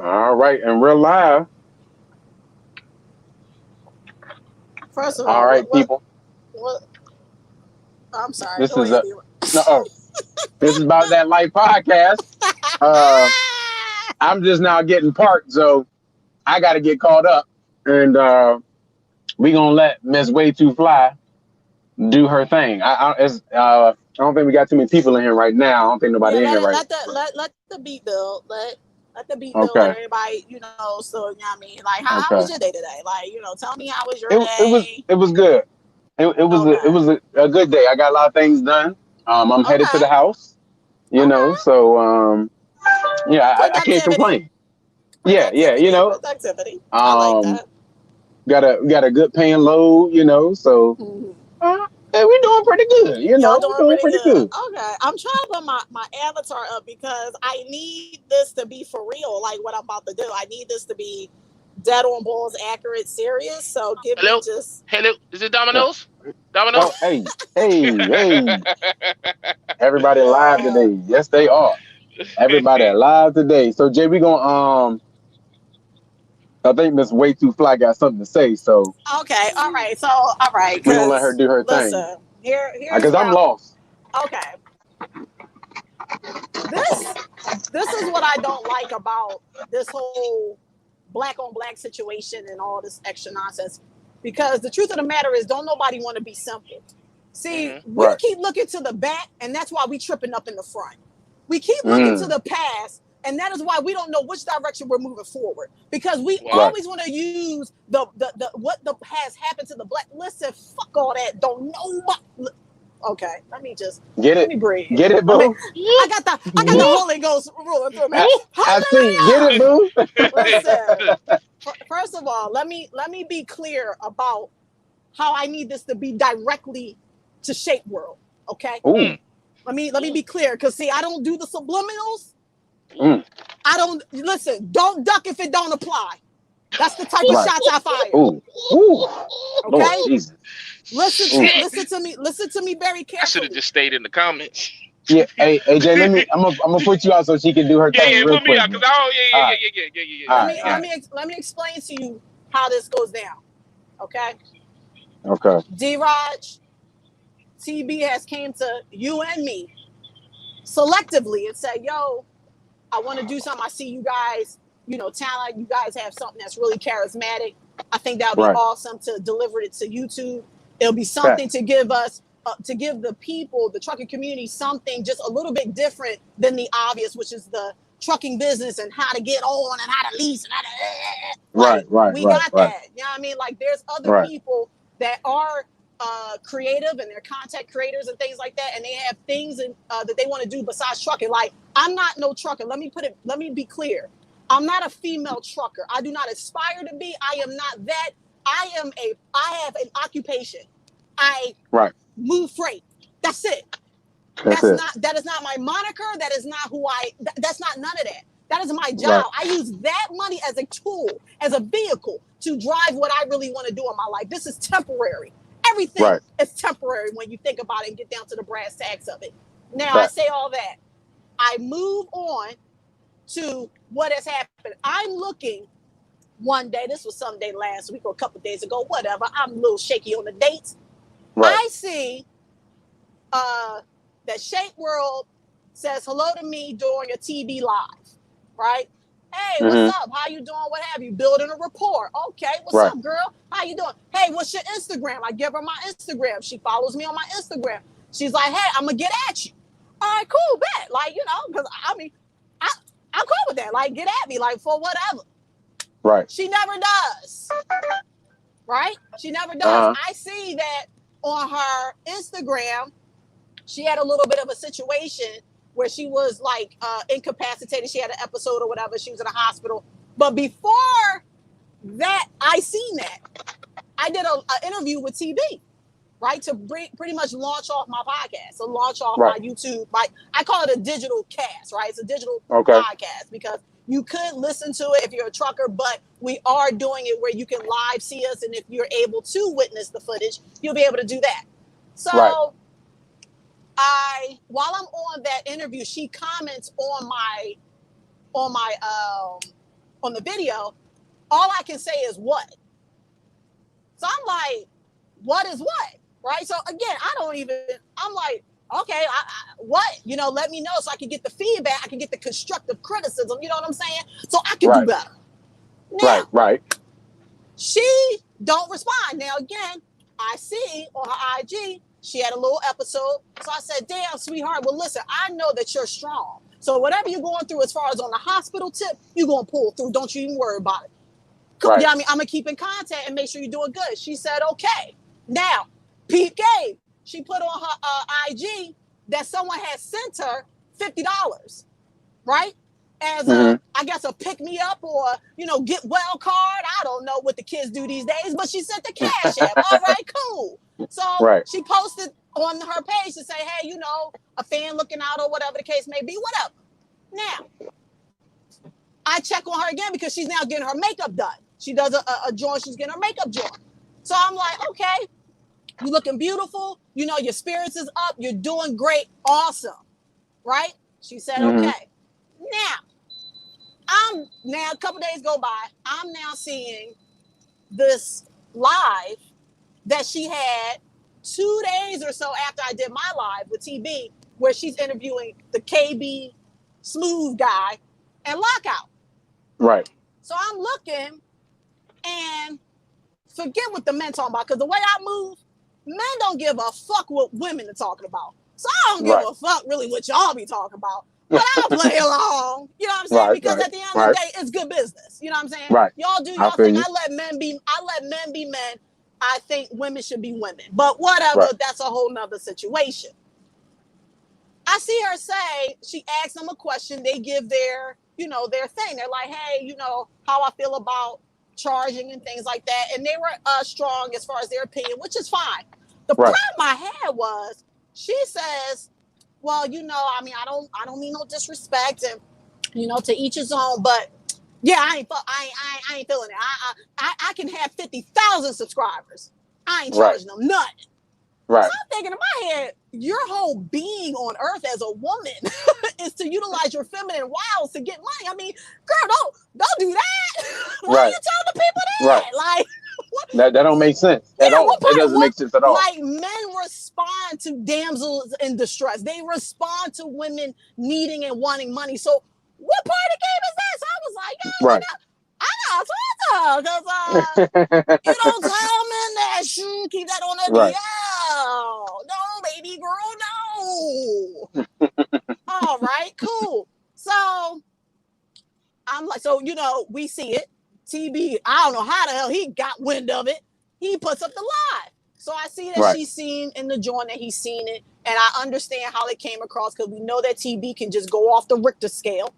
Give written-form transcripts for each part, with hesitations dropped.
All right, and we're live. First of All all, right, people. what? I'm sorry. This Go is ahead, a D-Ron. no. Oh, this is about that life podcast. Uh, I'm just now getting parked, so I got to get caught up, and we gonna let Miss Way Too Fly do her thing. I don't think we got too many people in here right now. I don't think Yeah, nobody in here right. let the beat build. Let the beat build. Let Okay, everybody, so you know what I mean. Like, how was okay. your day today? Like, tell me how was your It day? it was good. It Okay, was a good day. I got a lot of things done. I'm headed to okay, the house. okay. So yeah, I can't Productivity, complain. Yeah. productivity. I like Um, that. got a good paying load. So Mhm. yeah, we're doing pretty good. Y'all We're doing doing pretty pretty good. good. Okay, I'm trying to put my avatar up because I need this to be for real. Like what I'm about to do, I need this to be dead on balls, accurate, serious. So give me Hello? just Hello? Is it Yeah. Domino's? Domino? Oh, hey! Everybody live uh, today. Yes, they are. Everybody alive today. So Jay, we gonna I think Miss Way Too Fly got something to say. So okay. All right. So all right, we gonna let her because do her thing. listen, here's Because where I'm I'm. lost. Okay, this this is what I don't like about this whole black on black situation and all this extra nonsense. Because the truth of the matter is, don't nobody want to be simple. See, Hmm. we Right. keep looking to the back, and that's why we tripping up in the front. We keep looking to Mm, the past, and that is why we don't know which direction we're moving forward. Because we Wow. right. always want to use the what the has happened to the black. Listen, fuck all that. Don't nobody. Okay, Get let it. me breathe. Get it, I mean, boo. I Whoop, got the whoop, Holy Ghost rolling through me. I, whoop. I see. Get it, Hallelujah. boo. Listen, first of all, let me be clear about how I need this to be directly to Shape World. Okay, Mm, Ooh. let me be clear because see, I don't do the subliminals. Mm, I don't listen. Don't duck if it don't apply. That's the type of right. shots I fire. Ooh. Ooh. Lord Okay, Jesus. listen Ooh. to shit. listen to me. Listen to me very I should have carefully. just stayed in the comments. Yeah. Hey, AJ. I'm gonna put you out so she can do her Yeah, thing yeah, real put me quick. out, cause All right. Let All right. me All let right. me let me explain to you how this goes down. Okay, Okay. D. Raj, TB has came to you and me selectively and said, "Yo, I want to do something. I see you guys, talent. You guys have something that's really charismatic. I think that would be Right. awesome to deliver it to YouTube. It'll be something Facts. to give us, to give the people, the trucking community, something just a little bit different than the obvious, which is the trucking business and how to get on and how to lease and how to, Right. like, Right. we Right. got Right. that. You know what I mean? Like, there's other Right. people that are creative and they're content creators and things like that, and they have things that they want to do besides trucking. Like, I'm not no trucker. Let me be clear. I'm not a female trucker. I do not aspire to be. I am not that. I have an occupation. I Right. move freight. That's it. That's it. That is not my moniker. That is not who that's not none of that. That is my Right. job. I use that money as a tool, as a vehicle to drive what I really want to do in my life. This is temporary. Everything Right. is temporary when you think about it and get down to the brass tacks of it. Now, I say Facts. all that. I move on to what has happened. I'm looking one day, this was some day last week or a couple of days ago, whatever. I'm a little shaky on the dates. Right. I see that Shape World says hello to me during a TV live, right? Hey, what's Mm-hmm. up? How you doing? What have you? Building a rapport. Okay, what's Right. up, girl? How you doing? Hey, what's your Instagram? I give her my Instagram. She follows me on my Instagram. She's like, hey, I'm gonna get at you. All right, cool, bet. Like, because I mean, I, I'm cool with that. Like, get at me, like, for whatever. Right. She never does, right? She never does. Uh huh. I see that on her Instagram, she had a little bit of a situation where she was like incapacitated. She had an episode or whatever. She was in a hospital. But before that, I seen that. I did an interview with TB, right, to pretty much launch off my podcast, so launch off Right. my YouTube. I call it a digital cast, right? It's a digital Okay. podcast because you could listen to it if you're a trucker, but we are doing it where you can live see us, and if you're able to witness the footage, you'll be able to do that. Right. So while I'm on that interview, she comments on my on the video, all I can say is what. So I'm like, what is what? Right? So again, I'm like, okay, what? Let me know so I can get the feedback. I can get the constructive criticism. You know what I'm saying? So I can do better. Now, right. She don't respond. Now, again, I see on her IG, she had a little episode. So I said, damn, sweetheart, well, listen, I know that you're strong. So whatever you're going through as far as on the hospital tip, you're going to pull through. Don't you even worry about it. Right. Yeah, I mean, I'm going to keep in contact and make sure you're doing good. She said, okay. Now, Pete Gabe, she put on her IG that someone had sent her $50, right? As I guess a pick me up or, get well card. I don't know what the kids do these days, but she sent the cash app. All right, cool. So she posted on her page to say, hey, a fan looking out or whatever the case may be, whatever. Now, I check on her again because she's now getting her makeup done. She does a joint, she's getting her makeup joint. So I'm like, okay, you're looking beautiful. Your spirits is up. You're doing great. Awesome. Right? She said, okay. Now, a couple days go by. I'm now seeing this live that she had 2 days or so after I did my live with TB, where she's interviewing the KB Smooth guy and Lockout. Right. So I'm looking and forget what the men talking about, because the way I move, men don't give a fuck what women are talking about. So I don't give a fuck really what y'all be talking about. But I'll play along. You know what I'm saying? Because at the end of the day, it's good business. You know what I'm saying? Right. Y'all do y'all thing. I let men be men. I think women should be women. But whatever, that's a whole nother situation. I see her say, she asks them a question, they give their thing. They're like, hey, how I feel about charging and things like that. And they were strong as far as their opinion, which is fine. The problem I had was, she says, well, I mean, I don't mean no disrespect, and to each his own, but yeah, I ain't feeling it. I can have 50,000 subscribers. I ain't charging them none. Right. So I'm thinking in my head, your whole being on earth as a woman is to utilize your feminine wiles to get money. I mean, girl, don't do that. Why are you telling the people that? Like, what? That don't make sense at all. It doesn't make sense at all. Like, men respond to damsels in distress. They respond to women needing and wanting money. So what part of the game is that? So I was like, yeah, I gotta talk to her, because you don't tell men that. Keep that on the DL. No, baby girl, no. All right, cool. So I'm like, we see it. TB, I don't know how the hell he got wind of it. He puts up the live. So I see that she's seen in the joint that he's seen it. And I understand how it came across, because we know that TB can just go off the Richter scale.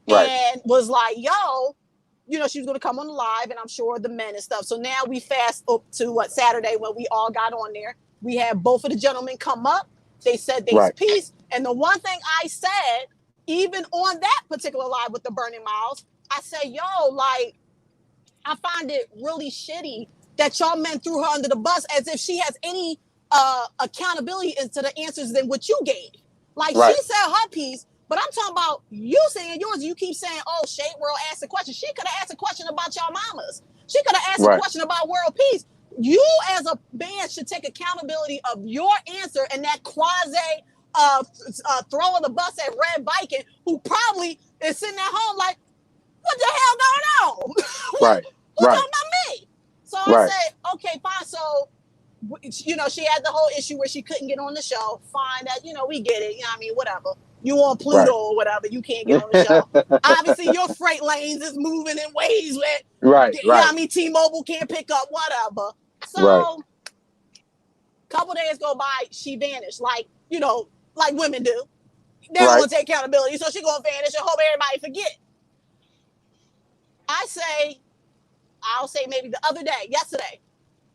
And was like, yo, she was going to come on the live, and I'm sure the men and stuff. So now we fast up to Saturday, when we all got on there. We had both of the gentlemen come up. They said they peace. And the one thing I said, even on that particular live with the Burning Miles, I said, yo, like, I find it really shitty that y'all men threw her under the bus as if she has any accountability into the answers than what you gave. Like, she said her piece, but I'm talking about you saying yours. You keep saying, oh, Shade World asked a question. She could have asked a question about y'all mamas. She could have asked a question about world peace. You as a man should take accountability of your answer, and that quasi throwing the bus at Red Viking, who probably is sitting at home like, what the hell going on? Who's talking about me? So I said, okay, fine. So, she had the whole issue where she couldn't get on the show. Fine, that, we get it. I mean, whatever. You on Pluto or whatever, you can't get on the show. Obviously, your freight lanes is moving in ways where, I mean, T-Mobile can't pick up, whatever. So, couple days go by, she vanished, like women do. They don't want to take accountability, so she gonna vanish and hope everybody forget. I'll say maybe the other day, yesterday,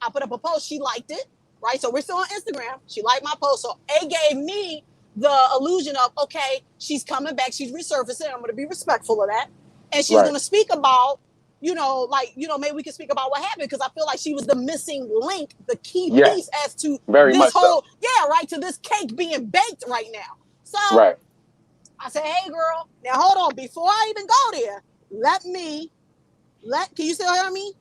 I put up a post, she liked it, right? So we're still on Instagram. She liked my post. So it gave me the illusion of, okay, she's coming back, she's resurfacing. I'm going to be respectful of that. And she's going to speak about, maybe we can speak about what happened, because I feel like she was the missing link, the key piece as to this whole, to this cake being baked right now. So I said, hey, girl, now hold on. Before I even go there, let me Can you still hear me?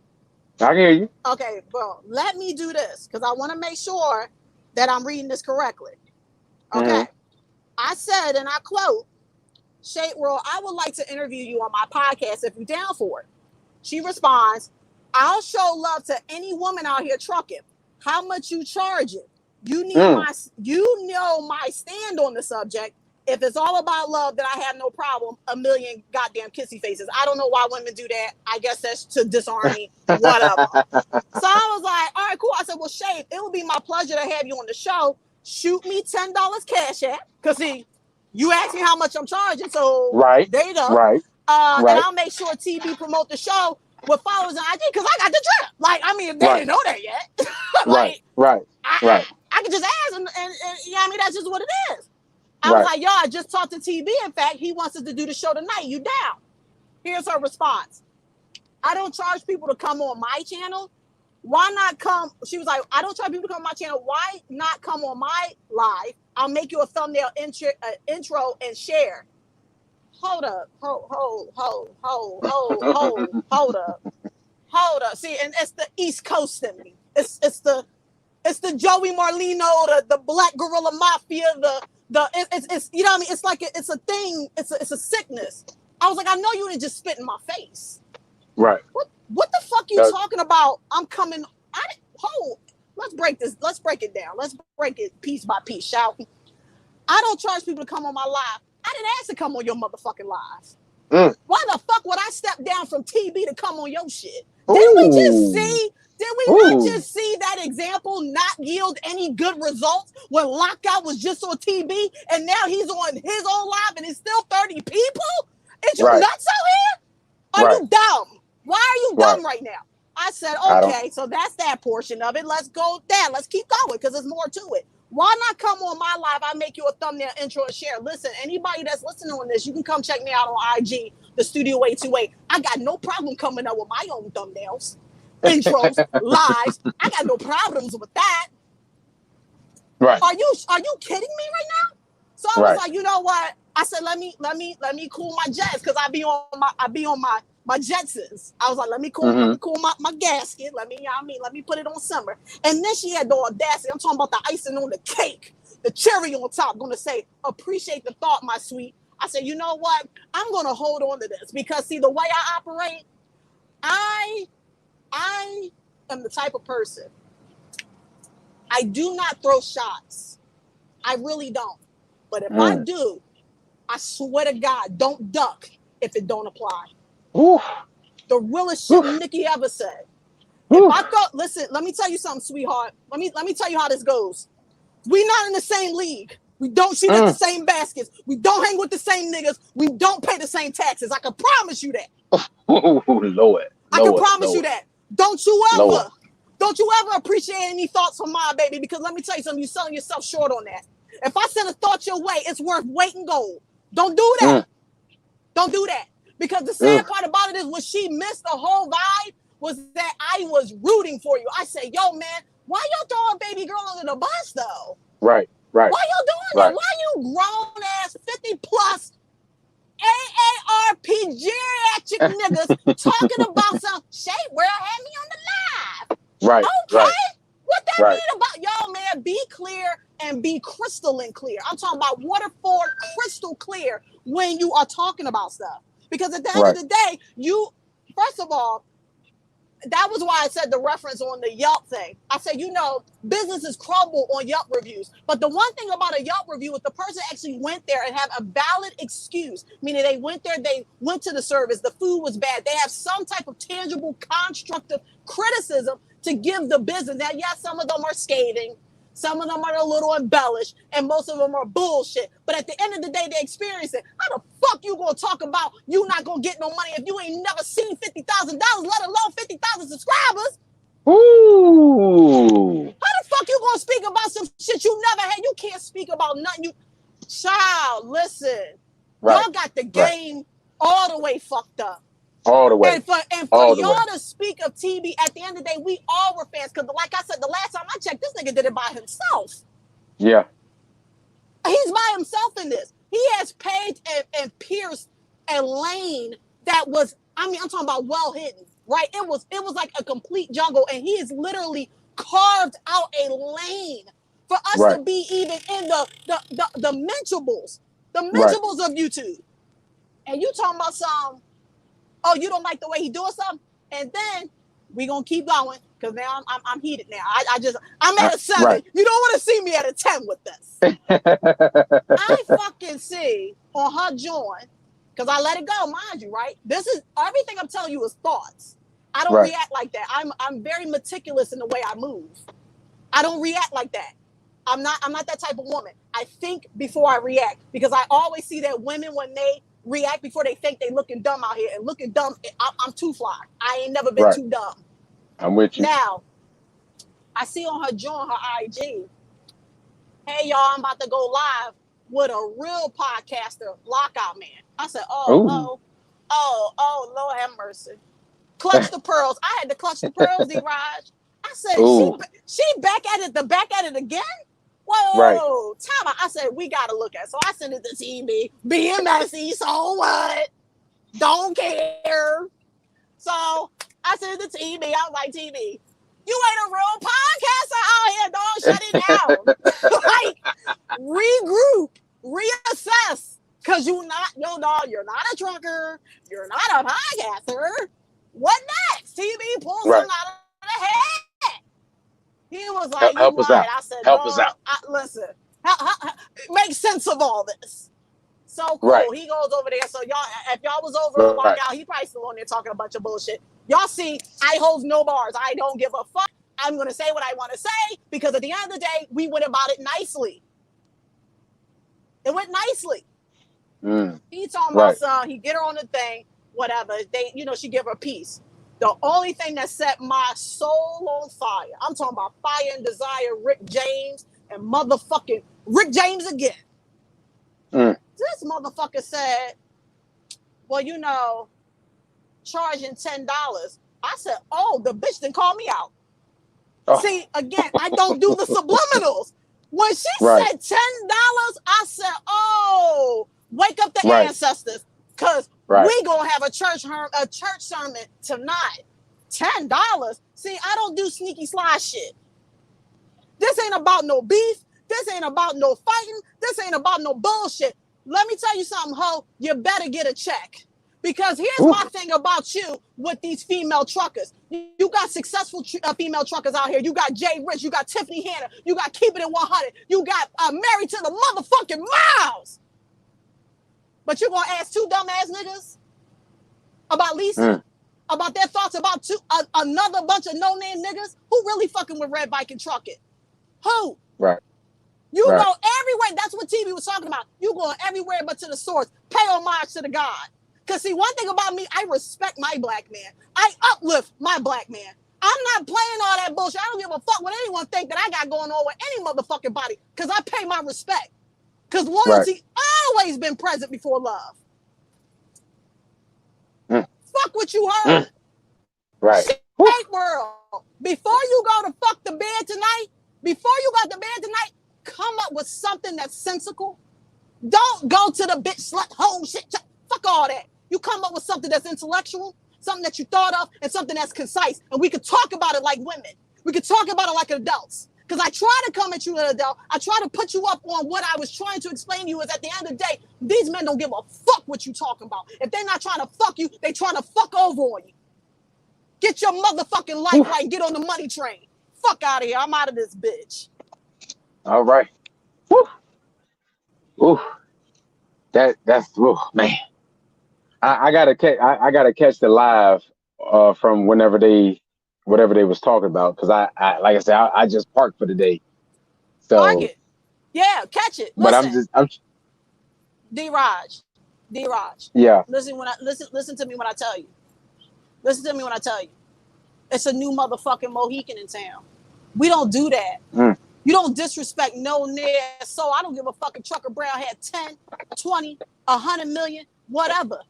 I can hear you. Okay, bro. Let me do this because I want to make sure that I'm reading this correctly. Okay. Mhm. I said, and I quote, Shade World, I would like to interview you on my podcast if you're down for it. She responds, I'll show love to any woman out here trucking. How much you charging? You know my stand on the subject. If it's all about love, then I have no problem. A million goddamn kissy faces. I don't know why women do that. I guess that's to disarm me. Whatever. So I was like, all right, cool. I said, well, Shade, it would be my pleasure to have you on the show. Shoot me $10 cash app. Because see, you asked me how much I'm charging. So Right. there you go. Right. And Right. I'll make sure TB promote the show with followers on IG because I got the drip. Like, I mean, if they Right. didn't know that yet, Right. Right. I Right. can just ask and you know what I mean, that's just what it is. I was like, yo, I just talked to TB. In fact, he wants us to do the show tonight. You down? Here's her response. I don't charge people to come on my channel. Why not come? She was like, I don't charge people to come on my channel. Why not come on my live? I'll make you a thumbnail intro and share. Hold up. Hold up. See, and it's the East Coast in me. It's the Joey Marlino, the Black Gorilla Mafia, it's you know what I mean? It's like it's a thing, it's a sickness. I was like, I know you didn't just spit in my face. Right. What the fuck you talking about? I'm coming. Let's break this. Let's break it down. Let's break it piece by piece, shall we? I don't charge people to come on my live. I didn't ask to come on your motherfucking live. Why the fuck would I step down from TB to come on your shit? Did we not just see that example not yield any good results when Lockout was just on TB and now he's on his own live and it's still 30 people? Is you nuts out here? Are you dumb? Why are you dumb right now? I said, okay, so that's that portion of it. Let's go there. Let's keep going because there's more to it. Why not come on my live? I'll make you a thumbnail intro and share. Listen, anybody that's listening on this, you can come check me out on IG, the Studio 828. I got no problem coming up with my own thumbnails, intros, lives. I got no problems with that. Right. Are you kidding me right now? So I was like, you know what? I said, let me cool my jets because I be on my Jetsons. I was like, let me cool my gasket. Let me put it on summer. And then she had the audacity. I'm talking about the icing on the cake, the cherry on top. Gonna say, appreciate the thought, my sweet. I said, you know what? I'm gonna hold on to this because see the way I operate, I am the type of person. I do not throw shots. I really don't. But if I do, I swear to God, don't duck if it don't apply. Oof. The realest shit Nikki ever said. If I thought, listen, let me tell you something, sweetheart. Let me tell you how this goes. We not in the same league. We don't shoot at the same baskets. We don't hang with the same niggas. We don't pay the same taxes. I can promise you that. Oh, Lord. I can promise you that. Don't you ever appreciate any thoughts from my baby? Because let me tell you something, you're selling yourself short on that. If I send a thought your way, it's worth weight in gold. Don't do that. Don't do that. Because the sad part about it is when she missed the whole vibe was that I was rooting for you. I said, yo, man, why y'all throwing baby girl under the bus, though? Right. Why y'all doing that? Why you grown-ass 50-plus AARP geriatric niggas talking about some shade where I had me on the live? Right. Okay. What that mean about y'all, man? Be clear and be crystalline clear. I'm talking about Waterford crystal clear when you are talking about stuff. Because at the end of the day, first of all, that was why I said the reference on the Yelp thing. I said, businesses crumble on Yelp reviews. But the one thing about a Yelp review is the person actually went there and have a valid excuse, meaning they went there, they went to the service, the food was bad. They have some type of tangible, constructive criticism to give the business. Now, yes, some of them are scathing. Some of them are a little embellished, and most of them are bullshit. But at the end of the day, they experience it. How the fuck you gonna talk about you not gonna get no money if you ain't never seen $50,000, let alone 50,000 subscribers? Ooh. How the fuck you gonna speak about some shit you never had? You can't speak about nothing. Child, listen. Y'all got the game all the way fucked up. All the way. And for y'all to speak of TB, at the end of the day, we all were fans. Because like I said, the last time I checked, this nigga did it by himself. Yeah. He's by himself in this. He has Paige and Pierce and Lane that was I mean, I'm talking about well hidden, right? It was like a complete jungle, and he has literally carved out a lane for us Right. to be even in the mentionables, Right. of YouTube. And you talking about some, oh, you don't like the way he doing something, and then we gonna keep going because now I'm heated now. I'm at a 7. Right. You don't want to see me at a 10 with this. I fucking see on her joint because I let it go, mind you, right? This is everything I'm telling you is thoughts. I don't Right. react like that. I'm very meticulous in the way I move. I don't react like that. I'm not that type of woman. I think before I react because I always see that women when they react before they think they looking dumb out here and looking dumb. I'm too fly. I ain't never been Right. too dumb. I'm with you. Now, I see on her joint, her IG, hey y'all, I'm about to go live with a real podcaster, Lockout Man. I said, oh, Lord have mercy. Clutch the pearls. I had to clutch the pearls, D-Raj. I said, she back at it again? Whoa, Right. time out. I said, we got to look at it. So I sent it to TV, being messy, so what? Don't care. So I sent it to TV. I was like, TV, you ain't a real podcaster out here, dog. Shut it down. Like, regroup, reassess. Because you're not a trucker. You're not a podcaster. What next? TV pull something out of the head. He was like, help you us right. out. I said, help us out. Listen, make sense of all this. So cool. Right. He goes over there. So y'all, if y'all was over a Lockout, he probably still on there talking a bunch of bullshit. Y'all see, I hold no bars. I don't give a fuck. I'm going to say what I want to say because at the end of the day, we went about it nicely. It went nicely. He talking about some, he get her on the thing, whatever. They, she give her peace. The only thing that set my soul on fire, I'm talking about fire and desire, Rick James and motherfucking Rick James again. This motherfucker said, well, charging $10. I said, oh, the bitch didn't call me out. Oh. See, again, I don't do the subliminals. When she said $10, I said, oh, wake up the ancestors. Because we going to have a church sermon tonight. $10? See, I don't do sneaky sly shit. This ain't about no beef. This ain't about no fighting. This ain't about no bullshit. Let me tell you something, ho. You better get a check. Because here's my thing about you with these female truckers. You got successful female truckers out here. You got Jay Rich. You got Tiffany Hanna. You got Keep It in 100. You got Married to the motherfucking Miles. But you gonna ask two dumbass niggas about leasing? About their thoughts about another bunch of no-name niggas? Who really fucking with Red Bike and Trucking? Who? Right. You go everywhere. That's what TV was talking about. You going everywhere but to the source. Pay homage to the God. Because see, one thing about me, I respect my black man. I uplift my black man. I'm not playing all that bullshit. I don't give a fuck what anyone think that I got going on with any motherfucking body. Because I pay my respect. Because loyalty always been present before love. Fuck what you heard. Right. Shit world. Before you go to fuck the bed tonight, come up with something that's sensical. Don't go to the bitch slut hole shit. Fuck all that. You come up with something that's intellectual, something that you thought of, and something that's concise. And we could talk about it like women. We could talk about it like adults. Because I try to come at you as an adult. I try to put you up on what I was trying to explain to you is at the end of the day, these men don't give a fuck what you talking about. If they're not trying to fuck you, they trying to fuck over on you. Get your motherfucking life right and get on the money train. Fuck out of here. I'm out of this bitch. All right. Woo. Ooh. That's man. I gotta catch the live from whatever they was talking about because I like I said I just parked for the day. So park it. Yeah, catch it. Listen, I'm D-Raj. Yeah. Listen to me when I tell you. Listen to me when I tell you. It's a new motherfucking Mohican in town. We don't do that. You don't disrespect no near soul. I don't give a fucking Trucker Brown had 10, 20, 100 million, whatever.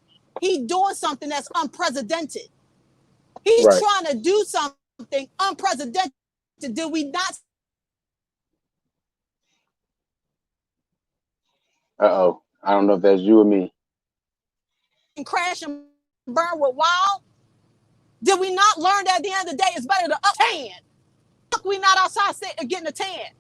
He doing something that's unprecedented. He's trying to do something unprecedented. Did we not? Uh-oh. I don't know if that's you or me. Crashing burn with wild? Did we not learn that at the end of the day it's better to up tan? Fuck, we not outside getting a tan.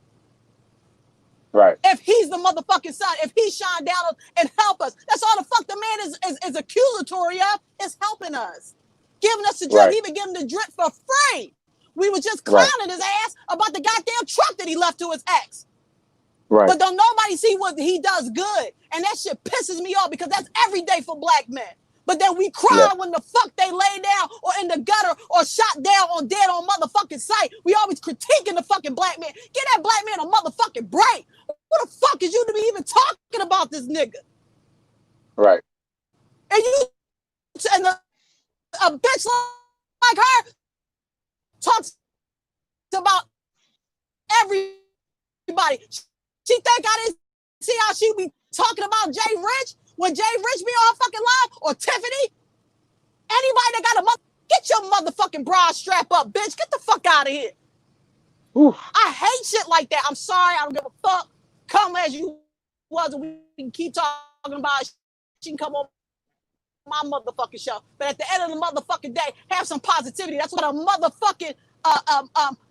Right. If he's the motherfucking son, if he shine down and help us, that's all the fuck the man is accusatory of, is helping us. Giving us the drip. Right. He been giving the drip for free. We were just clowning his ass about the goddamn truck that he left to his ex. Right. But don't nobody see what he does good. And that shit pisses me off because that's every day for black men. But then we cry when the fuck they lay down or in the gutter or shot down or dead on motherfucking sight. We always critiquing the fucking black man. Get that black man a motherfucking break. Who the fuck is you to be even talking about this nigga? Right. And a bitch like her talks about everybody. She think I didn't see how she be talking about Jay Rich when Jay Rich be on fucking live, or Tiffany. Anybody that got a get your motherfucking bra strap up, bitch. Get the fuck out of here. Oof. I hate shit like that. I'm sorry. I don't give a fuck. Come as you was, and we can keep talking about it. She can come on my motherfucking show. But at the end of the motherfucking day, have some positivity. That's what a motherfucking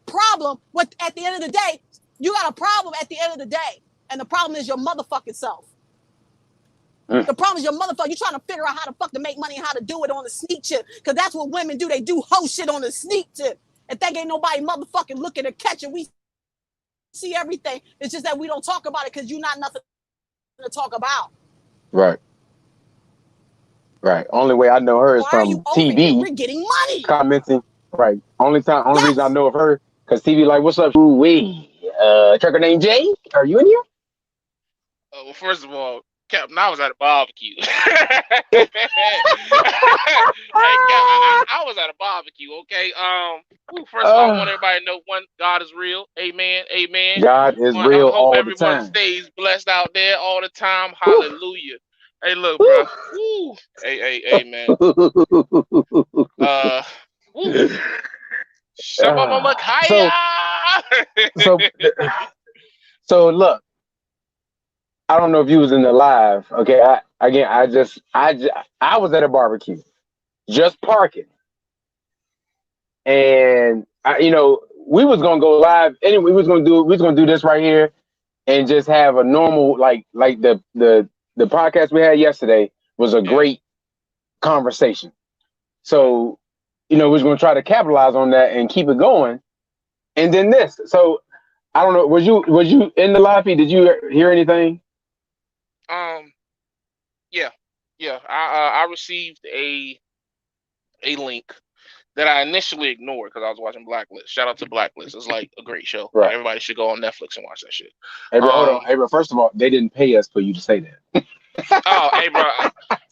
problem with. At the end of the day, you got a problem at the end of the day. And the problem is your motherfucking self. The problem is your motherfucker. You're trying to figure out how the fuck to make money and how to do it on the sneak tip. Because that's what women do. They do hoe shit on the sneak tip. And think ain't nobody motherfucking looking to catch it. We see everything. It's just that we don't talk about it because you're not nothing to talk about. Right. Right. Only way I know her is Why from TV. We're getting money. Commenting. Right. Only reason I know of her, because TV like, what's up? Ooh, wee. Trucker named Jay? Are you in here? Well, first of all, Captain, I was at a barbecue. I was at a barbecue, okay? First of all, I want everybody to know, one, God is real. Amen. Amen. God is real all the time. Everyone stays blessed out there all the time. Hallelujah. Hey, look, bro. Woo. Hey, man. So look, I don't know if you was in the live. Okay, I was at a barbecue, just parking, and we was gonna go live anyway. We was gonna do this right here, and just have a normal like the podcast we had yesterday was a great conversation. So, we was gonna try to capitalize on that and keep it going, and then this. So, I don't know. Was you in the live feed? Did you hear anything? Yeah. I received a link that I initially ignored because I was watching Blacklist. Shout out to Blacklist. It's like a great show. Right. Everybody should go on Netflix and watch that shit. Hey, bro, hold on. Hey, bro, first of all, they didn't pay us for you to say that. Oh, hey, bro.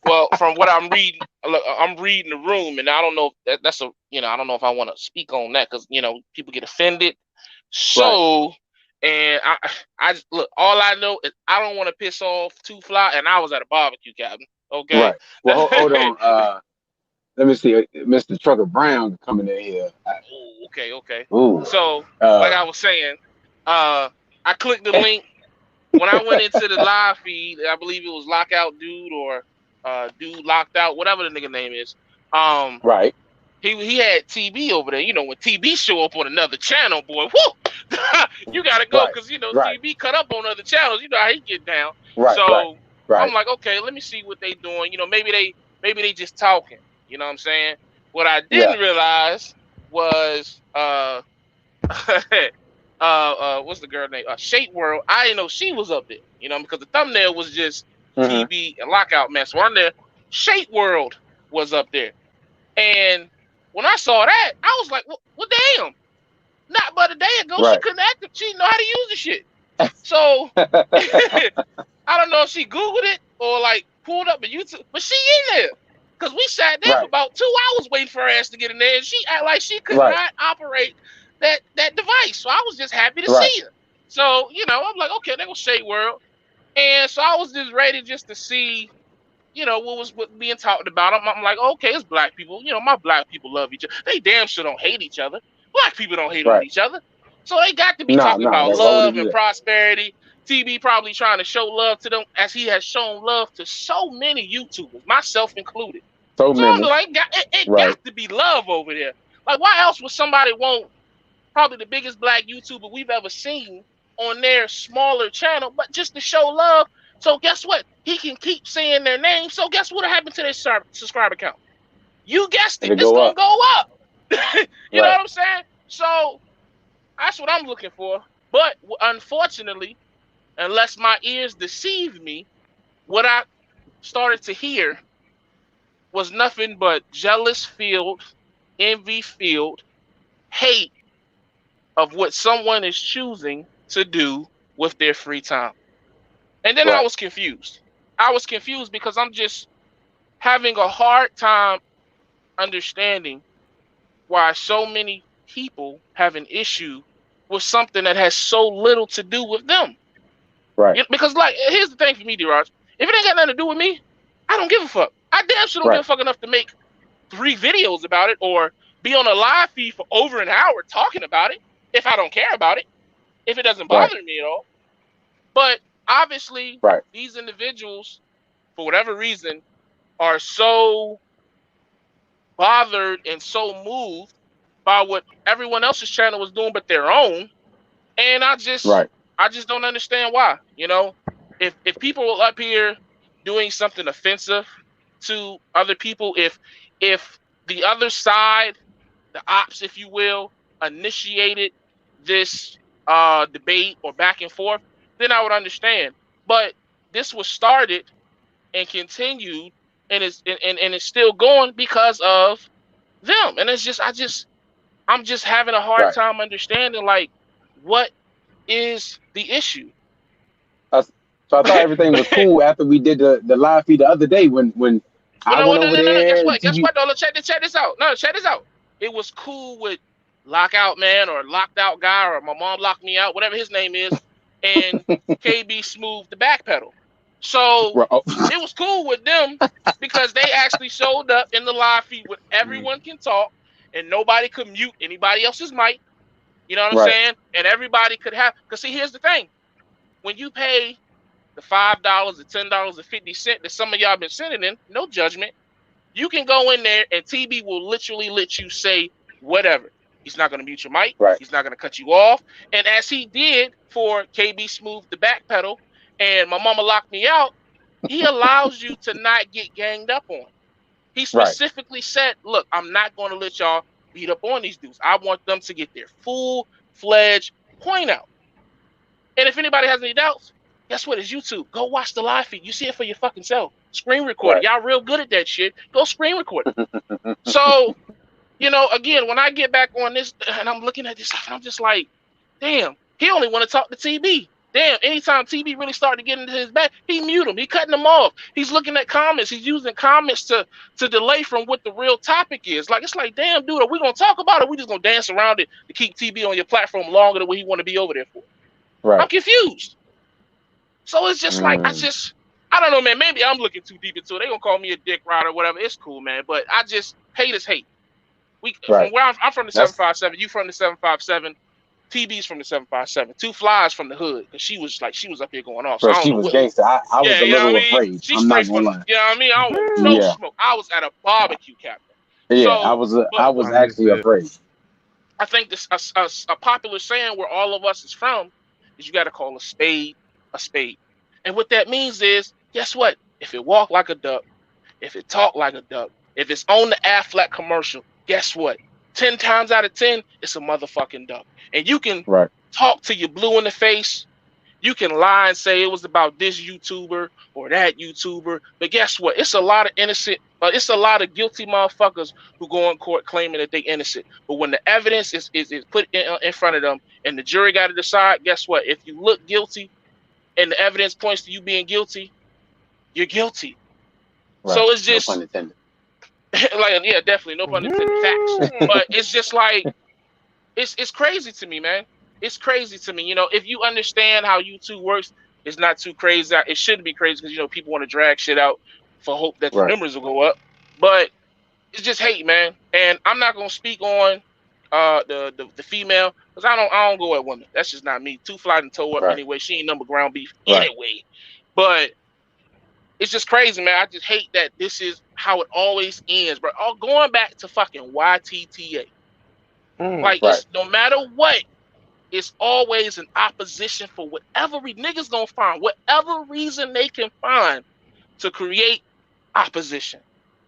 Well, from what I'm reading, look, I'm reading the room, and I don't know if that's a, I don't know if I want to speak on that because, people get offended. So, right. And I look, all I know is I don't want to piss off Two Fly, and I was at a barbecue, Captain. Okay. Right. Well, hold on. Let me see. Mr. Trucker Brown coming in here. Ooh, okay. Ooh. So, like I was saying, I clicked the link. When I went into the live feed, I believe it was Lockout Dude or Dude Locked Out, whatever the nigga name is. Right. He had TB over there. When TB show up on another channel, boy, whoo, you gotta go because TB cut up on other channels. You know how he get down. Right. So right. I'm like, okay, let me see what they doing. Maybe they just talking. You know what I'm saying? What I didn't realize was what's the girl name? Shade World. I didn't know she was up there. Because the thumbnail was just TB and Lockout mess. On there, Shade World was up there, and when I saw that, I was like, well damn. Not but a day ago, she couldn't act. She didn't know how to use the shit. So I don't know if she Googled it or like pulled up a YouTube, but she in there. Because we sat there for about 2 hours waiting for her ass to get in there, and she act like she could not operate that device. So I was just happy to see her. So, I'm like, okay, there goes Shade World. And so I was just ready just to see, what was being talked about. I'm like, okay, it's black people. My black people love each other. They damn sure don't hate each other. Black people don't hate on each other. So they got to be talking about love and prosperity. TB probably trying to show love to them as he has shown love to so many YouTubers, myself included. So So I'm many. like, it Right. got to be love over there. Like, why else would somebody want probably the biggest black YouTuber we've ever seen on their smaller channel, but just to show love? So guess what? He can keep saying their name. So guess what happened to their subscriber count? You guessed it. It'll It's go gonna up. go up. You know Right. what I'm saying? So that's what I'm looking for. But unfortunately, unless my ears deceive me, what I started to hear was nothing but jealous filled, envy filled hate of what someone is choosing to do with their free time. And then I Right. was confused. I was confused because I'm just having a hard time understanding why so many people have an issue with something that has so little to do with them. Right. Because, like, here's the thing for me, D-Raj. If it ain't got nothing to do with me, I don't give a fuck. I damn sure don't give Right. a fuck enough to make 3 videos about it or be on a live feed for over an hour talking about it if I don't care about it, if it doesn't Right. bother me at all. But obviously, Right. these individuals, for whatever reason, are so bothered and so moved by what everyone else's channel was doing but their own. And I just Right. don't understand why. You know, if people are up here doing something offensive to other people, if the other side, the ops, if you will, initiated this debate or back and forth, then I would understand. But this was started and continued and it's still going because of them. And it's just I'm just having a hard Right. time understanding, like, what is the issue? So I thought everything was cool after we did the live feed the other day when Well, I no, went no, over no, no, no. there Guess and what? Guess TV. what? No, check this out. No, check this out. It was cool with Lockout Man or Locked Out Guy or My Mom Locked Me Out, whatever his name is, and KB Smooth the Backpedal. So Well, oh, it was cool with them because they actually showed up in the live feed where everyone can talk and nobody could mute anybody else's mic. You know what I'm right. saying? And everybody could have. Because see, here's the thing: when you pay the $5, the $10, the 50 cents that some of y'all been sending in, no judgment. You can go in there and TB will literally let you say whatever. He's not going to mute your mic. Right. He's not going to cut you off. And as he did for KB Smooth the Backpedal and My Mama Locked Me Out, he allows you to not get ganged up on. He specifically said, look, I'm not going to let y'all beat up on these dudes. I want them to get their full-fledged point out. And if anybody has any doubts, guess what? It's YouTube. Go watch the live feed. You see it for your fucking self. Screen record it. Right. Y'all real good at that shit. Go screen record it. So, you know, again, when I get back on this and I'm looking at this stuff, I'm just like, damn, he only want to talk to TB. Damn, anytime TB really started to get into his back, he mute him. He cutting them off. He's looking at comments. He's using comments to delay from what the real topic is. Like, it's like, damn, dude, are we going to talk about it? Or we just going to dance around it to keep TB on your platform longer than what he want to be over there for? Right. I'm confused. So it's just like, I don't know, man. Maybe I'm looking too deep into it. They're going to call me a dick rider or whatever. It's cool, man. But I just, hate is hate. Right. From where I'm from the 757, you from the 757, TB's from the 757, Two Flies from the hood. Because she was up here going off. So Bro, I don't she know was what. gangster. I was a little afraid. She's I'm not straight gonna from, lie. you know what I mean? I don't want no Yeah. smoke. I was at a barbecue captain. Yeah, So, I was actually afraid. I think this a popular saying where all of us is from is you got to call a spade a spade. And what that means is, guess what? If it walk like a duck, if it talk like a duck, if it's on the Aflac commercial, guess what? 10 times out of 10, it's a motherfucking duck. And you can talk to your blue in the face. You can lie and say it was about this YouTuber or that YouTuber. But guess what? It's a lot of innocent, it's a lot of guilty motherfuckers who go in court claiming that they innocent. But when the evidence is put in front of them and the jury got to decide, guess what? If you look guilty and the evidence points to you being guilty, you're guilty. Right. So it's just, no pun intended. like, yeah, definitely, no pun intended, facts. But it's just like, it's crazy to me, man. It's crazy to me. You know, if you understand how YouTube works, it's not too crazy. It shouldn't be crazy because, you know, people want to drag shit out for hope that the numbers will go up. But it's just hate, man. And I'm not gonna speak on the female because I don't go at women. That's just not me. Two Fly and toe up anyway. She ain't number ground beef anyway. But it's just crazy, man. I just hate that this is how it always ends, bro. All going back to fucking YTTA. Like, Right. it's no matter what, it's always an opposition for whatever niggas gonna find, whatever reason they can find to create opposition.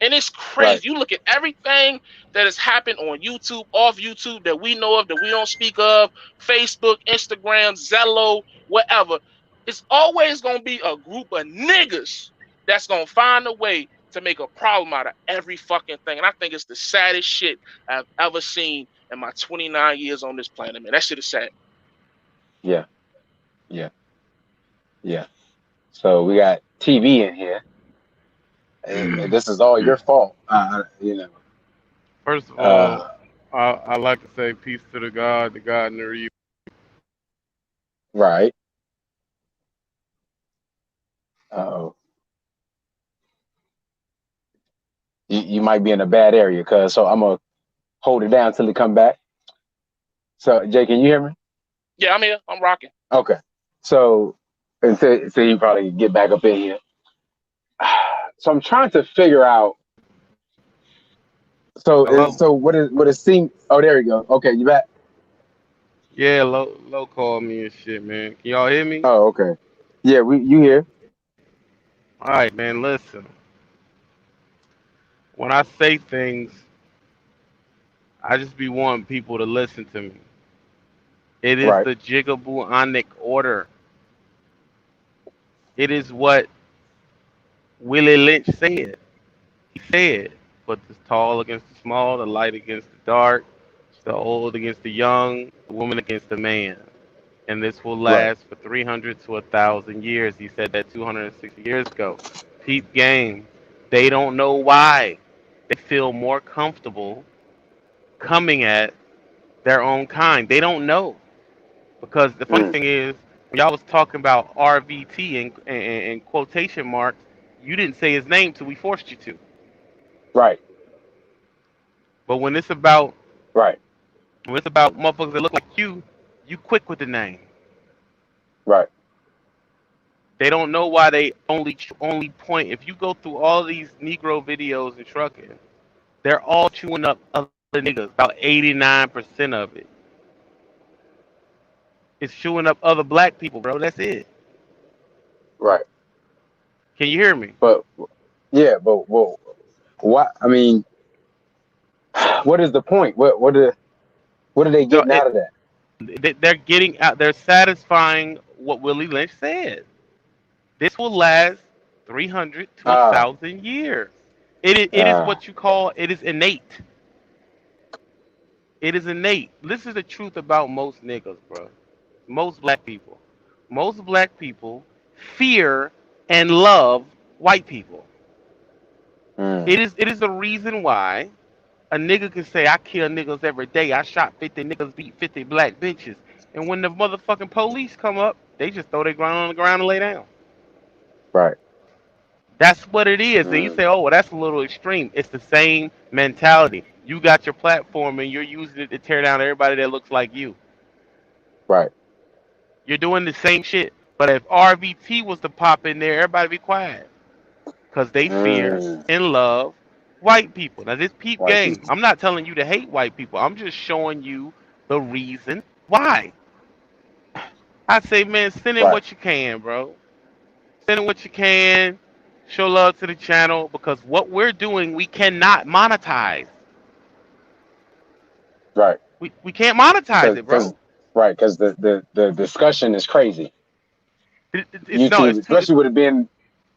And it's crazy. Right. You look at everything that has happened on YouTube, off YouTube, that we know of, that we don't speak of, Facebook, Instagram, Zello, whatever. It's always gonna be a group of niggas that's gonna find a way to make a problem out of every fucking thing. And I think it's the saddest shit I've ever seen in my 29 years on this planet, man. That shit is sad. Yeah. So we got TV in here, and this is all your fault. First of all, I like to say peace to the God in the reef. Right. Uh-oh. You might be in a bad area, so I'm gonna hold it down till it come back. So Jay, can you hear me? Yeah, I'm here. I'm rocking. Okay. So you probably get back up in here. So I'm trying to figure out. So what it seems? Oh, there you go. Okay, you back? Yeah, low call me and shit, man. Can y'all hear me? Oh, okay. Yeah, you here? All right, man. Listen. When I say things, I just be wanting people to listen to me. It is Right. the Jigaboo-onic order. It is what Willie Lynch said. He said, put the tall against the small, the light against the dark, the old against the young, the woman against the man. And this will last for 300 to 1,000 years. He said that 260 years ago. Peep game. They don't know why. They feel more comfortable coming at their own kind. They don't know. Because the funny thing is, when y'all was talking about RVT and quotation marks, you didn't say his name till we forced you to. Right. But when it's about Right. motherfuckers that look like you quick with the name. Right. They don't know why they only point. If you go through all these Negro videos and trucking, they're all chewing up other niggas. About 89% of it. It's chewing up other black people, bro. That's it. Right. Can you hear me? But what? I mean, what is the point? What are they getting out of that? They're getting out. They're satisfying what Willie Lynch said. This will last 300 to 1,000 years. It is what you call. It is innate. It is innate. This is the truth about most niggas, bro. Most black people. Most black people fear and love white people. It is the reason why a nigga can say, I kill niggas every day. I shot 50 niggas, beat 50 black bitches. And when the motherfucking police come up, they just throw their ground on the ground and lay down. Right. That's what it is. And you say, oh, well, that's a little extreme. It's the same mentality. You got your platform and you're using it to tear down everybody that looks like you. Right. You're doing the same shit. But if RVT was to pop in there, everybody be quiet. Because they fear and love white people. Now, this peep game, I'm not telling you to hate white people. I'm just showing you the reason why. I say, man, send in what you can, bro. Send in what you can. Show love to the channel. Because what we're doing, we cannot monetize. Right. We can't monetize it, bro. Right, because the discussion is crazy. YouTube, especially would have been,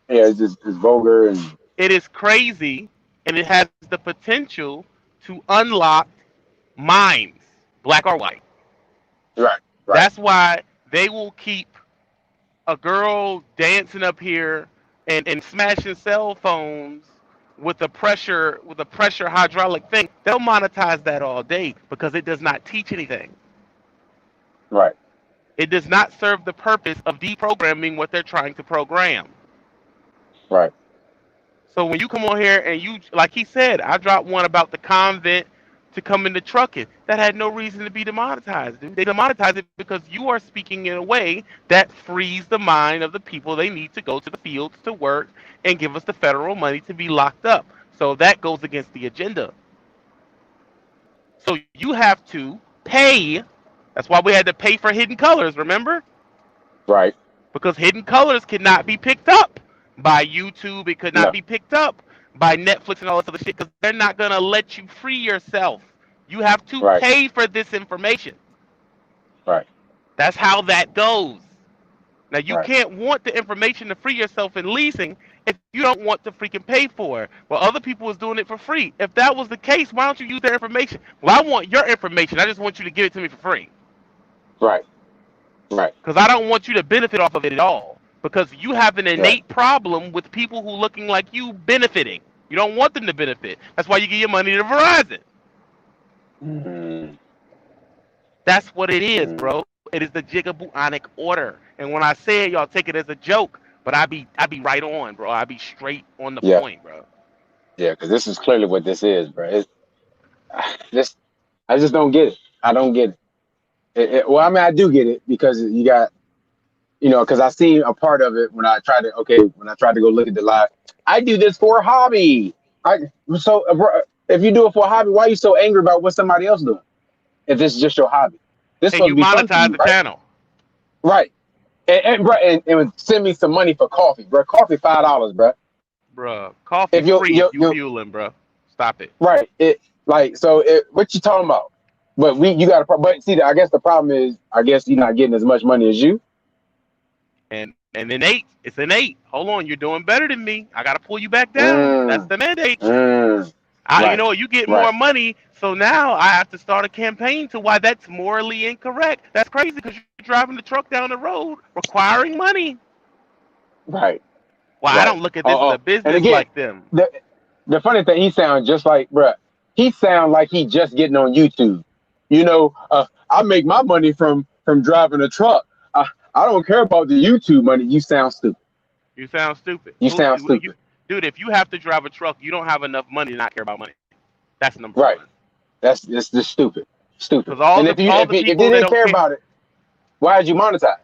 it's vulgar and it is crazy, and it has the potential to unlock minds, black or white. Right. That's why they will keep a girl dancing up here and smashing cell phones with a pressure hydraulic thing. They'll monetize that all day because it does not teach anything. Right. It does not serve the purpose of deprogramming what they're trying to program. Right. So when you come on here and you, like he said, I dropped one about the convent to come into trucking that had no reason to be demonetized, dude. They demonetize it because you are speaking in a way that frees the mind of the people they need to go to the fields to work and give us the federal money to be locked up. So that goes against the agenda. So you have to pay. That's why we had to pay for Hidden Colors, remember? Right. Because Hidden Colors cannot be picked up by YouTube. It could not No. be picked up by Netflix and all this other shit because they're not going to let you free yourself. You have to Right. pay for this information. Right. That's how that goes. Now, you Right. can't want the information to free yourself in leasing if you don't want to freaking pay for it. Well, other people was doing it for free. If that was the case, why don't you use their information? Well, I want your information. I just want you to give it to me for free. Right. Right. Because I don't want you to benefit off of it at all. Because you have an Right. innate problem with people who looking like you benefiting. You don't want them to benefit. That's why you give your money to Verizon. Mm. That's what it is, Mm. bro. It is the Jigabooonic order. And when I say it, y'all take it as a joke. But I be right on, bro. I be straight on the Yeah. point, bro. Yeah. Because this is clearly what this is, bro. It's, this, I just don't get it. I don't get it. Well, I mean, I do get it because you got, because I seen a part of it when I tried to go look at the live. I do this for a hobby. Bro, if you do it for a hobby, why are you so angry about what somebody else doing? If this is just your hobby, this is And supposed you to be fun for monetize you, the right? channel. Right. And it would send me some money for coffee, bro. Coffee $5, bro. Bruh, coffee If you free if you you you fueling, bruh. Stop it. right, what you talking about? But you got to, but see, I guess the problem is, I guess you're not getting as much money as you. And innate. It's innate. Hold on, you're doing better than me. I gotta pull you back down. That's Mm, the mandate. mm, You right, know, you get right, more money, so now I have to start a campaign to why that's morally incorrect. That's crazy because you're driving the truck down the road requiring money. right, Well, I right. don't look at this as a And business again, like them. the the funny thing, he sounds just like, bruh. He sound like he just getting on YouTube. I make my money from driving a truck. I don't care about the YouTube money. You sound stupid. You sound stupid. You sound stupid. Dude, if you have to drive a truck, you don't have enough money to not care about money. That's number Right. one. That's just stupid. Stupid. Because all And the all the if they people that didn't don't care care. about it, why did you monetize?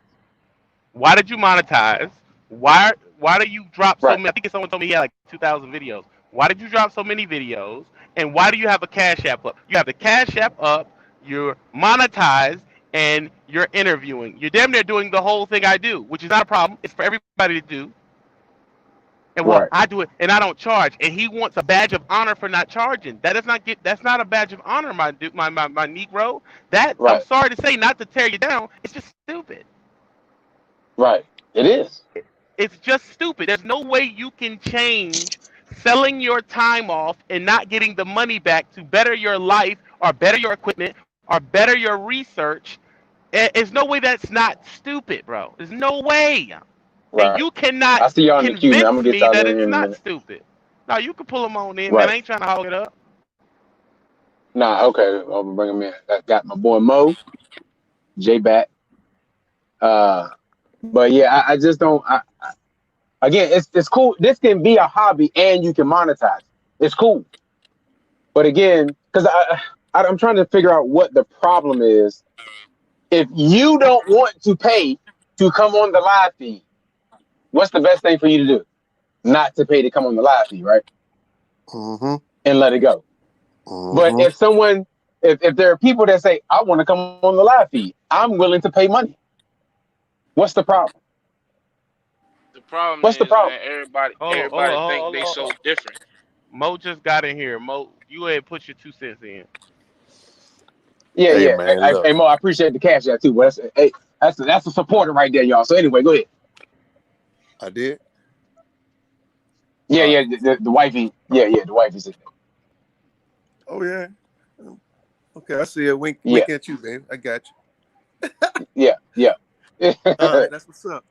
Why did you monetize? Why do you drop so Right. many? I think someone told me he had like 2,000 videos. Why did you drop so many videos? And why do you have a Cash App up? You have the Cash App up. You're monetized, and you're interviewing. You're damn near doing the whole thing I do, which is not a problem. It's for everybody to do. And well, Right. I do it, and I don't charge. And he wants a badge of honor for not charging. That does not get. That's not a badge of honor, my Negro. That I'm Right. sorry to say, not to tear you down. It's just stupid. Right. It is. It's just stupid. There's no way you can change selling your time off and not getting the money back to better your life or better your equipment or better your research. There's no way that's not stupid, bro. There's no way. And Right. you cannot I see y'all in the queue, man. I'm convince gonna get me y'all that in here it's in a not minute. stupid. No, you can pull them on in, man. Right. I ain't trying to hog it up. Nah. Okay. I'm gonna bring him in. I got my boy Mo, J Bat. But yeah, I just don't. Again, it's cool. This can be a hobby and you can monetize. It's cool. But again, because I'm trying to figure out what the problem is. If you don't want to pay to come on the live feed, what's the best thing for you to do? Not to pay to come on the live feed, right? Mm-hmm. And let it go. But Mm-hmm. if there are people that say, I want to come on the live feed, I'm willing to pay money. What's the problem? The problem What's the is, problem? man, everybody Hold on, hold everybody on, think hold on, they hold so on. different. Mo just got in here. Mo, you go ahead and put your 2 cents in. Yeah, Hey yeah. man, Hey, look, Mo, I appreciate the cash out too. But that's a supporter right there, y'all. So anyway, go ahead. I did. Yeah, All right. yeah. The wifey. Yeah, yeah. The wifey's in Oh yeah. Okay, I see a wink. there. Wink at you, baby. I got Yeah, yeah, you. All yeah. right, that's what's up.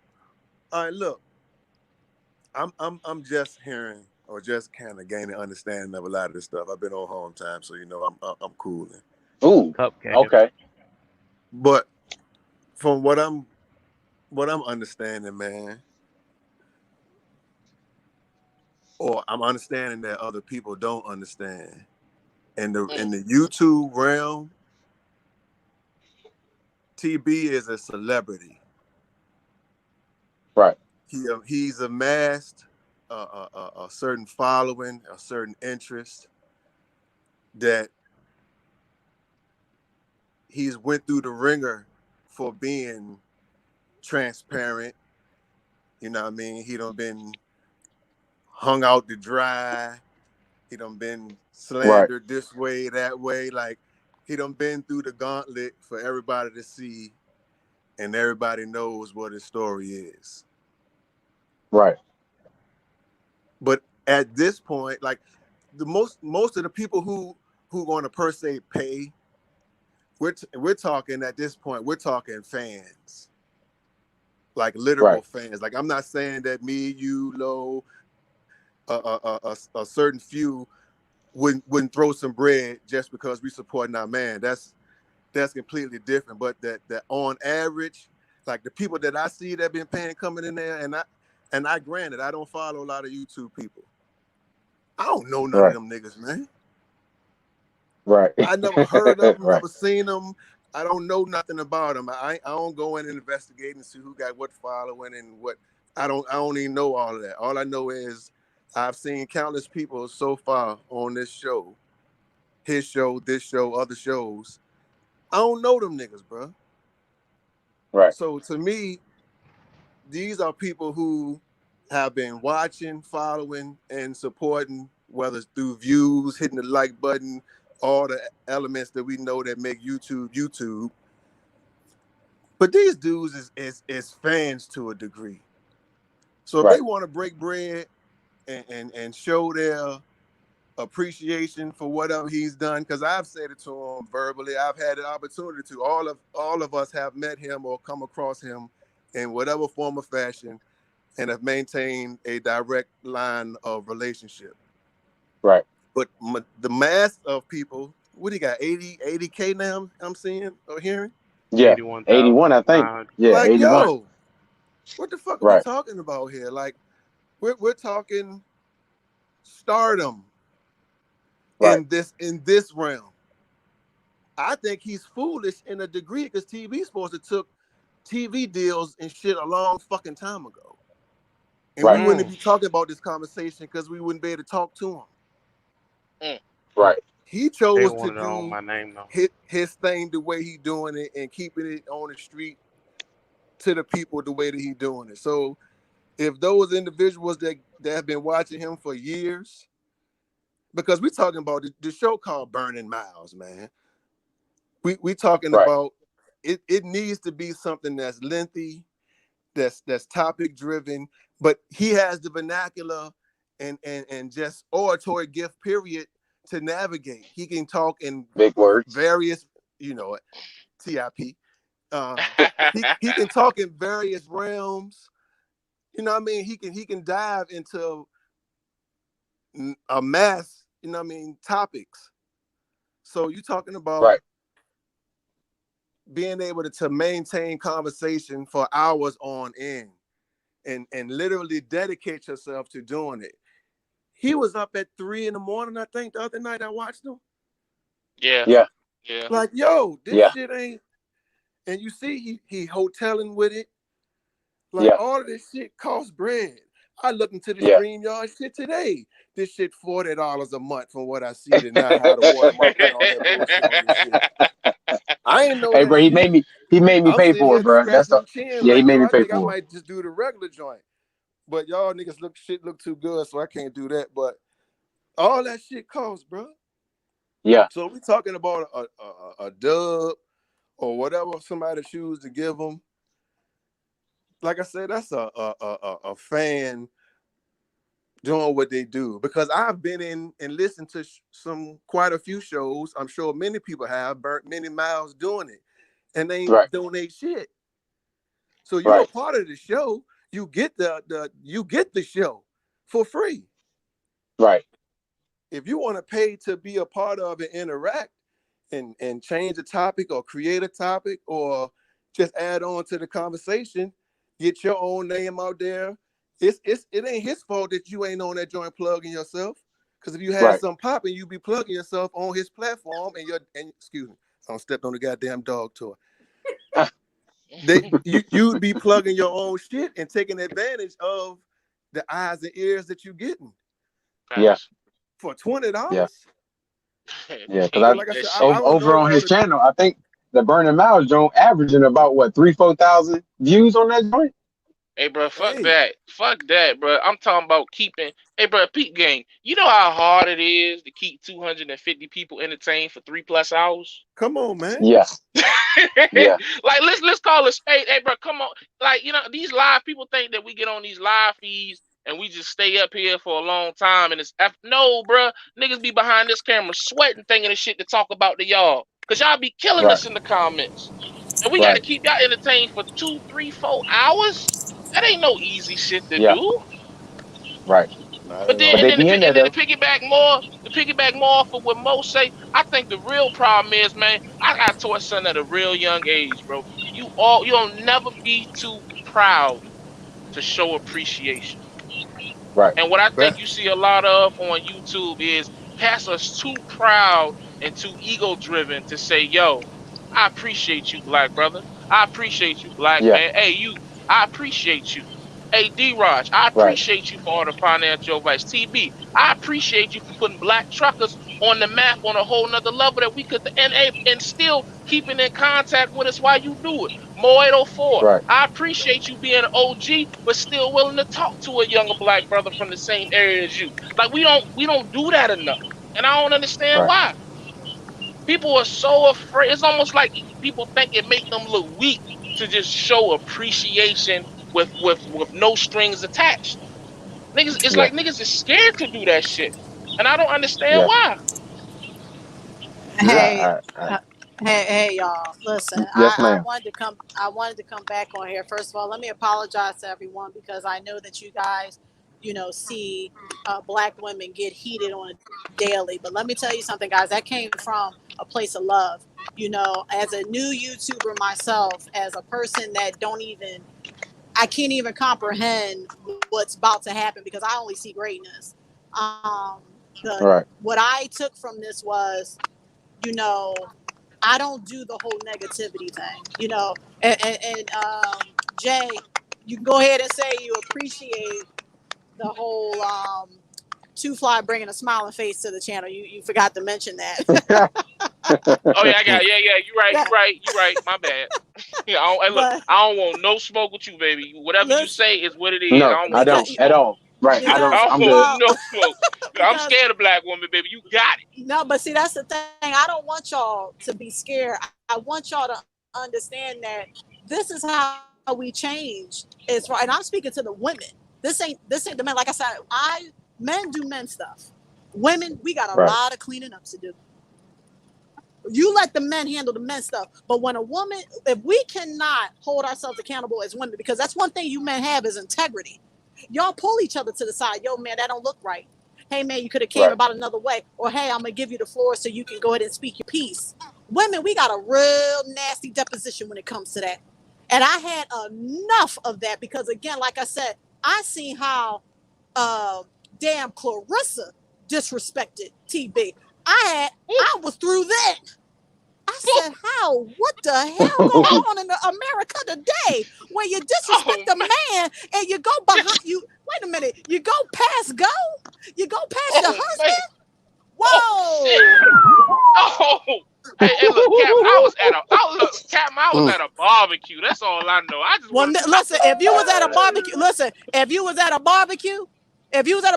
All right, look, I'm just hearing or just kind of gaining understanding of a lot of this stuff. I've been on home time, so I'm cooling. Ooh. Cupcake. Okay. But from what I'm understanding, man, or I'm understanding that other people don't understand. in the YouTube realm, TB is a celebrity. Right. He's amassed a certain following, a certain interest that he's went through the ringer for being transparent. You know what I mean? He done been hung out to dry. He done been slandered this way, that way. Like, he done been through the gauntlet for everybody to see, and everybody knows what his story is. Right. But at this point, like, the most of the people who going to per se pay, we're talking at this point, we're talking fans, like literal fans. Like, I'm not saying that me, you, Lo, a certain few wouldn't throw some bread just because we supporting our man. That's completely different. But that on average, like the people that I see that been paying coming in there, and I granted I don't follow a lot of YouTube people. I don't know none of them niggas, man. Right. I never heard of them, never seen them. I don't know nothing about them. I don't go in and investigate and see who got what following and what. I don't even know all of that. All I know is I've seen countless people so far on this show, his show, this show, other shows. I don't know them niggas, bro. Right. So to me, these are people who have been watching, following, and supporting, whether it's through views, hitting the like button, all the elements that we know that make YouTube. But these dudes is fans to a degree. So if they want to break bread and show their appreciation for whatever he's done, because I've said it to him verbally, I've had an opportunity to. All of us have met him or come across him in whatever form or fashion and have maintained a direct line of relationship. Right. But the mass of people, what do you got, 80K now I'm seeing or hearing? Yeah, 81, I think. Yeah, like, 81. Yo, what the fuck are we talking about here? Like, we're talking stardom in this realm. I think he's foolish in a degree because TV supposed to took TV deals and shit a long fucking time ago. And we wouldn't be talking about this conversation because we wouldn't be able to talk to him. Right. He chose to know do my name, though. his thing the way he doing it and keeping it on the street to the people the way that he doing it. So if those individuals that have been watching him for years, because we're talking about the show called Burning Miles, man. We talking about it needs to be something that's lengthy, that's topic driven, but he has the vernacular and just oratory gift, period, to navigate. He can talk in big words, various, TIP. He can talk in various realms. You know what I mean? He can dive into a mass, topics. So you're talking about being able to maintain conversation for hours on end and literally dedicate yourself to doing it. He was up at 3 a.m, I think, the other night I watched him. Yeah. Like, yo, this shit ain't. And you see, he hoteling with it. Like, all of this shit costs bread. I looked into the StreamYard shit today. This shit $40 a month from what I see to not how to watermark and all that bullshit on this shit. I ain't know. Hey, bro, he made me pay for it, bro. That's he made me pay for it. I might just do the regular joint. But y'all niggas look too good, so I can't do that. But all that shit costs, bro. Yeah. So we talking about a dub or whatever somebody choose to give them. Like I said, that's a fan doing what they do. Because I've been in and listened to quite a few shows. I'm sure many people have burnt many miles doing it, and they donate shit. So you're a part of the show. You get the show for free. Right. If you want to pay to be a part of and interact and change a topic or create a topic or just add on to the conversation, get your own name out there. It ain't his fault that you ain't on that joint plugging yourself, Because if you had Right. some popping, you'd be plugging yourself on his platform and excuse me, I stepped on the goddamn dog toy. You'd be plugging your own shit and taking advantage of the eyes and ears that you're getting Yeah. for $20. Yeah. Yeah, He because Like I that said, shit. I don't over know on his all the- channel, I think the Burning Miles joint averaging about what 3,000-4,000 views on that joint. Hey, bro, fuck Hey. that. Fuck that, bro. I'm talking about keeping. Hey, bro, Peep Gang, you know how hard it is to keep 250 people entertained for 3+ hours? Come on, man. Yeah. Yeah. Like, let's call it spade. Hey, bro, come on. Like, these live people think that we get on these live feeds and we just stay up here for a long time. And no, bro. Niggas be behind this camera sweating, thinking of shit to talk about to y'all. Because y'all be killing us in the comments. And we got to Right. keep y'all entertained for 2, 3, 4 hours? That ain't no easy shit to Yeah. do. Right. Not But at then, all. But and they then, be in and there then though. to piggyback more off of what Mo say, I think the real problem is, man, I got taught something at a real young age, bro. You'll never be too proud to show appreciation. Right. And what I think Bet. you see a lot of on YouTube is pastors too proud and too ego driven to say, yo, I appreciate you, black brother. I appreciate you, black Yeah. man. Hey, you, I appreciate you. Hey, D-Raj, I Right. appreciate you for all the financial advice. TB, I appreciate you for putting black truckers on the map on a whole nother level that we could, and still keeping in contact with us while you do it. Mo 804, Right. I appreciate you being an OG, but still willing to talk to a younger black brother from the same area as you. Like we don't do that enough, and I don't understand Right. why. People are so afraid. It's almost like people think it make them look weak to just show appreciation with no strings attached. Niggas, it's Yeah. like niggas is scared to do that shit, and I don't understand Yeah. why. Hey, I, hey, y'all. Listen, yes, I ma'am. wanted to come. I wanted to come back on here. First of all, let me apologize to everyone because I know that you guys, see black women get heated on a daily. But let me tell you something, guys. That came from a place of love. As a new YouTuber myself, as a person that I can't even comprehend what's about to happen because I only see greatness. Right. What I took from this was, I don't do the whole negativity thing, and Jay, you can go ahead and say you appreciate the whole Two Fly bringing a smiling face to the channel. You forgot to mention that. Oh yeah, you're right. My bad. Yeah, But I don't want no smoke with you, baby. Whatever you listen, say is what it is. No, I don't I want no don't because, at smoke. all. Right. I don't. because I I'm don't good. want no smoke. I'm because scared of black woman, baby. You got it. no, but see that's the thing. I don't want y'all to be scared. I want y'all to understand that this is how we change. Is right, and I'm speaking to the women. This ain't the men. Like I said, men do men stuff. Women, we got a Right. lot of cleaning up to do. You let the men handle the men stuff. But when a woman, if we cannot hold ourselves accountable as women, because that's one thing you men have is integrity. Y'all pull each other to the side. Yo, man, that don't look right. Hey, man, you could have came Right. about another way. Or, hey, I'm going to give you the floor so you can go ahead and speak your piece. Women, we got a real nasty deposition when it comes to that. And I had enough of that because, again, like I said, I seen how damn Clarissa disrespected TB. I was through that. I said, how? What the hell going on in America today where you disrespect a man and you go behind you? Wait a minute. You go past go? You go past your husband? Man. Whoa. Oh, hey, look, Cap, I was at a barbecue. That's all I know. I just Well, want to listen, if you was at a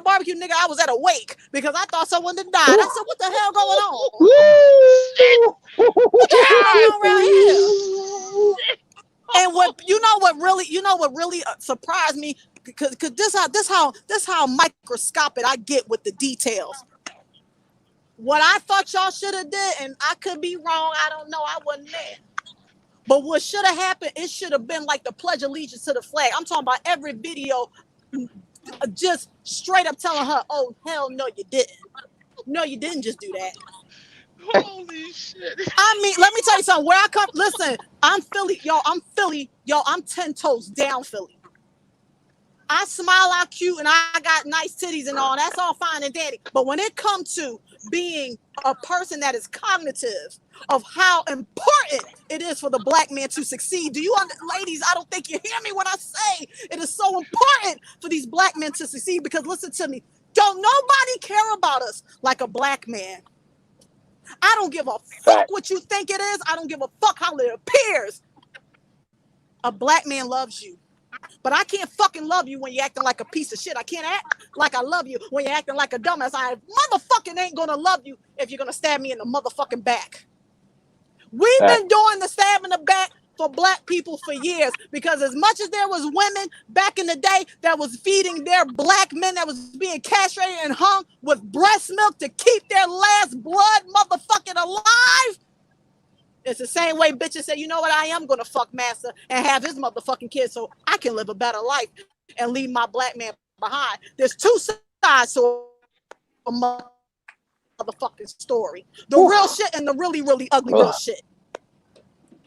barbecue, nigga, I was at a wake because I thought someone had died. I said, what the hell going on? What the hell going on around here? And what really surprised me, because this how microscopic I get with the details. What I thought y'all should have did, and I could be wrong, I don't know, I wasn't there. But what should have happened, it should have been like the Pledge of Allegiance to the flag. I'm talking about every video, just straight up telling her, oh, hell no, you didn't. No, you didn't just do that. holy shit. I mean, let me tell you something. Where I come, listen, I'm Philly, yo, I'm 10 toes down Philly. I smile out cute and I got nice titties and all. That's all fine and dandy. But when it comes to being a person that is cognitive of how important it is for the black man to succeed, ladies, I don't think you hear me when I say it is so important for these black men to succeed, because listen to me, don't nobody care about us like a black man. I don't give a fuck what you think it is. I don't give a fuck how it appears. A black man loves you. But I can't fucking love you when you're acting like a piece of shit. I can't act like I love you when you're acting like a dumbass. I motherfucking ain't gonna love you if you're gonna stab me in the motherfucking back. We've been doing the stab in the back for black people for years, because as much as there was women back in the day that was feeding their black men that was being castrated and hung with breast milk to keep their last blood motherfucking alive, it's the same way bitches say, you know what, I am going to fuck Master and have his motherfucking kids so I can live a better life and leave my black man behind. There's two sides to a motherfucking story. The real shit and the really, really ugly real shit.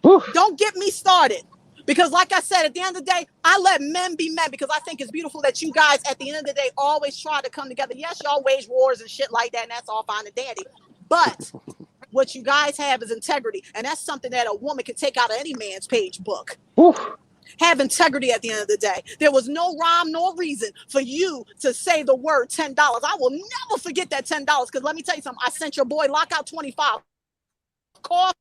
Don't get me started. Because like I said, at the end of the day, I let men be men, because I think it's beautiful that you guys, at the end of the day, always try to come together. Yes, y'all wage wars and shit like that, and that's all fine and dandy. But what you guys have is integrity, and that's something that a woman can take out of any man's page book. Have integrity at the end of the day. There was no rhyme nor reason for you to say the word $10. I will never forget that $10, because let me tell you something. I sent your boy Lockout 25 coffee.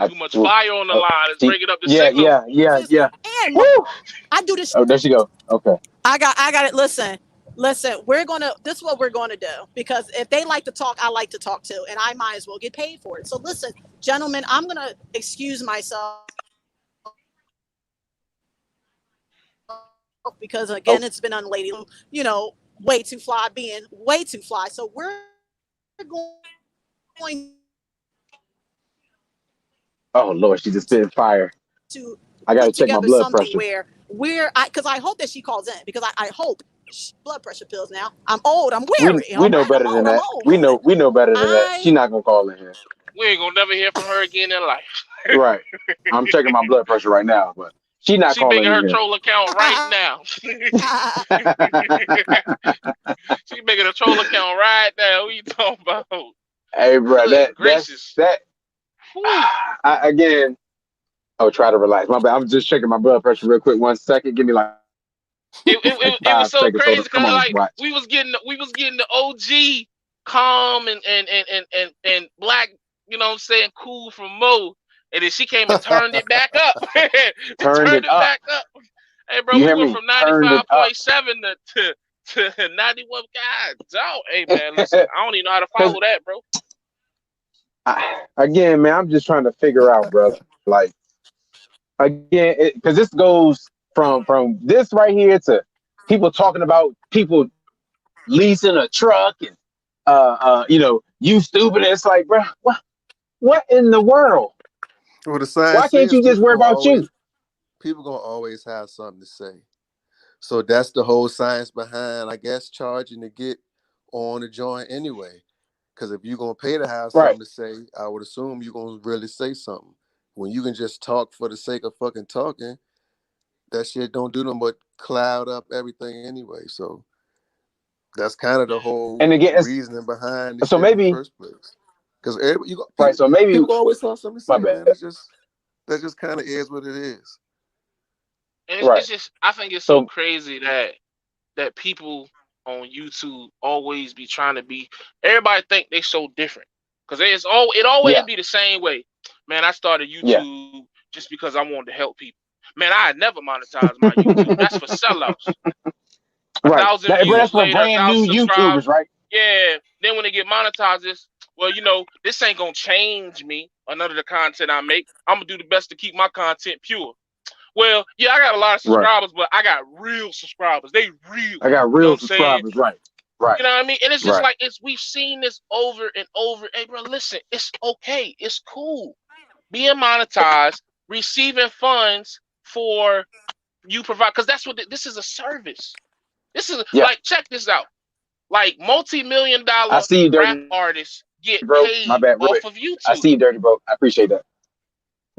Too much fire on the line. Let's break it up to signal. Yeah. And I do this. Oh, there she go. Okay. I got it. Listen, this is what we're going to do, because if they like to talk, I like to talk too, and I might as well get paid for it. So listen, gentlemen, I'm going to excuse myself, because again, it's been unladylike, way too fly being way too fly. So we're going. Oh Lord, she just spit fire. I gotta check my blood pressure. Because I hope that she calls in, because I hope blood pressure pills now. I'm old. I'm weary. We know better than that. We know better than that. She's not gonna call in here. We ain't gonna never hear from her again in life. Right. I'm checking my blood pressure right now, but she's not calling in. She making her troll account right now. She making a troll account right now. What you talking about? Hey, bro, again. Oh, try to relax. My bad. I'm just checking my blood pressure real quick. 1 second. Give me like. It was so crazy, because like we was getting the OG calm and black, cool from Mo, and then she came and turned it back up. Turned it back up. Hey, bro, we went from 95.7 to 91. God, dog. Hey, man, listen, I don't even know how to follow that, bro. Again, man, I'm just trying to figure out, brother. Like, again, because this goes from this right here to people talking about people leasing a truck and you stupid. It's like, bro, what in the world? Well, the science why can't you just worry about you? People gonna always have something to say. So that's the whole science behind, I guess, charging to get on the joint anyway. Because if you're gonna pay to have something to say, I would assume you're gonna really say something. When you can just talk for the sake of fucking talking, that shit don't do nothing but cloud up everything anyway. So that's kind of the whole reasoning behind it in the first place. Because so maybe people always have something to say, man. That just kind of is what it is. And it's just, I think it's so crazy that people on YouTube always be trying to be. Everybody think they so different, because it always be the same way. Man, I started YouTube just because I wanted to help people. Man, I had never monetized my YouTube. That's for sellouts. 1,000 views that's for later, brand new YouTubers, right? Yeah. Then when they get monetized, this ain't gonna change me or none of the content I make. I'm gonna do the best to keep my content pure. Well, yeah, I got a lot of subscribers, but I got real subscribers. I got real subscribers, right. You know what I mean? And it's just like we've seen this over and over. Hey, bro, listen, it's okay. It's cool. Being monetized, receiving funds for you provide, because that's what this is, a service. This is like, check this out. Like, multi-million-dollar rap artists get paid off of YouTube. I see you, Dirty Bro. I appreciate that.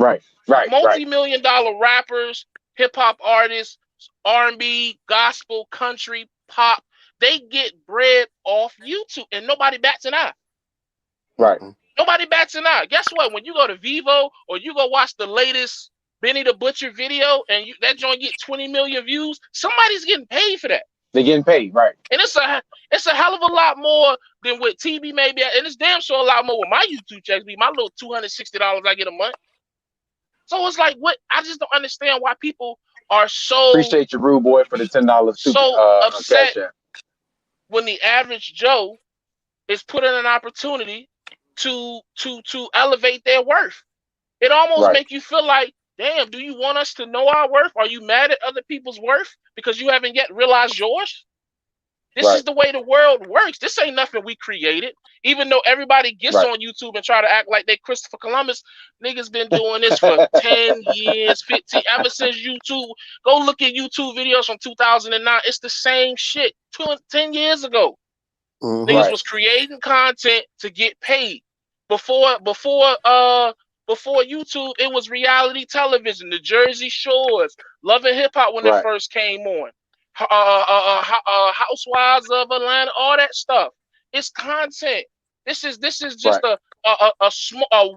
Right. Multi-million-dollar rappers, hip hop artists, R&B, gospel, country, pop. They get bread off YouTube, and nobody bats an eye. Right. Nobody bats an eye. Guess what? When you go to Vivo or you go watch the latest Benny the Butcher video, and that joint get 20 million views, somebody's getting paid for that. They're getting paid, right? And it's a hell of a lot more than what TV may be, and it's damn sure a lot more with my YouTube checks be. My little $260 I get a month. So it's like, what? I just don't understand why people are so appreciate your rude boy for the $10 so upset Cash App. when the average Joe is put in an opportunity to elevate their worth. It almost make you feel like, damn, do you want us to know our worth? Are you mad at other people's worth because you haven't yet realized yours? This is the way the world works. This ain't nothing we created. Even though everybody gets on YouTube and try to act like they Christopher Columbus, niggas been doing this for 10 years, 15, ever since YouTube. Go look at YouTube videos from 2009. It's the same shit 10 years ago. Niggas was creating content to get paid. Before YouTube, it was reality television, the Jersey Shores, Love and Hip Hop when it first came on. Housewives of Atlanta, all that stuff. It's content. This is just a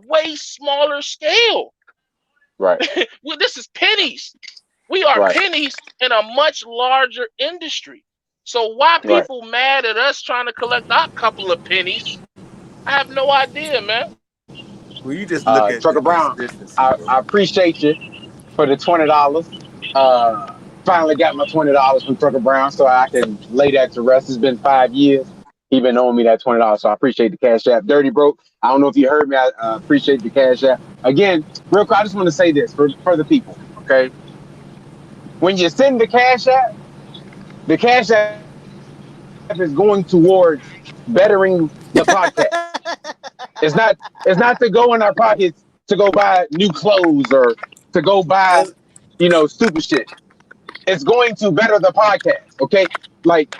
way smaller scale. Right. Well, this is pennies. We are pennies in a much larger industry. So why people mad at us trying to collect our couple of pennies? I have no idea, man. Well, you just look at Trucker Brown. I appreciate you for the $20. Finally got my $20 from Trucker Brown, so I can lay that to rest. It's been 5 years. He been owing me that $20, so I appreciate the Cash App. Dirty Broke, I don't know if you heard me. I appreciate the Cash App. Again, real quick, I just want to say this for the people, okay? When you send the Cash App is going towards bettering the podcast. It's not to go in our pockets to go buy new clothes or to go buy, stupid shit. It's going to better the podcast, okay? Like,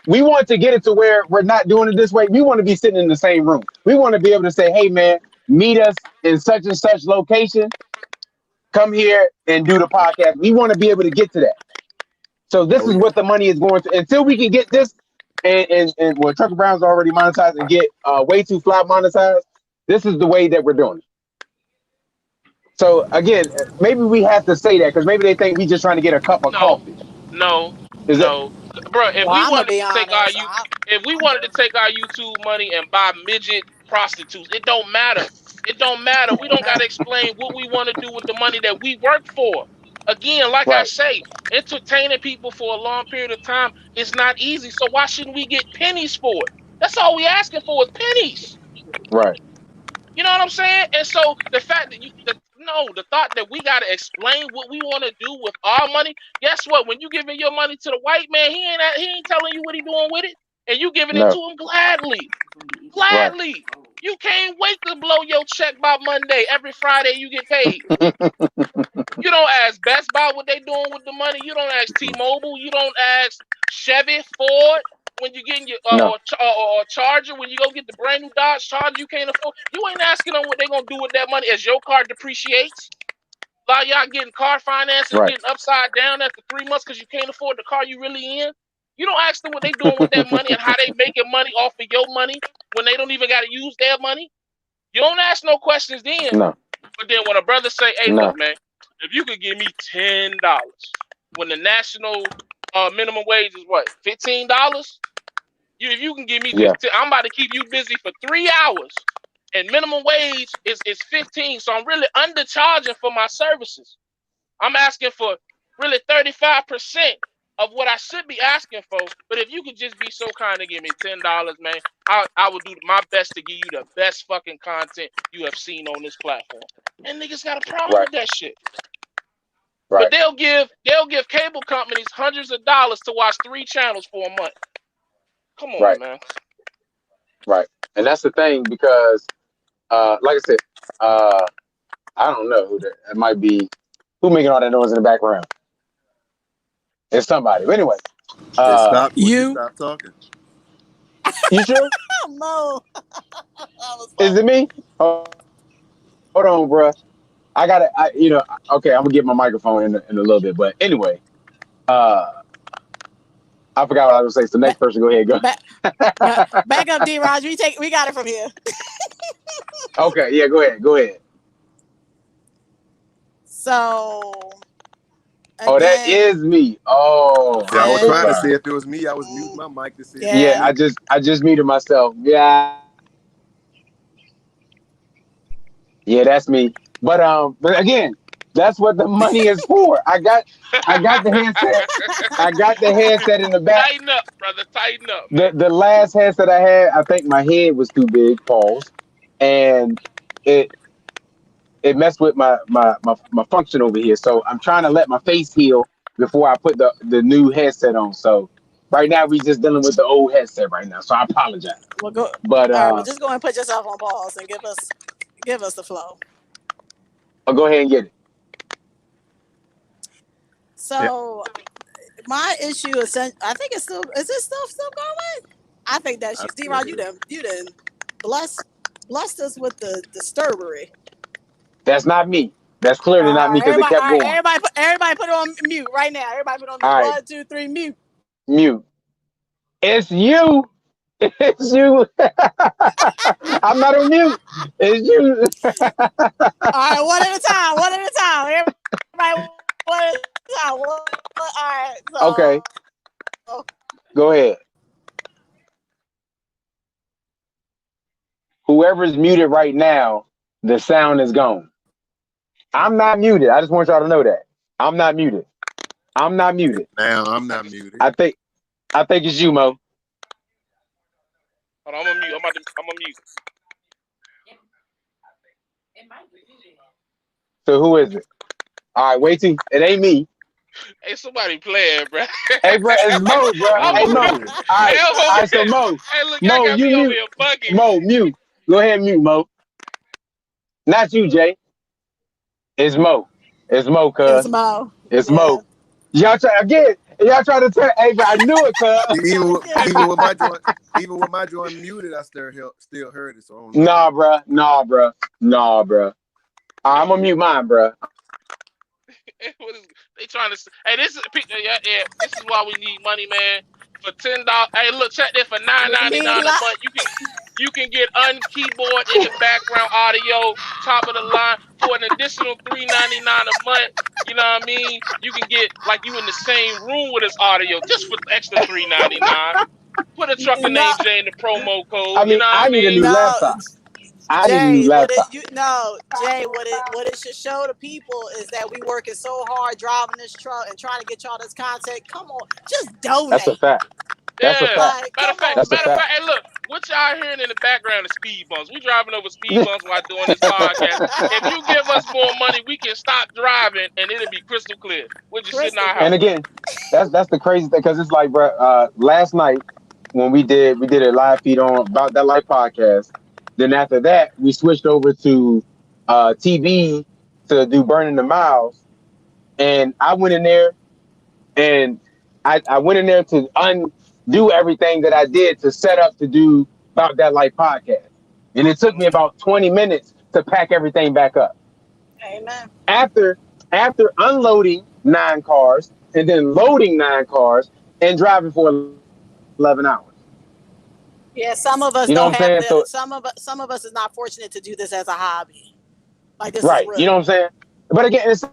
we want to get it to where we're not doing it this way. We want to be sitting in the same room. We want to be able to say, hey, man, meet us in such and such location. Come here and do the podcast. We want to be able to get to that. So this is what the money is going to. Until we can get this, and well, Trucker Brown's already monetized and get Way Too Fly monetized, this is the way that we're doing it. So again, maybe we have to say that because maybe they think we just trying to get a cup of coffee. No. Bro, if we wanted to take our YouTube money and buy midget prostitutes, it don't matter. It don't matter. We don't gotta explain what we want to do with the money that we work for. Again, like I say, entertaining people for a long period of time is not easy. So why shouldn't we get pennies for it? That's all we asking for is pennies. Right. You know what I'm saying? And so the fact that the thought that we got to explain what we want to do with our money, guess what? When you giving your money to the white man, he ain't telling you what he doing with it, and you giving it to him gladly. Right. You can't wait to blow your check by Monday. Every Friday you get paid. You don't ask Best Buy what they doing with the money. You don't ask T-Mobile. You don't ask Chevy, Ford. When you getting your or Charger, when you go get the brand new Dodge Charger you can't afford, you ain't asking them what they gonna do with that money as your car depreciates. A lot of y'all getting car financing, getting upside down after 3 months because you can't afford the car you really in. You don't ask them what they doing with that money and how they making money off of your money when they don't even got to use their money. You don't ask no questions then. No. But then when a brother say, "Hey, look, man, if you could give me $10 when the national minimum wage is what, $15? If you can give me, I'm about to keep you busy for 3 hours, and minimum wage is 15. So I'm really undercharging for my services. I'm asking for really 35% of what I should be asking for. But if you could just be so kind to give me $10, man, I would do my best to give you the best fucking content you have seen on this platform." And niggas got a problem with that shit. Right. But they'll give cable companies hundreds of dollars to watch 3 channels for a month. Come on, man. Right. And that's the thing because, like I said, I don't know who that. It might be who making all that noise in the background. It's somebody. But anyway, stop talking. You sure? No. Is it me? Hold on, bro. I gotta, okay, I'm gonna get my microphone in a little bit, but anyway, uh, I forgot what I was gonna say. So next person, go ahead, go. Back up, D. Raj. We got it from here. Okay, yeah, go ahead. So Oh, that again, is me. Oh, Yeah, I I'm was so trying to sorry. see if it was me. I was muting my mic to see if it was Yeah, yeah. me. I just muted myself. Yeah, that's me. But again, that's what the money is for. I got the headset. I got the headset in the back. Tighten up, brother. Tighten up, man. The last headset I had, I think my head was too big, pause, and it it messed with my function over here. So I'm trying to let my face heal before I put the new headset on. So right now we just dealing with the old headset right now. So I apologize. Well, go. But All right. Well, just go and put yourself on pause and give us the flow. I'll go ahead and get it. So my issue is, I think it's still. Is this stuff still going? I think that I shit. still D-Rod, hear you done blessed us with the disturbery. That's not me. That's clearly not me because it kept going. Everybody put it on mute right now. Everybody put it on mute. All right, 1, 2, 3, mute. mute. It's you. It's you. I'm not on mute. It's you. All right, one at a time. Everybody, one at a time. All right. So, Okay, go ahead. Whoever's muted right now, the sound is gone. I'm not muted. I just want y'all to know that. I'm not muted. I'm not muted. now. I'm not muted. I think it's you, Mo. Hold on, I'm gonna mute. I'm gonna mute. So who is it? All right, wait till it ain't me. Hey, somebody playing, bro. Hey, bro, it's Mo, bro. I'm Hey, over Mo. here. All Hey, right, I'm all over right. So here. Mo, Hey, look, y'all got you me over mute. here bugging. Mo, mute. Go ahead and mute, Mo. Not you, Jay. It's Mo. It's Mo, it's cuz. Mo. It's Yeah. Mo. Y'all try again. Y'all try to tell. Hey, bro, I knew it, cuz. Even with my joint muted, I still heard it. So I don't know. Nah, bro. I'm gonna mute mine, bro. What is, they trying to? Hey, this is yeah. This is why we need money, man. For $10. Hey, look, check this for We $9.99 need a month. You can get unkeyboard in the background audio, top of the line for an additional $3.99 a month. You know what I mean? You can get like you in the same room with this audio just for extra $3.99. Put a trucker no, named Jay in the promo code. I You mean, know what I I need a new mean? no, laptop. I need a new Jay. laptop. Jay? What it should show the people is that we working so hard driving this truck and trying to get y'all this content. Come on, just That's a donate. fact. That's a Yeah. fact. Like, Matter of come fact, on. That's a fact. hey, look, what y'all hearing in the background is speed bumps. We driving over speed bumps while doing this podcast. If you give us more money, we can stop driving and it'll be crystal clear. We're just sitting in Crystal our And house. clear. again, that's the crazy thing because it's like, bro. Last night when we did a live feed on About That Life podcast. Then after that, we switched over to TV to do Burning the Miles, and I went in there and I went in there to undo everything that I did to set up to do About That Life podcast, and it took me about 20 minutes to pack everything back up. Amen. After unloading 9 cars and then loading 9 cars and driving for 11 hours. Yeah, some of us You know what don't I'm have saying? the. So Some of us is not fortunate to do this as a hobby. Like, this is right, you know what I'm real. saying? But again, it's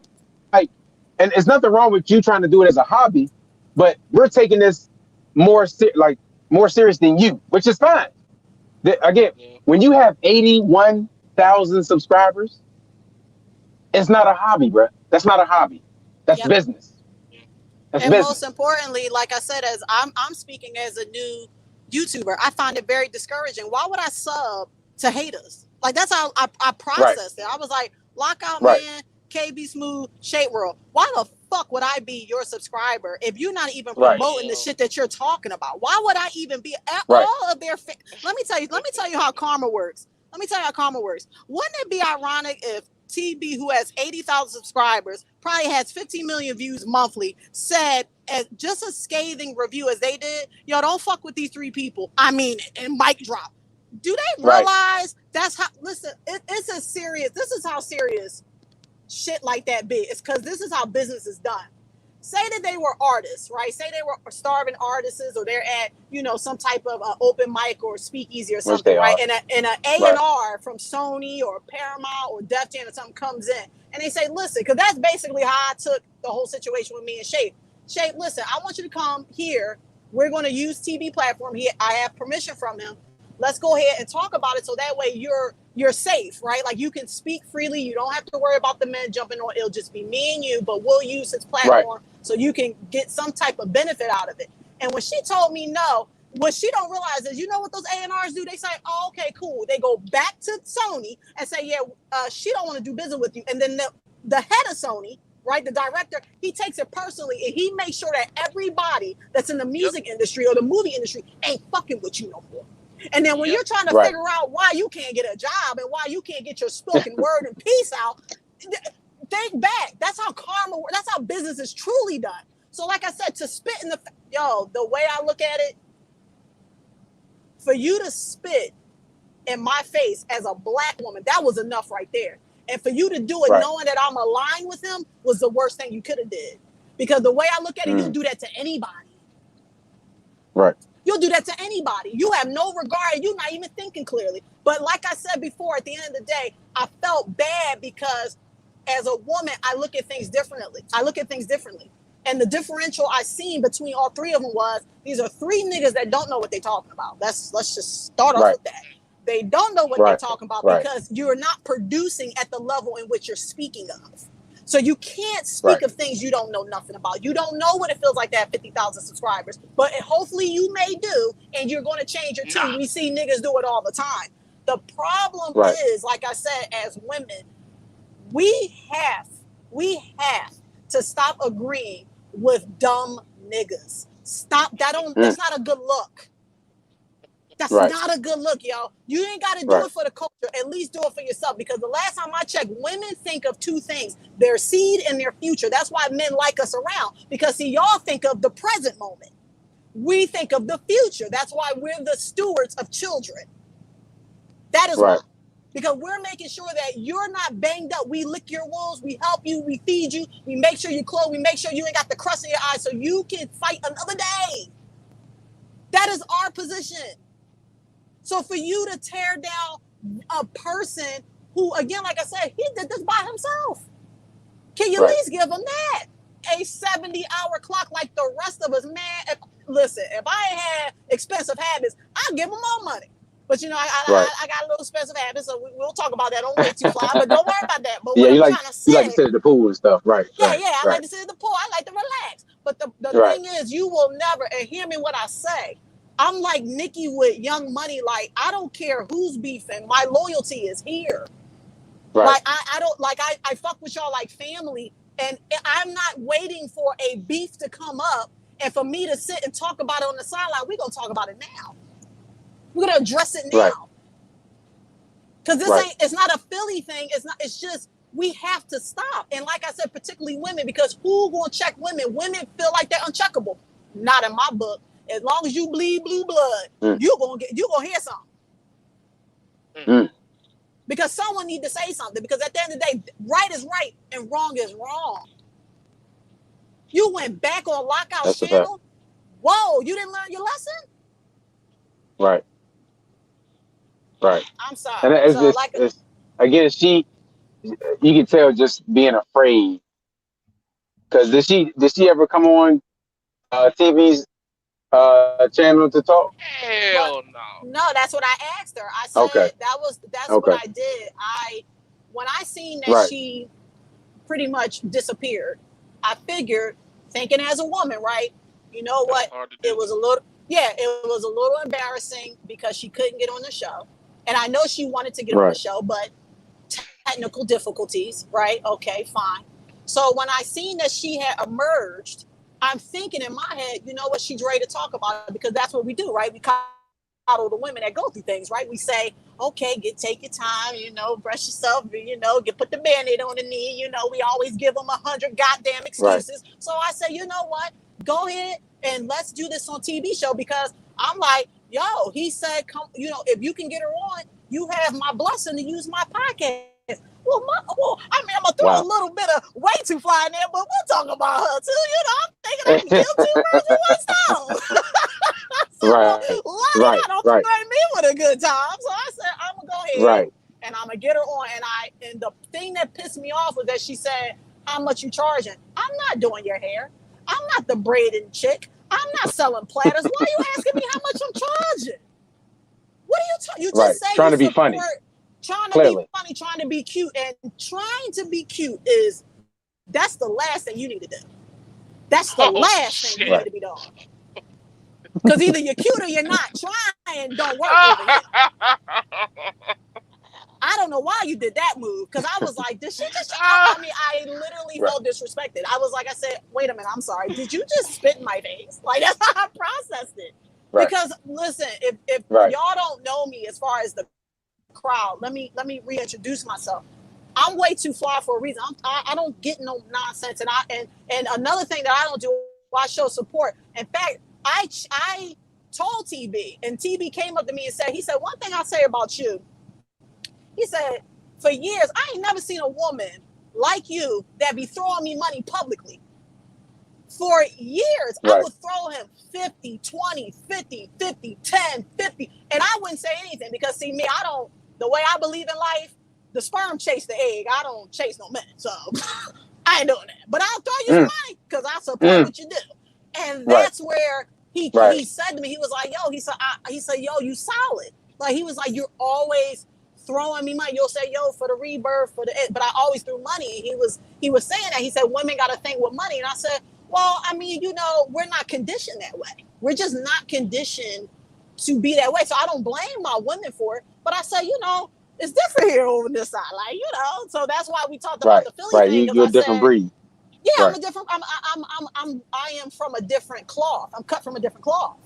like, and it's nothing wrong with you trying to do it as a hobby, but we're taking this more serious than you, which is fine. Again, Yeah. when you have 81,000 subscribers, it's not a hobby, bro. That's not a hobby. That's Yep. business. That's And most business. importantly, like I said, as I'm speaking as a new YouTuber, I find it very discouraging. Why would I sub to haters? Like, that's how I Right, processed it. I was like, Lockout right, Man, KB Smooth, Shade World. Why the fuck would I be your subscriber if you're not even right, promoting the shit that you're talking about? Why would I even be at right. all of their? Let me tell you how karma works. Wouldn't it be ironic if TB, who has 80,000 subscribers, probably has 15 million views monthly, said as just a scathing review as they did, yo, don't fuck with these 3 people. I mean, and mic drop. Do they Right. realize that's how? Listen, it's a serious. This is how serious shit like that big. It's because this is how business is done. Say that they were artists, right? Say they were starving artists, or they're at, some type of open mic or speakeasy or something, right? And an A&R from Sony or Paramount or Def Jam or something comes in, and they say, listen, because that's basically how I took the whole situation with me and Shape. Shape, listen, I want you to come here. We're going to use TV platform. I have permission from him. Let's go ahead and talk about it, so that way you're safe, right? Like, you can speak freely. You don't have to worry about the men jumping on. It'll just be me and you, but we'll use his platform so you can get some type of benefit out of it. And when she told me no, what she don't realize is, what those A&Rs do? They say, oh, okay, cool. They go back to Sony and say, yeah, she don't want to do business with you. And then the head of Sony, right, the director, he takes it personally, and he makes sure that everybody that's in the music industry or the movie industry ain't fucking with you no more. And then when you're trying to figure out why you can't get a job and why you can't get your spoken word and peace out, think back. That's how karma works. That's how business is truly done. So like I said, to spit in the way I look at it, for you to spit in my face as a black woman, that was enough right there. And for you to do it knowing that I'm aligned with him was the worst thing you could have did. Because the way I look at it, you'll do that to anybody. Right. You'll do that to anybody. You have no regard. You're not even thinking clearly. But like I said before, at the end of the day, I felt bad because as a woman, I look at things differently. And the differential I seen between all three of them was, these are three niggas that don't know what they're talking about. Let's just start off with that. They don't know what they're talking about because you're not producing at the level in which you're speaking of. So you can't speak of things you don't know nothing about. You don't know what it feels like to have 50,000 subscribers, but hopefully you may do, and you're going to change your tune. We see niggas do it all the time. The problem is, like I said, as women, we have to stop agreeing with dumb niggas. Stop. That's not a good look. That's not a good look, y'all. You ain't got to do it for the culture. At least do it for yourself. Because the last time I checked, women think of two things: their seed and their future. That's why men like us around. Because, see, y'all think of the present moment. We think of the future. That's why we're the stewards of children. That is why. Because we're making sure that you're not banged up. We lick your wounds. We help you. We feed you. We make sure you're clothed. We make sure you ain't got the crust in your eyes so you can fight another day. That is our position. So for you to tear down a person who, again, like I said, he did this by himself. Can you at least give him that? A 70-hour clock like the rest of us, man. Listen, if I had expensive habits, I'd give him more money. But, I got a little expensive habits, so we'll talk about that on Way Too Fly. But don't worry about that. But what I'm trying to say, you like to sit at the pool and stuff, right? I like to sit at the pool. I like to relax. But the thing is, you will never, and hear me what I say, I'm like Nicki with Young Money. Like, I don't care who's beefing. My loyalty is here. Like, I fuck with y'all like family. And I'm not waiting for a beef to come up and for me to sit and talk about it on the sideline. We're going to talk about it now. We're going to address it now. Because it's not a Philly thing. It's just, we have to stop. And like I said, particularly women, because who going to check women? Women feel like they're uncheckable. Not in my book. As long as you bleed blue blood, you're gonna hear something. Because someone need to say something. Because at the end of the day, right is right and wrong is wrong. You went back on Lockout channel. Whoa, you didn't learn your lesson? Right. I'm sorry. And it's again, you can tell just being afraid. Because did she ever come on TV's channel to talk? Hell no. No, that's what I asked her. I said that's what I did. When I seen that she pretty much disappeared, I figured, thinking as a woman, right? You know what? It was a little embarrassing because she couldn't get on the show. And I know she wanted to get on the show, but technical difficulties, right? Okay, fine. So when I seen that she had emerged, I'm thinking in my head, you know what, she's ready to talk about it, because that's what we do, right? We coddle the women that go through things, right? We say, okay, take your time, brush yourself, put the Band-Aid on the knee, we always give them 100 goddamn excuses. So I say, you know what, go ahead and let's do this on TV show, because I'm like, yo, he said, come, if you can get her on, you have my blessing to use my podcast. Well, I mean, I'm gonna throw a little bit of way too fly in there, but we'll talk about her too. You know, I'm thinking I can kill two birds with one stone. So why don't threaten me with a good time? So I said, I'm gonna go ahead and I'm gonna get her on. And the thing that pissed me off was that she said, "How much you charging?" I'm not doing your hair. I'm not the braiding chick. I'm not selling platters. Why are you asking me how much I'm charging? What are you just say trying you to be funny. Trying to be funny, trying to be cute, and trying to be cute that's the last thing you need to do. That's the last thing you need to be doing. Because either you're cute or you're not. Trying don't work over here. I don't know why you did that move. Because I was like, did she just? I mean, I literally felt disrespected. I was like, I said, wait a minute, I'm sorry. Did you just spit in my face? Like, that's how I processed it. Because listen, if y'all don't know me as far as the crowd, let me reintroduce myself. I'm way too fly for a reason. I don't get no nonsense, and another thing that I don't do, I show support. In fact, I told TB, and TB came up to me and said, he said, one thing I'll say about you, he said, for years I ain't never seen a woman like you that be throwing me money publicly. For years, I would throw him 50, 20, 50, 50, 10, 50, and I wouldn't say anything because, see, me, the way I believe in life, the sperm chase the egg. I don't chase no men, so I ain't doing that. But I'll throw you some money because I support what you do. And that's where he said to me, he was like, yo, he said, yo, you solid. Like, he was like, you're always throwing me money. You'll say, yo, for the rebirth, but I always threw money. He was saying that. He said, women got to think with money. And I said, well, I mean, you know, we're not conditioned that way. We're just not conditioned to be that way. So I don't blame my women for it. But I say, you know, it's different here over this side. Like, you know, so that's why we talked about the Philly thing. You're a different breed. Yeah, I'm a different, I am from a different cloth. I'm cut from a different cloth.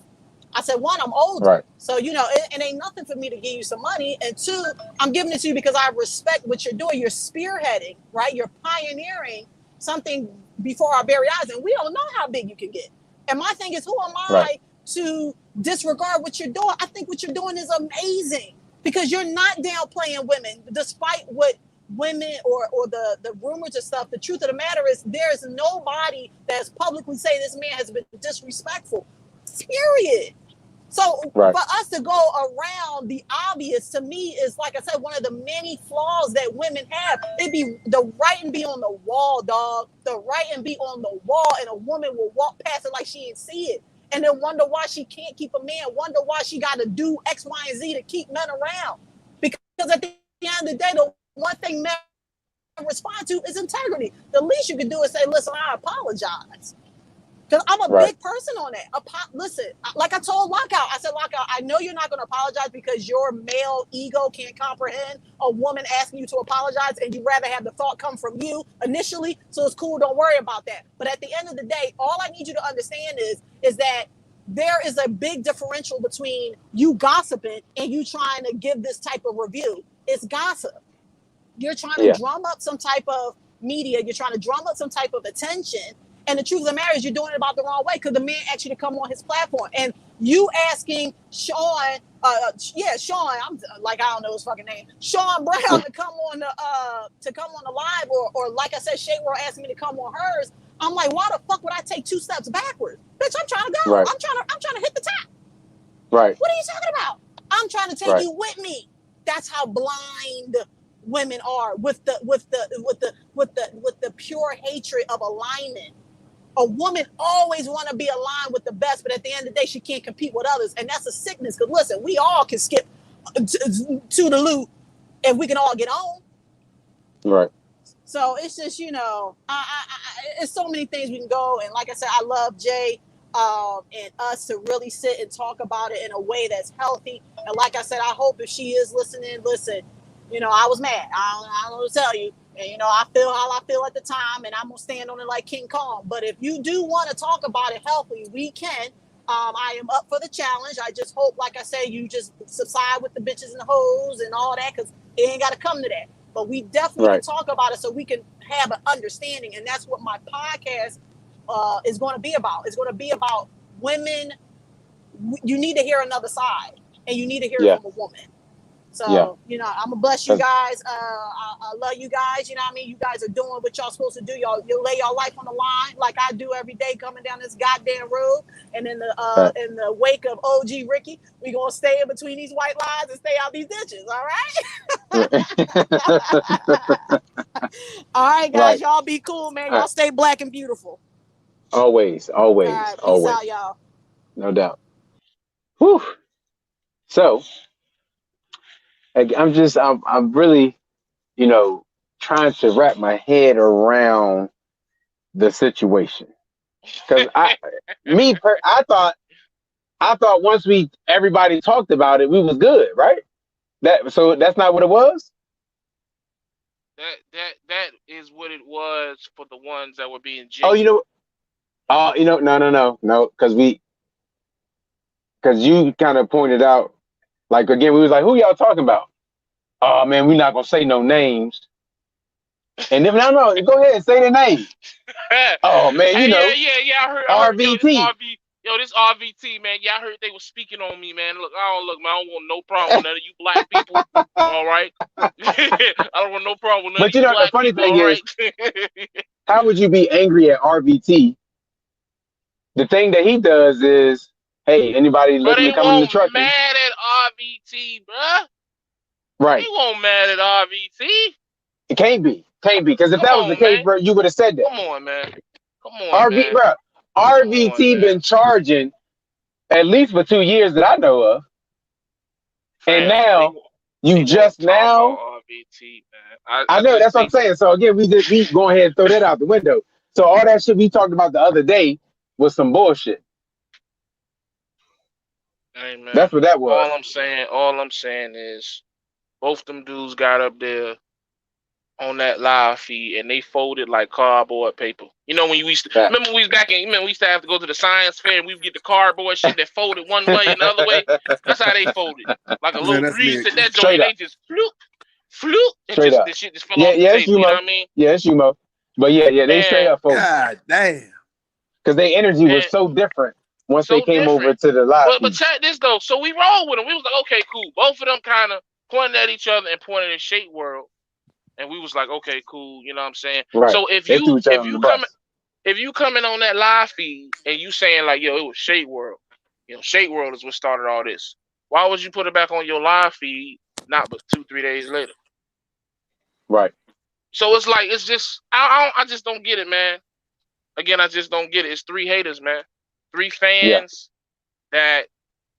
I said, one, I'm older. So, you know, it ain't nothing for me to give you some money. And two, I'm giving it to you because I respect what you're doing. You're spearheading, right? You're pioneering something before our very eyes. And we don't know how big you can get. And my thing is, who am I to disregard what you're doing? I think what you're doing is amazing because you're not downplaying women, despite what women or the rumors and stuff. The truth of the matter is there's nobody that's publicly saying this man has been disrespectful, period. So for us to go around the obvious, to me, is, like I said, one of the many flaws that women have. It be the writing be on the wall, dog. The writing be on the wall, and a woman will walk past it like she didn't see it, and then wonder why she can't keep a man, wonder why she got to do X, Y, and Z to keep men around. Because at the end of the day, the one thing men respond to is integrity. The least you can do is say, listen, I apologize. Because I'm a big person on that. Listen, like I told Lockout, I said, Lockout, I know you're not going to apologize because your male ego can't comprehend a woman asking you to apologize, and you'd rather have the thought come from you initially. So it's cool. Don't worry about that. But at the end of the day, all I need you to understand is that there is a big differential between you gossiping and you trying to give this type of review. It's gossip. You're trying to drum up some type of media. You're trying to drum up some type of attention. And the truth of the matter is you're doing it about the wrong way because the man asked you to come on his platform. And you asking Sean, Sean, I'm like, I don't know his fucking name, Sean Brown to come on the live, or like I said, Shea World asked me to come on hers. I'm like, why the fuck would I take 2 steps backwards? Bitch, I'm trying to go. I'm trying to hit the top. Right. What are you talking about? I'm trying to take you with me. That's how blind women are with the pure hatred of alignment. A woman always want to be aligned with the best, but at the end of the day, she can't compete with others. And that's a sickness. Because listen, we all can skip to the loop and we can all get on. Right. So it's just, you know, it's so many things we can go. And like I said, I love Jay and us to really sit and talk about it in a way that's healthy. And like I said, I hope if she is listening, listen, you know, I was mad. I don't know what to tell you. And, you know, I feel how I feel at the time, and I'm going to stand on it like King Kong. But if you do want to talk about it healthy, we can. I am up for the challenge. I just hope, like I said, you just subside with the bitches and the hoes and all that, because it ain't got to come to that. But we definitely can talk about it so we can have an understanding. And that's what my podcast is going to be about. It's going to be about women. You need to hear another side, and you need to hear it from a woman. So, I'm gonna bless you 'Cause- guys. I love you guys. You know what I mean? You guys are doing what y'all supposed to do. You lay your life on the line like I do every day coming down this goddamn road. And in the wake of OG Ricky, we gonna stay in between these white lines and stay out these ditches. All right. All right, guys. Right. Y'all be cool, man. All Y'all right. stay black and beautiful. Always, All always, right. Peace always. out, y'all. No doubt. Whew. So I'm really, trying to wrap my head around the situation. Because I thought once everybody talked about it, we was good, right? So that's not what it was. That is what it was for the ones that were being Oh, genuine. no, because you kind of pointed out, like again, we was like, who y'all talking about? Oh man, we're not gonna say no names. And then no, go ahead, say the name. Oh man, Hey, yeah. I heard. Yo, RVT. this RVT, man. Yeah, I heard they were speaking on me, man. Look, man. I don't want no problem with none of you black people. All right. I don't want no problem with none But of you the black funny people. thing All is, right. how would you be angry at RVT? The thing that he does is, hey, anybody But looking they to come in the won't trucking? mad at RVT, bruh. Right. They won't mad at RVT. It can't be, because if Come that was the on, case, man. bro, you would have said that. Come on, man. Come on, man. Bro, Come on, RVT man. been charging at least for 2 years that I know of, and Fam, now you they won't just talk now. about RVT, man. I I know just that's what I'm think, saying. So again, we go ahead and throw that out the window. So all that shit we talked about the other day was some bullshit. hey, man. That's what that was. All I'm saying is both them dudes got up there on that live feed and they folded like cardboard paper. You know when you used to Fact. remember we was back in, we used to have to go to the science fair and we would get the cardboard shit that folded one way and the other way. That's how they folded. Like a Man, little that's me. breeze hit that joint Straight and up. they just floop, and Straight up. the shit just fell Yeah, off the it's table. You know Humo. what I mean? Yeah, it's Humo. But yeah, they straight And up folded. God damn. Because their energy was and so different once they so came over different. to the live But feed. check this though. So we rolled with them. We was like, okay, cool. Both of them kind of pointed at each other and pointed at Shade World. And we was like, okay, cool. You know what I'm saying? Right. So if They threw you each other on the bus. coming on that live feed and you saying like, yo, it was Shade World. Shade World is what started all this. Why would you put it back on your live feed not but 2-3 days later? Right. So it's like it's just I just don't get it, man. Again, I just don't get it. It's 3 haters, man. 3 fans that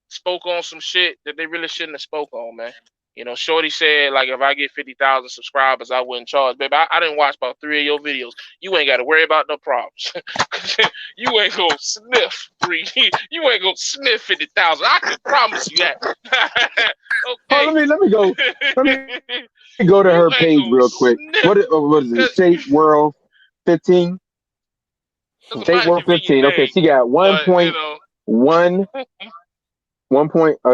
spoke on some shit that they really shouldn't have spoke on, man. Shorty said, like, if I get 50,000 subscribers, I wouldn't charge. Baby, I didn't watch about 3 of your videos. You ain't got to worry about no problems. You ain't going to sniff 3. You ain't going to sniff 50,000. I can promise you that. Okay. Oh, let me go. Let me go to her page real quick. What is it? Shade World 15? Shade World 15. Okay, she got 1.1.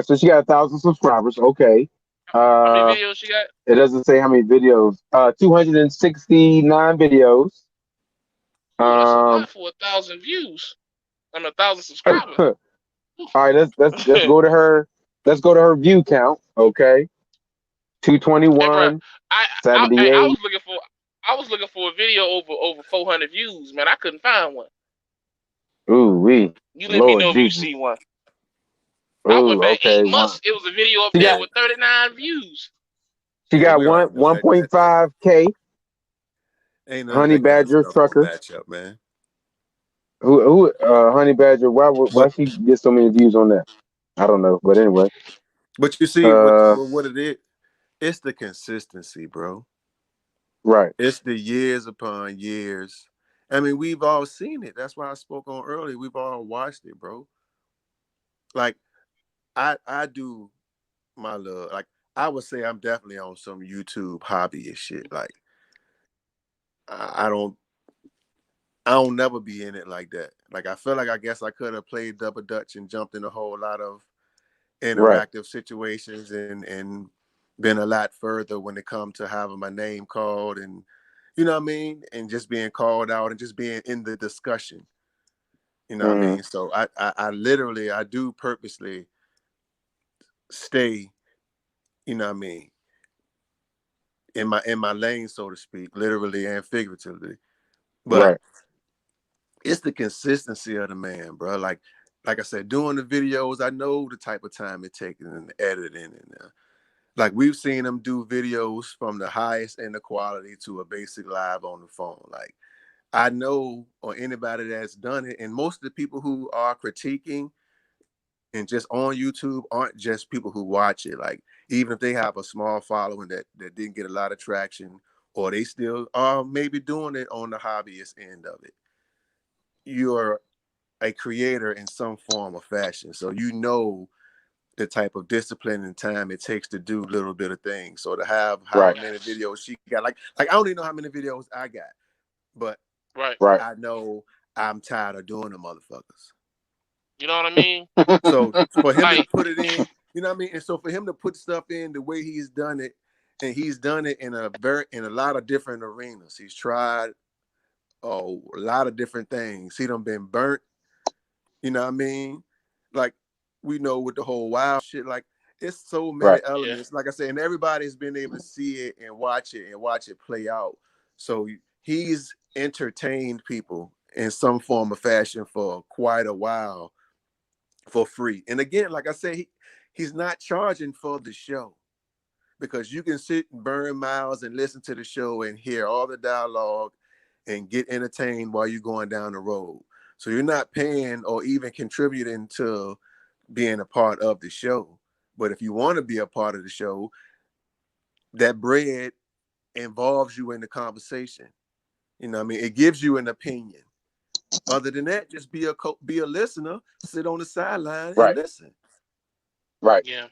So she got 1,000 subscribers. Okay. How many videos she got? It doesn't say how many videos. 269 videos. Ooh, that's a lot for 1,000 views. 1,000 subscribers. All right, let's go to her. Let's go to her view count. Okay. 221. Hey, 78. I was looking for a video over 400 views, man. I couldn't find one. Ooh, You let me know if you see one. I went back 8 months. It was a video up there with 39 views. She got 1.5K. Ain't Honey Badger Trucker. Matchup, man. Who Honey Badger? Why she get so many views on that? I don't know, but anyway. But you see what it is? It's the consistency, bro. Right. It's the years upon years. I mean, we've all seen it. That's why I spoke on earlier. We've all watched it, bro. Like, I do my love. Like, I would say I'm definitely on some YouTube hobbyist shit. Like, I don't never be in it like that. Like, I feel like I guess I could have played double dutch and jumped in a whole lot of interactive situations and been a lot further when it comes to having my name called and you know what I mean, and just being called out and just being in the discussion. You know what I mean? So I literally do purposely stay, you know what I mean, in my lane, so to speak, literally and figuratively. But Right. it's the consistency of the man, bro. Like I said, doing the videos, I know the type of time it takes and the editing and like we've seen him do videos from the highest end of quality to a basic live on the phone. Like I know, or anybody that's done it, and most of the people who are critiquing and just on YouTube aren't just people who watch it. Like even if they have a small following that didn't get a lot of traction, or they still are maybe doing it on the hobbyist end of it, you're a creator in some form or fashion. So you know the type of discipline and time it takes to do little bit of things. So to have however Right. many videos she got, like I don't even know how many videos I got, but Right. Right. I know I'm tired of doing them motherfuckers. You know what I mean? So for him to Like, put it in, you know what I mean? And so for him to put stuff in the way he's done it, and he's done it in a lot of different arenas. He's tried a lot of different things. He done been burnt, you know what I mean? Like we know with the whole wild shit, like it's so many Right. elements. Like I said, and everybody's been able to see it and watch it play out. So he's entertained people in some form or fashion for quite a while for free. And again, like I say, he's not charging for the show, because you can sit and burn miles and listen to the show and hear all the dialogue and get entertained while you're going down the road. So you're not paying or even contributing to being a part of the show. But if you want to be a part of the show, that bread involves you in the conversation. You know what I mean? It gives you an opinion. Other than that, just be a listener, sit on the sideline and Right. listen. Right. yeah.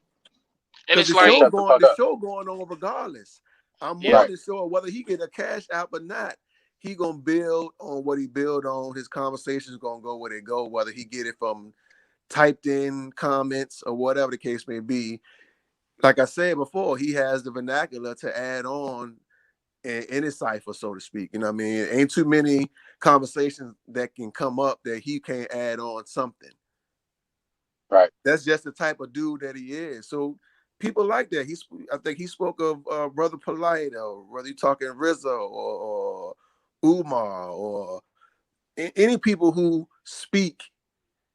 And Because it's the like, show Shut the fuck the up. show going on regardless. I'm Yeah. more Right. than sure whether he get a cash app or not, he gonna build on what he build on. His conversation's gonna go where they go, whether he get it from typed in comments or whatever the case may be. Like I said before, he has the vernacular to add on in his cipher, so to speak. You know what I mean? Ain't too many conversations that can come up that he can't add on something. Right. That's just the type of dude that he is. So people like that. I think he spoke of Brother Polite, or whether you're talking Rizzo or Umar or any people who speak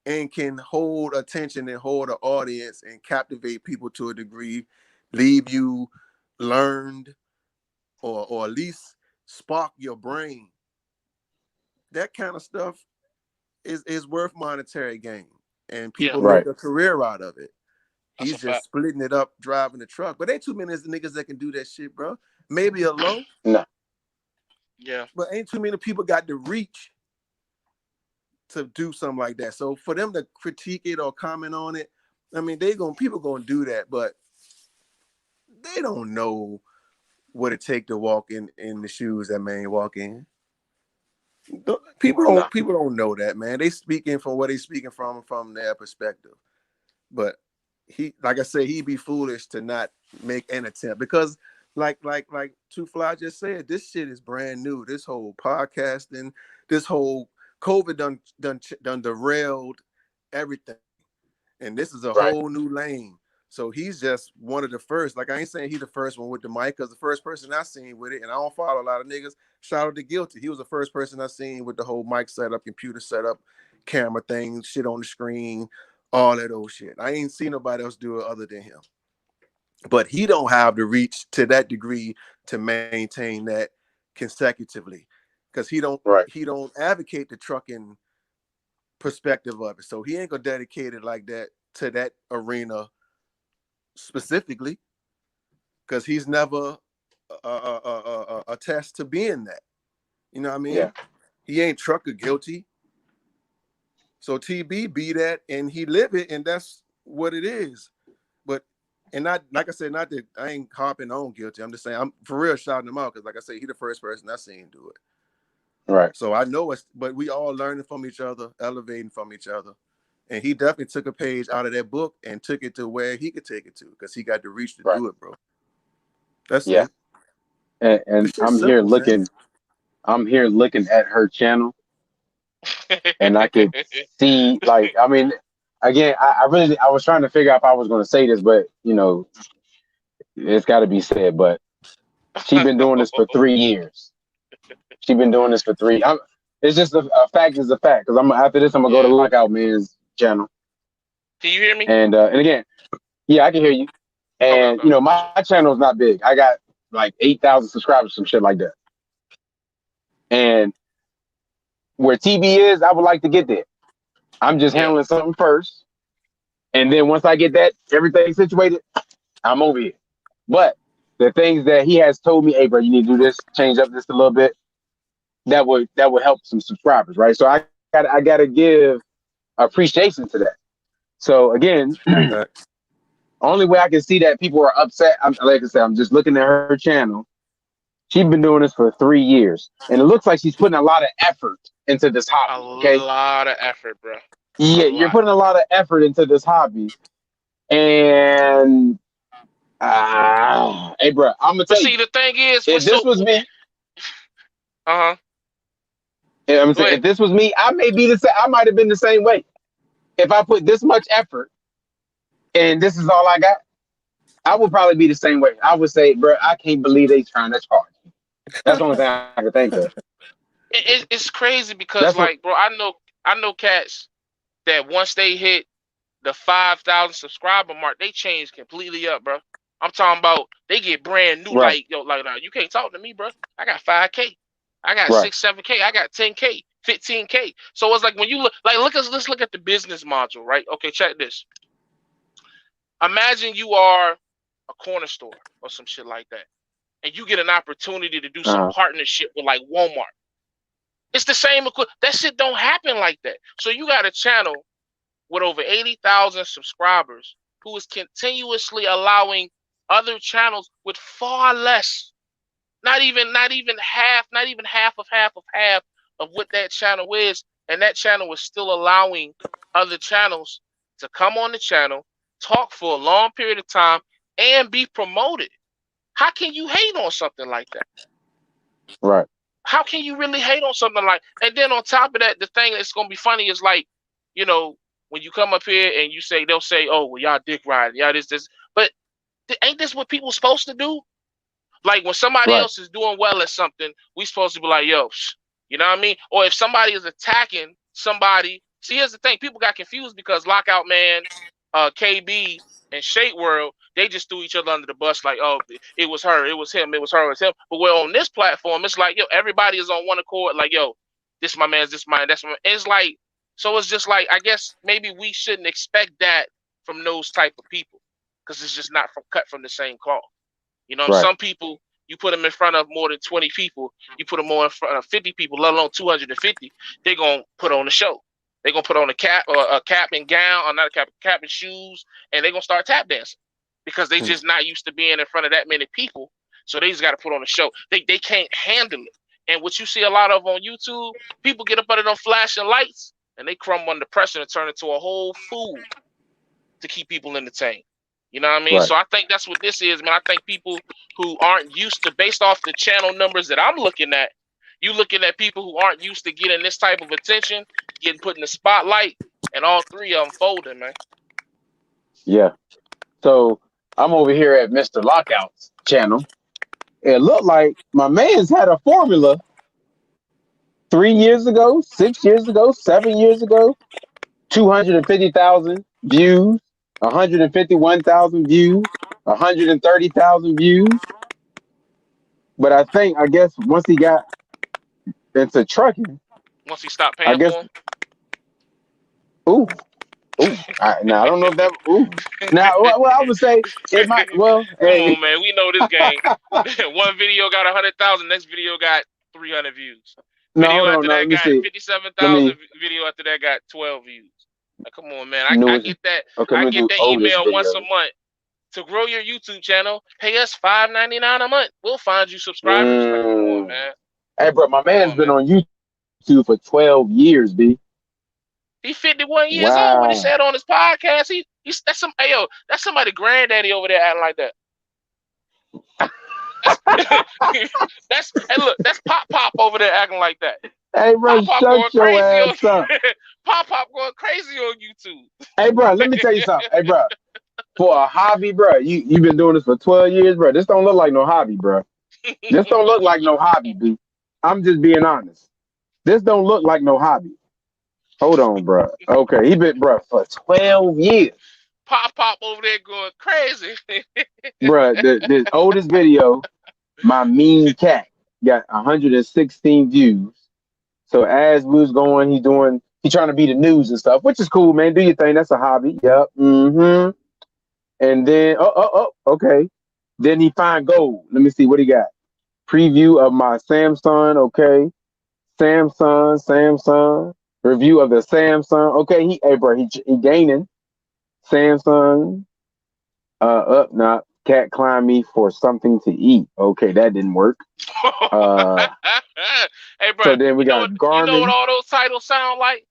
and can hold attention and hold an audience and captivate people to a degree, leave you learned, or at least spark your brain. That kind of stuff is worth monetary gain, and Yeah. people Right. make a career out of it. That's a He's just fact. splitting it up, driving the truck. But ain't too many of the niggas that can do that shit, bro. Maybe a low, No. Yeah. but ain't too many people got the reach to do something like that. So for them to critique it or comment on it, I mean, people gonna do that, but they don't know what it take to walk in the shoes that man walk in. No. People don't know that, man. They speaking from what they speaking from their perspective. But he, like I say, he'd be foolish to not make an attempt, because like Two Fly just said, this shit is brand new. This whole podcasting, this whole COVID done derailed everything. And this is a Right. whole new lane. So he's just one of the first. Like I ain't saying he's the first one with the mic, because the first person I seen with it, and I don't follow a lot of niggas. Shout out to Guilty. He was the first person I seen with the whole mic setup, computer setup, camera thing, shit on the screen, all that old shit. I ain't seen nobody else do it other than him. But he don't have the reach to that degree to maintain that consecutively, because Right. he don't advocate the trucking perspective of it. So he ain't gonna dedicate it like that to that arena specifically, because he's never attest to being that. You know what I mean? Yeah. He ain't trucker guilty. So TB be that, and he live it, and that's what it is. But and not like I said, not that I ain't harping on Guilty. I'm just saying I'm for real shouting him out, because like I said, he the first person I seen do it. Right. So I know but we all learning from each other, elevating from each other. And he definitely took a page out of that book and took it to where he could take it to, because he got the reach to Right. do it, bro. That's Yeah. it. And It's just I'm here simple, man. looking. I'm here looking at her channel, and I could see, like, I mean, again, I was trying to figure out if I was going to say this, but it's got to be said, but she's been doing this for 3 years. She's been doing this for 3. It's just a fact is a fact. Because after this, I'm gonna go to Lockout Man's channel. Can you hear me? And again, yeah, I can hear you. And Okay. my channel is not big. I got like 8,000 subscribers, some shit like that. And where TB is, I would like to get there. I'm just handling something first, and then once I get that everything situated, I'm over here. But the things that he has told me, hey, bro, you need to do this, change up this a little bit. That would help some subscribers, right? So I gotta give appreciation to that. So again, only way I can see that people are upset, like I said, I'm just looking at her channel. She's been doing this for 3 years, and it looks like she's putting a lot of effort into this hobby. A lot of effort, bro. Yeah, you're putting a lot of effort into this hobby, and hey, bro, I'm gonna tell you. See, the thing is, if this was me, I'm saying, if this was me, I might have been the same way. If I put this much effort, and this is all I got, I would probably be the same way. I would say, bro, I can't believe they trying to charge me. That's the only thing I can think of. It's crazy because, bro, I know cats that once they hit the 5,000 subscriber mark, they change completely up, bro. I'm talking about they get brand new, right. like you can't talk to me, bro. I got 5K, I got 6, 7K, I got 10K, 15K. So it's like when you look, like, let's look at the business module, right? Okay, check this. Imagine you are a corner store or some shit like that, and you get an opportunity to do some partnership with like Walmart. It's the same. That shit don't happen like that. So you got a channel with over 80,000 subscribers who is continuously allowing other channels with far less, not even half of what that channel is, and that channel is still allowing other channels to come on the channel, talk for a long period of time, and be promoted. How can you hate on something like that? Right. How can you really hate on something like? And then on top of that, the thing that's gonna be funny is like, when you come up here and they'll say, oh, well, y'all dick riding, y'all this, but ain't this what people supposed to do? Like when somebody else is doing well at something, we supposed to be like, yo, you know what I mean? Or if somebody is attacking somebody, see, here's the thing, people got confused because Lockout Man, KB, and Shade World, they just threw each other under the bus like, oh, it was her, it was him, it was her, it was him. But we're on this platform, it's like, yo, everybody is on one accord, like, yo, this is my man, this is mine, that's my man. It's like, so it's just like, I guess maybe we shouldn't expect that from those type of people because it's just not cut from the same cloth. Some people, you put them in front of more than 20 people, you put them more in front of 50 people, let alone 250, they're going to put on a show. They're going to put on a cap and gown, or not a cap and shoes, and they're going to start tap dancing because they just not used to being in front of that many people. So they just got to put on a show. They can't handle it. And what you see a lot of on YouTube, people get up under them flashing lights and they crumble under pressure and turn into a whole fool to keep people entertained. You know what I mean? Right. So I think that's what this is, man. I think people who aren't used to, based off the channel numbers that I'm looking at, you looking at people who aren't used to getting this type of attention, getting put in the spotlight, and all three of them folding, man. Yeah. So I'm over here at Mr. Lockout's channel. It looked like my man's had a formula 3 years ago, 6 years ago, 7 years ago, 250,000 views, 151,000 views, 130,000 views. But I guess once he got into trucking, once he stopped paying for him. Ooh. Now I don't know if that. Ooh. Now, well, I would say it might. Well, come on, man. We know this game. One video got 100,000. Next video got 300 views. Video after that got 57,000. Video after that got 12 views. Like, come on, man. I get that. Okay, I get that email once a month. To grow your YouTube channel, pay us $5.99 a month. We'll find you subscribers. Like, come on, man. Hey, bro, my man's been on YouTube for 12 years, B. He's 51 years old. When he said on his podcast, that's somebody granddaddy over there acting like that. That's Pop over there acting like that. Hey, bro, shut your ass up. Pop going crazy on YouTube. Hey, bro, let me tell you something. Hey, bro, for a hobby, bro. You've been doing this for 12 years, bro. This don't look like no hobby, bro. This don't look like no hobby, B. I'm just being honest. This don't look like no hobby. Hold on, bro. Okay, he been, bro, for 12 years. Pop over there going crazy. Bro, the oldest video, my mean cat, got 116 views. So as we was going, he trying to be the news and stuff, which is cool, man. Do your thing. That's a hobby. Yep. Mm-hmm. And then, okay. Then he find gold. Let me see what he got. Preview of my Samsung. Okay. Samsung. Review of the Samsung. Okay. He gaining. Samsung. Not cat climb me for something to eat. Okay, that didn't work. Hey, bro. So then we got Garmin. You know what all those titles sound like?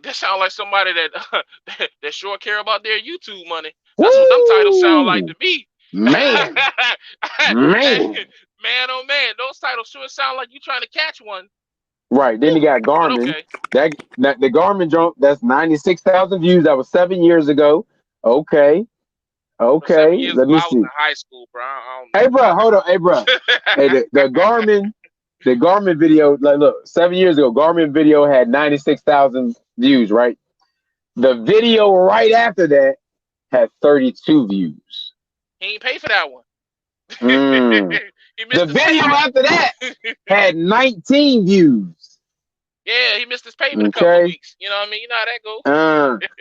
That sound like somebody that sure care about their YouTube money. That's what them titles sound like to me. Man. Man, oh man, those titles sure sound like you trying to catch one. Right. Then you got Garmin. Okay. That the Garmin jump, that's 96,000 views. That was 7 years ago. Okay. Let me I was see. in high school, bro. Hey, bro, hold on. Hey, bro. Hey, the Garmin video, like, look, 7 years ago, Garmin video had 96,000 views, right? The video right after that had 32 views. He ain't pay for that one. The video after that had 19 views. Yeah, he missed his payment a couple of weeks. You know what I mean? You know how that goes.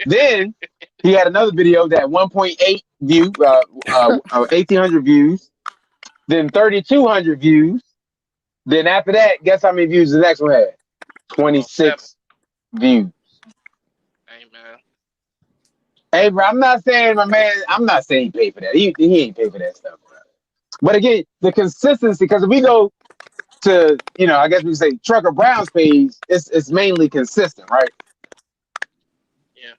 Then he had another video that 1.8 view, 1,800 views. Then 3,200 views. Then after that, guess how many views the next one had? 26 views. Hey, man. Hey, bro, I'm not saying he paid for that. He ain't paid for that stuff, bro. But again, the consistency, because if we go to, I guess we can say Trucker Brown's page, it's mainly consistent, right? Yeah.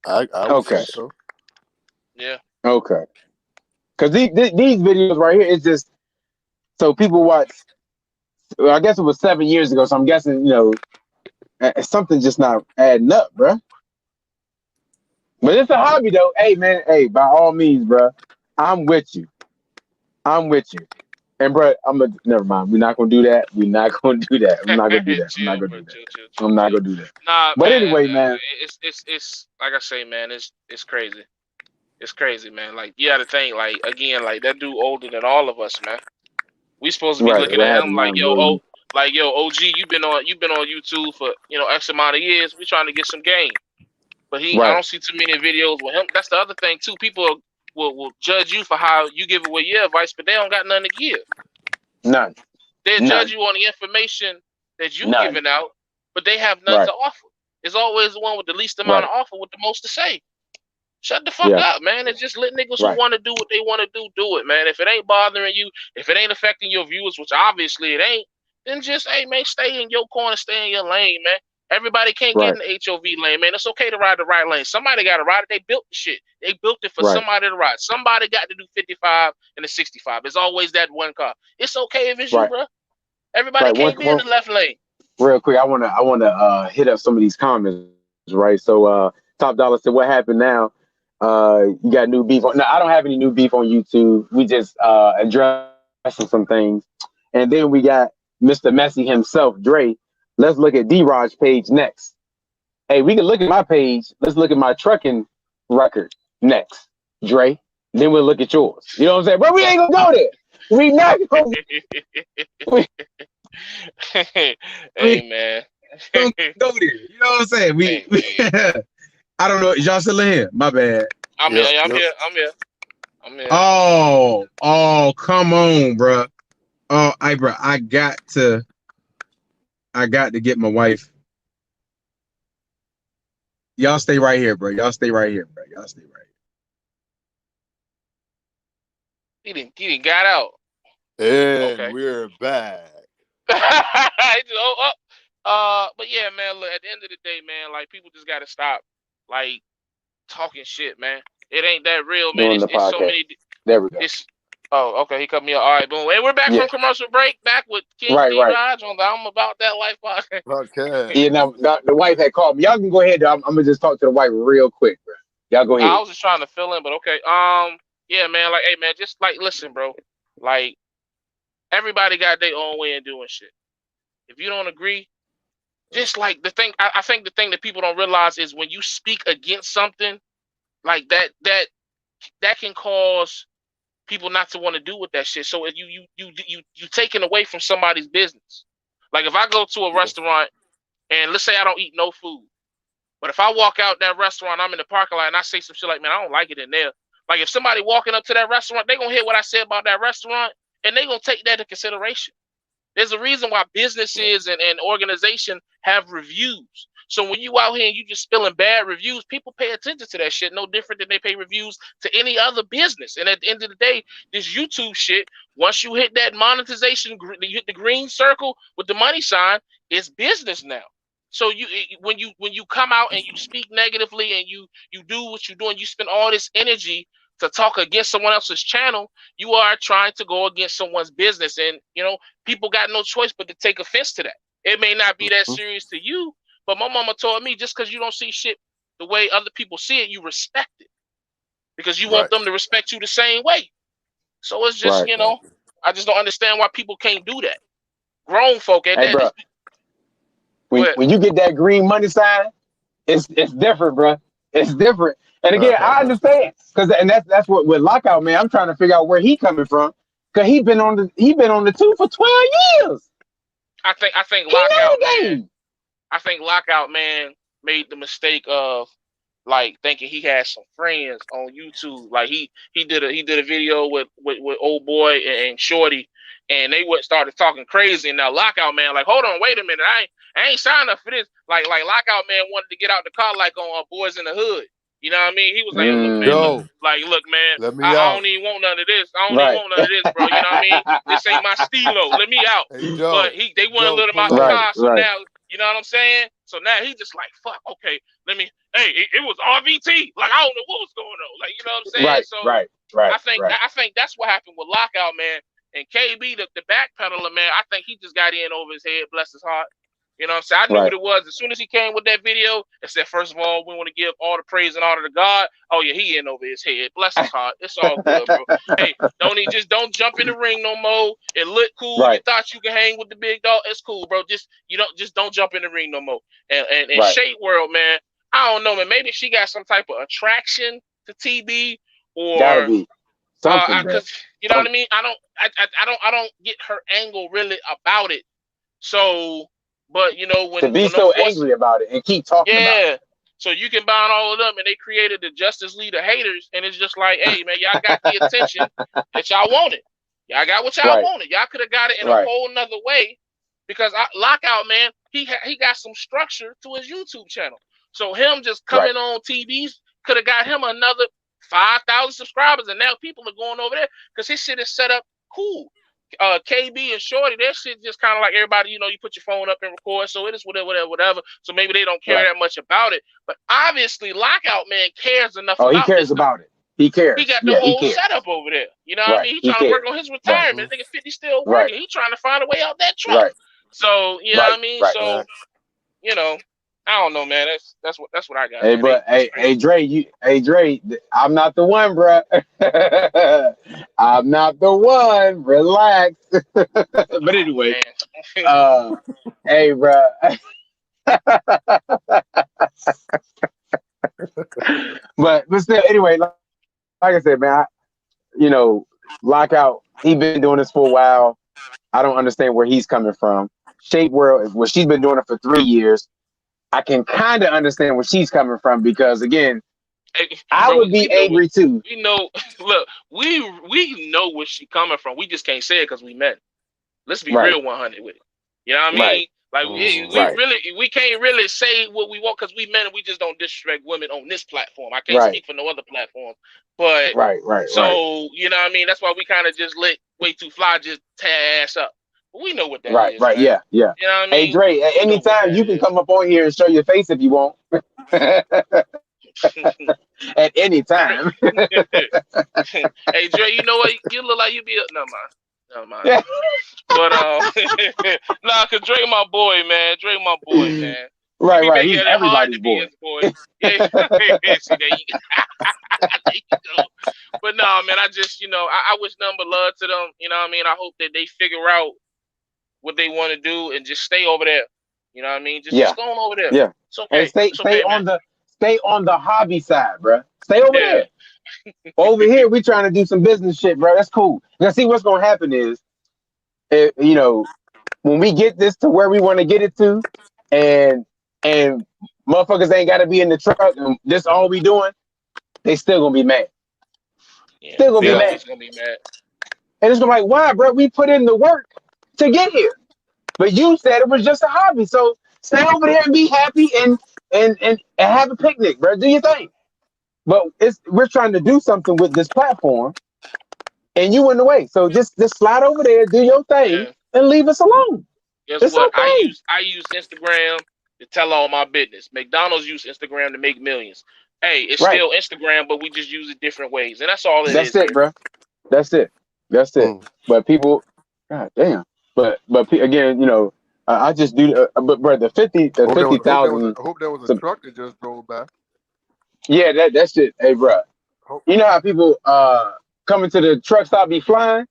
I would say so. Yeah. Okay. Because these videos right here, it's just so people watch. Well, I guess it was 7 years ago, so I'm guessing something just not adding up, bro. But it's a hobby, though. Hey, man. Hey, by all means, bro. I'm with you. And, bro, never mind. We're not gonna do that. I'm not gonna do that. I'm not gonna do that. Nah, but man, anyway, man. It's like I say, man. It's crazy. It's crazy, man. Like you got to think, like again, like that dude older than all of us, man. We supposed to be looking at him like, OG, you've been on YouTube for X amount of years. We trying to get some game, but I don't see too many videos with him. That's the other thing too. People will judge you for how you give away your advice, but they don't got nothing to give. None. They judge you on the information that you giving out, but they have nothing to offer. It's always the one with the least amount of offer with the most to say. Shut the fuck up, man. It's just let niggas who want to do what they want to do it, man. If it ain't bothering you, if it ain't affecting your viewers, which obviously it ain't, then just, hey, man, stay in your corner, stay in your lane, man. Everybody can't get in the HOV lane, man. It's okay to ride the right lane. Somebody got to ride it. They built the shit. They built it for somebody to ride. Somebody got to do 55 and a 65. It's always that one car. It's okay if it's you, bro. Everybody can't be in the left lane. Real quick, I wanna hit up some of these comments, right? So Top Dollar said, what happened now? You got new beef on. No, I don't have any new beef on YouTube. We just addressing some things. And then we got Mr. Messi himself, Dre. Let's look at D-Raj's page next. Hey, we can look at my page. Let's look at my trucking record next, Dre. Then we'll look at yours. You know what I'm saying? But we ain't gonna go there. We not gonna Hey, man. Go there. You know what I'm saying? We I don't know. Y'all still in here? My bad. I'm here. Oh, come on, bro. Oh, bro, I got to get my wife. Y'all stay right here, bro. Y'all stay right here. He didn't got out. And we're back. But yeah, man, look, at the end of the day, man, like people just gotta stop like talking shit, man. It ain't that real, man. It's so many. There we go. Okay, he cut me off. All right, boom. Hey, we're back from commercial break, back with King D-Raj on the I'm About That Life podcast. Okay. Yeah, now the wife had called me. Y'all can go ahead. I'm gonna just talk to the wife real quick, bro. Y'all go I ahead. was just trying to fill in, but okay. Yeah, man. Like, hey, man, just like listen, bro. Like, everybody got their own way of doing shit. If you don't agree, just like the thing, I think the thing that people don't realize is when you speak against something like that can cause people not to want to do with that shit. So if you taking away from somebody's business. Like if I go to a restaurant and let's say I don't eat no food, but if I walk out that restaurant, I'm in the parking lot and I say some shit like, man, I don't like it in there. Like if somebody walking up to that restaurant, they gonna hear what I said about that restaurant and they gonna take that into consideration. There's a reason why businesses and organization have reviews. So when you out here and you just spilling bad reviews, people pay attention to that shit. No different than they pay reviews to any other business. And at the end of the day, this YouTube shit, once you hit that monetization, you hit the green circle with the money sign, it's business now. So when you come out and you speak negatively and you do what you're doing, you spend all this energy to talk against someone else's channel, you are trying to go against someone's business. And, people got no choice but to take offense to that. It may not be that serious to you, but my mama told me just because you don't see shit the way other people see it, you respect it because you want them to respect you the same way. So it's just, I just don't understand why people can't do that. Grown folk at Hey, that. bro, when you get that green money sign, it's different, bro. It's different. And again, I understand and that's what with Lockout, man. I'm trying to figure out where he coming from because he been on the two for 12 years. I think Lockout, man. I think Lockout, man, made the mistake of like thinking he had some friends on YouTube. Like he did a video with old boy and Shorty, and they started talking crazy. And now Lockout, man, like, hold on, wait a minute, I ain't signed up for this. Like Lockout, man, wanted to get out the car like on Boys in the Hood. You know what I mean? He was like, look, man, look, man, I don't even want none of this. I don't even want none of this, bro. You know what I mean? This ain't my stilo. Let me out. Hey, Joe, but they want to let him out the car. So now, you know what I'm saying? So now he just like, fuck, okay, let me, hey, it was RVT. Like, I don't know what was going on. Like, you know what I'm saying? I think that's what happened with Lockout, man. And KB, the backpedaler, man, I think he just got in over his head, bless his heart. You know what I'm saying? I knew what it was. As soon as he came with that video and said, first of all, we want to give all the praise and honor to God. Oh, yeah, he in over his head. Bless his heart. It's all good, bro. Hey, don't jump in the ring no more. It looked cool. You thought you could hang with the big dog. It's cool, bro. Just don't jump in the ring no more. And Shade World, man, I don't know, man. Maybe she got some type of attraction to TB or gotta be something, because you know what I mean? I don't get her angle really about it. So but when to be so angry about it and keep talking about it. So you can bind all of them, and they created the Justice League of haters, and it's just like, hey man, y'all got the attention that y'all wanted. Y'all got what y'all wanted. Y'all could have got it in a whole nother way, because Lockout, man, he got some structure to his YouTube channel. So him just coming on TVs could have got him another 5,000 subscribers, and now people are going over there because his shit is set up cool. KB and Shorty, that shit just kind of like everybody, you put your phone up and record, so it is whatever. So maybe they don't care that much about it. But obviously, Lockout, man, cares enough. Oh, he cares about it. He cares. He got the whole setup over there. You know what I mean? He's trying to work on his retirement. Nigga 50 still working. He's trying to find a way out that truck. So you know what I mean? So I don't know, man. That's what I got. Hey, but hey, Dre, I'm not the one, bro. I'm not the one. Relax. But anyway, hey, bro. but still, anyway, like I said, man, Lockout. He been doing this for a while. I don't understand where he's coming from. Shape World, well, she's been doing it for 3 years. I can kind of understand where she's coming from because, again, I would be angry too. Look, we know where she's coming from. We just can't say it because we men. Let's be real 100 with it. You know what I mean? Like we can't really say what we want because we men and we just don't disrespect women on this platform. I can't speak for no other platform. But so you know what I mean? That's why we kind of just let Way Too Fly just tear ass up. We know what that is. Right, yeah. You know what I mean? Hey, Dre, at any time you can come up on here and show your face if you want. At any time. Hey, Dre, you know what? You look like you be up. Never mind. But nah, cause Dre my boy, man. Right, He be right. making He's it hard everybody's to be boy. his boy. Yeah, see, there you, there you go. But no, man, I just, I wish nothing but love to them. You know what I mean? I hope that they figure out what they want to do and just stay over there. You know what I mean? Just Yeah, just go on over there. yeah. It's And okay. stay It's stay okay, man. on the stay on the hobby side, bro. Stay over Yeah. there. Over here, we trying to do some business shit, bro. That's cool. Now, see, what's gonna happen is, when we get this to where we want to get it to, and and motherfuckers ain't got to be in the truck, and this all we doing, they still gonna be mad. Yeah. Still gonna They be Yeah. mad, always gonna be mad. and it's gonna be like, why, bro? We put in the work to get here, but you said it was just a hobby. So stay over there and be happy and have a picnic, bro. Do your thing. But we're trying to do something with this platform, and you in the way. So just slide over there, do your thing, Yeah. and leave us alone. Guess It's what? I okay. use I use Instagram to tell all my business. McDonald's use Instagram to make millions. Hey, it's Right. still Instagram, but we just use it different ways, and that's all it That's is it, here. bro. That's it. That's it. Mm. But people, god damn. But again, I just do. But bro, the Hope that was, hope that was a, 50,000. hope that was a So, truck that just drove by. yeah, that shit. Hey, bro. Hope, You know how people coming to the truck stop be flying?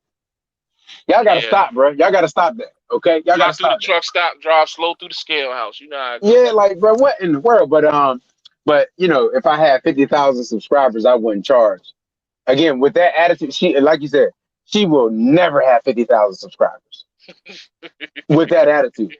Y'all gotta Yeah. stop, bro. Y'all gotta stop that. Okay, y'all gotta Fly through the stop that. truck stop, drive slow through the scale house. You know how it go. Yeah, like, bro, what in the world? But if I had 50,000 subscribers, I wouldn't charge. Again, with that attitude, she, like you said, she will never have 50,000 subscribers with that attitude.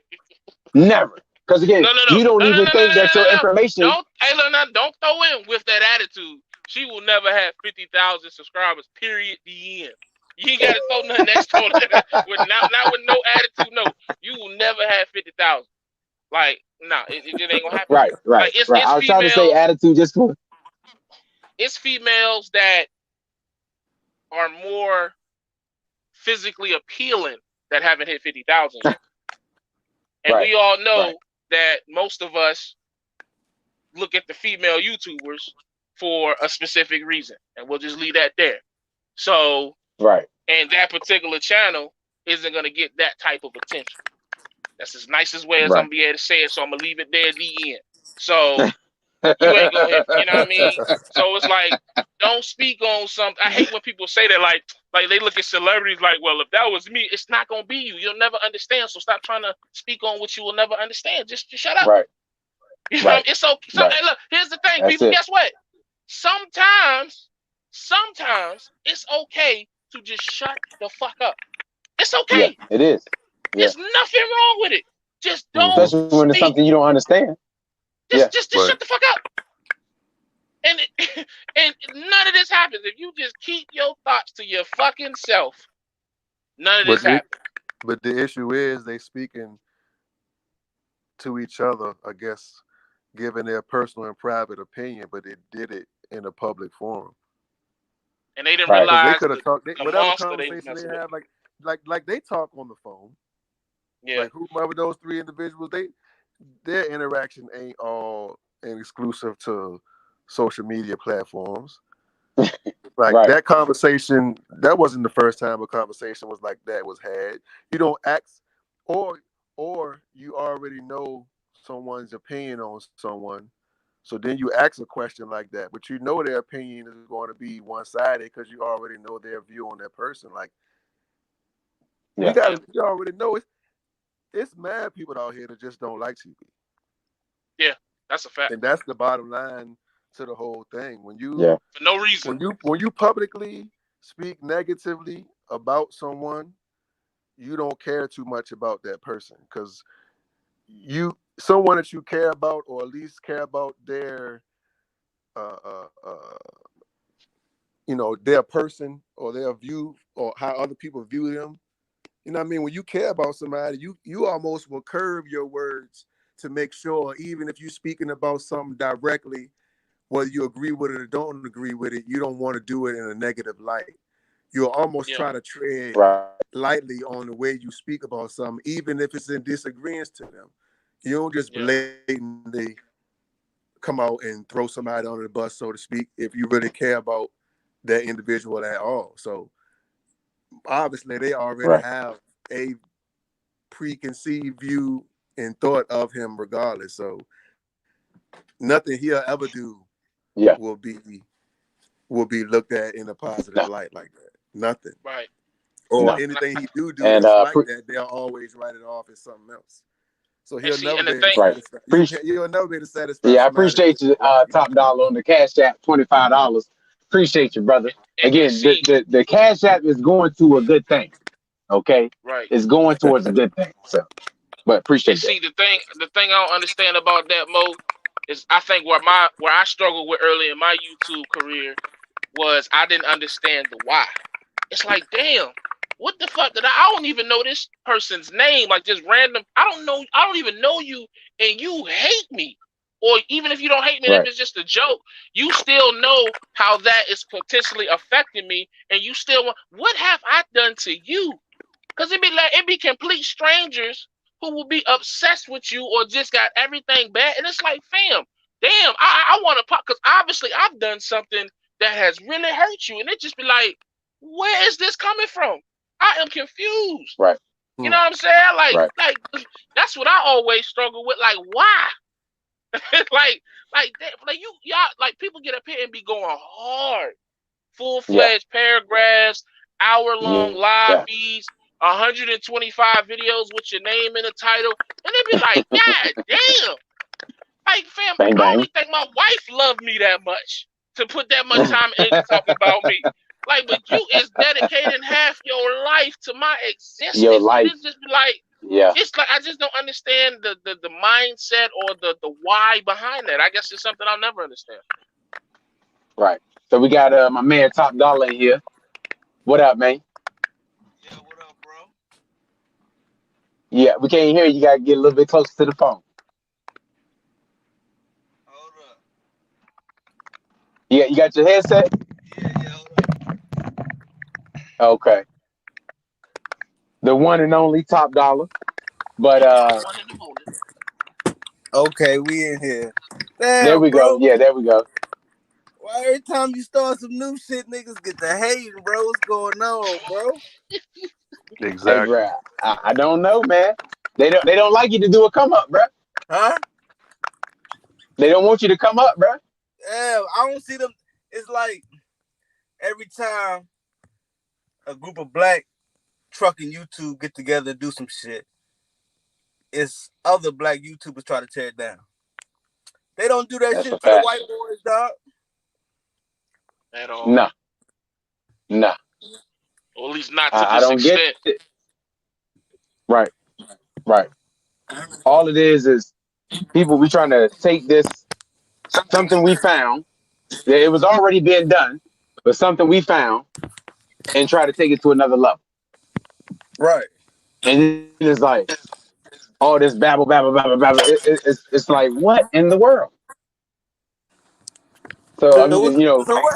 Never. Because again, No, no, no, you don't no, no, even no, no, think no, that no, your no. information. Don't, hey, look, now, don't throw in with that attitude. She will never have 50,000 subscribers. Period. The end. You ain't got to throw nothing extra on that. Not with no attitude. No, you will never have 50,000. Like, nah, it just ain't gonna happen. Right, right, Like, it's right. it's I was trying to say females, attitude just for. it's females that are more physically appealing that haven't hit 50,000 yet. And Right, we all right, know that most of us look at the female YouTubers for a specific reason, and we'll just leave that there. So, right, and that particular channel isn't gonna get that type of attention. That's as nice as way as I'm right. gonna be able to say it. So I'm gonna leave it there at the end. So you ain't gonna hit. You know what I mean? So it's like, don't speak on something. I hate when people say that. Like they look at celebrities like, well, if that was me, it's not gonna be you. You'll never understand. So stop trying to speak on what you will never understand. Just shut up. Right, You know, right, it's okay. So, right. hey, look, here's the thing, That's people. it. Guess what? Sometimes it's okay to just shut the fuck up. It's Yeah, okay. it is. Yeah, There's nothing wrong with it. Just don't mm-hmm. especially when it's speak. something you don't understand. Yeah, Just Right. shut the fuck up. And and none of this happens if you just keep your thoughts to your fucking self. None of this But happens. the issue is they speaking to each other, I guess, giving their personal and private opinion, but they did it in a public forum. And they didn't right, Because they realize could have talked the whatever monster they was conversation they messing with. have, like they talk on the phone. Yeah. Like whoever those three individuals, their interaction ain't all and exclusive to social media platforms. Like right, that conversation, that wasn't the first time a conversation was like that was had. You don't ask, or you already know someone's opinion on someone, so then you ask a question like that, but you know their opinion is going to be one sided because you already know their view on that person. Like yeah, you already know it's mad people out here that just don't like TV. Yeah. That's a fact. And that's the bottom line to the whole thing. When yeah, For no reason. when you publicly speak negatively about someone, you don't care too much about that person because someone that you care about, or at least care about their uh, uh, uh, their person or their view or how other people view them. You know what I mean? When you care about somebody, you almost will curve your words to make sure, even if you're speaking about something directly, whether you agree with it or don't agree with it, you don't want to do it in a negative light. You'll almost Yeah. try to tread right, lightly on the way you speak about something, even if it's in disagreement to them. You don't just Yeah. blatantly come out and throw somebody under the bus, so to speak, if you really care about that individual at all. So obviously they already right, have a preconceived view in thought of him regardless. So nothing he'll ever do Yeah. will be looked at in a positive light like that. Nothing. Right. Or No. anything he do And that's like that, they'll always write it off as something else. So he'll see, never and be the able to thing- satisfy. Right. You'll never be able to satisfy. Yeah, I somebody appreciate you, Top Dollar on the Cash App, $25. Appreciate you, brother. and Again, see, the Cash App is going to a good thing. Okay, right. it's going towards a good thing. So, but appreciate And that. see, the thing I don't understand about that, Mo, is I think where I struggled with early in my YouTube career was I didn't understand the why. It's like, damn, what the fuck did I don't even know this person's name, like just random. I don't even know you, and you hate me. Or even if you don't hate me, Right. if it's just a joke, you still know how that is potentially affecting me, and you still want, what have I done to you? Because it be complete strangers who will be obsessed with you or just got everything bad. And it's like, fam, damn, I want to pop, because obviously I've done something that has really hurt you. And it just be like, where is this coming from? I am confused. Right. You know what I'm saying? Like, Right. like that's what I always struggle with. Like, why? like y'all, like people get up here and be going hard, full-fledged paragraphs, hour-long live feeds, 125 videos with your name in the title, and they be like, God damn. Like, fam, Bang, I bang. only think my wife loved me that much to put that much time into talking about me. Like, but you is dedicating half your life to my existence. Your life. It's just like, Yeah. it's like I just don't understand the mindset or the why behind that. I guess it's something I'll never understand. Right. So we got my man Top Dollar in here. What up, man? Yeah, what up, bro? Yeah, we can't hear you. You gotta get a little bit closer to the phone. Hold up. Yeah, you got your headset? Yeah, hold up. Okay. The one and only Top Dollar. But One in the morning. Okay, we in here. Damn, there we bro. go. Yeah, there we go. Why every time you start some new shit, niggas get to hating, bro? What's going on, bro? Hey, bro, I don't know, man. They don't like you to do a come up, bro. Huh? They don't want you to come up, bro. Yeah, I don't see them. It's like every time a group of black trucking YouTube get together and do some shit, it's other black YouTubers try to tear it down. They don't do that That's shit a to the fact. white boys, dog. At all. Nah. Or at least not to I this don't extent. get it. Right. All it is people, we trying to take this, something we found. It was already being done, but something we found, and try to take it to another level. Right. And it's like, all this babble. It's like, what in the world? So I'm,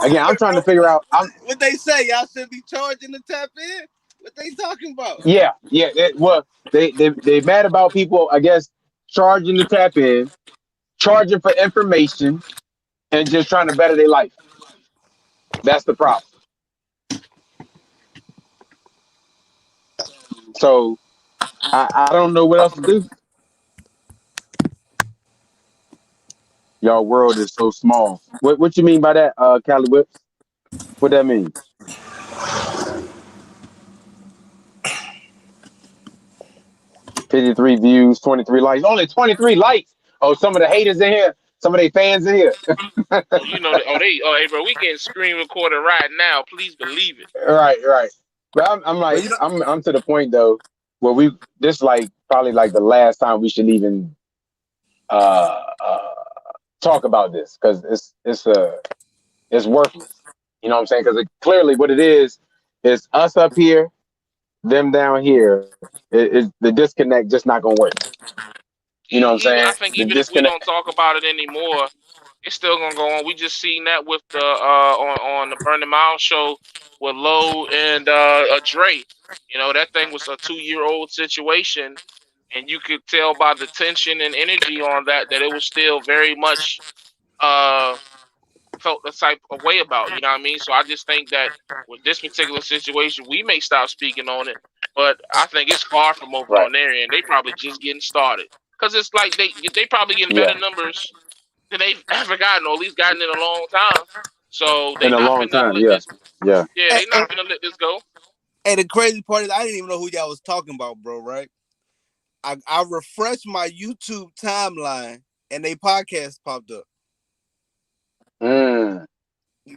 again, I'm trying to figure out. What they say, y'all should be charging to tap in. What they talking about? Yeah. Well, they mad about people, I guess, charging to tap in, charging for information, and just trying to better their life. That's the problem. So I don't know what else to do. Y'all world is so small. What you mean by that, Cali Whips? What that mean? $53 views, 23 likes. Only 23 likes. Oh, some of the haters in here. Some of their fans in here. Hey, bro, we getting screen recorded right now. Please believe it. Right. But I'm like, I'm to the point though where this like probably like the last time we should even talk about this, because it's worthless. You know what I'm saying? Because clearly what it is us up here, them down here. The disconnect just not gonna work. You know what I'm saying? I think even if we don't talk about it anymore, it's still gonna go on. We just seen that with the on the Burning Miles show with Lowe and Dre. You know, that thing was a 2-year-old situation, and you could tell by the tension and energy on that it was still very much felt the type of way about. You know what I mean? So I just think that with this particular situation, we may stop speaking on it, but I think it's far from over on their end. They probably just getting started. because it's like they probably getting better numbers than they've ever gotten, or at least gotten in a long time. So they In a not long finna time, let yeah. this. Yeah. Yeah, they not finna let this go. And the crazy part is I didn't even know who y'all was talking about, bro, right? I refreshed my YouTube timeline and they podcast popped up.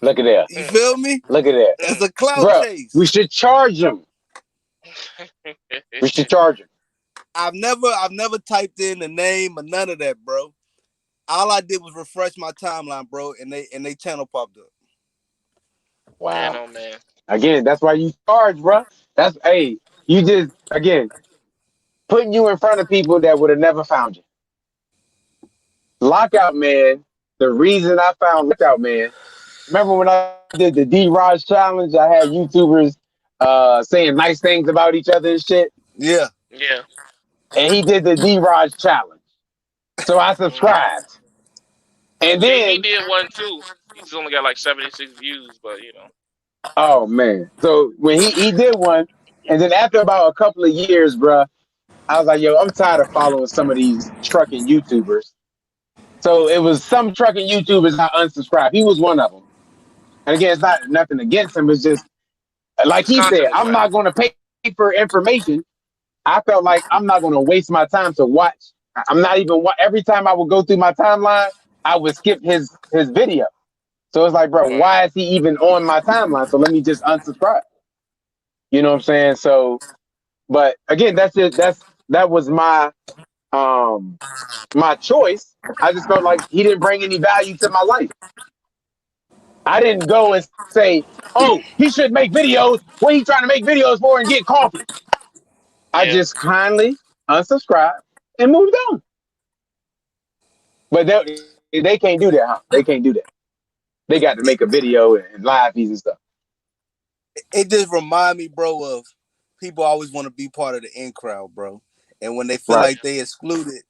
Look at that. You feel me? Look at that. That's a clout Bro, chase. we should charge them. We should charge them. I've never typed in the name or none of that, bro. All I did was refresh my timeline, bro, and they channel popped up. Wow. Man, oh man. Again, that's why you charge, bro. That's you just again putting you in front of people that would have never found you. Lockout Man. The reason I found Lockout Man. Remember when I did the D-Raj challenge? I had YouTubers saying nice things about each other and shit. Yeah. Yeah. And he did the D-Raj challenge. So I subscribed. And then he did one too. He's only got like 76 views, but you know. Oh man. So when he did one, and then after about a couple of years, bruh, I was like, yo, I'm tired of following some of these trucking YouTubers. So it was some trucking YouTubers I unsubscribed. He was one of them. And again, it's not nothing against him. It's just like His he content said, was I'm whack. not going to pay for information. I felt like I'm not going to waste my time to watch. I'm not even every time I would go through my timeline, I would skip his video. So it's like, bro, why is he even on my timeline? So let me just unsubscribe. You know what I'm saying? So, but again, that's it. That was my my choice. I just felt like he didn't bring any value to my life. I didn't go and say, oh, he should make videos. What he trying to make videos for and get coffee? I just kindly unsubscribed and moved on. But they can't do that, huh? They can't do that. They got to make a video and live feeds and stuff. It just remind me, bro, of people always want to be part of the in crowd, bro. And when they feel like they excluded,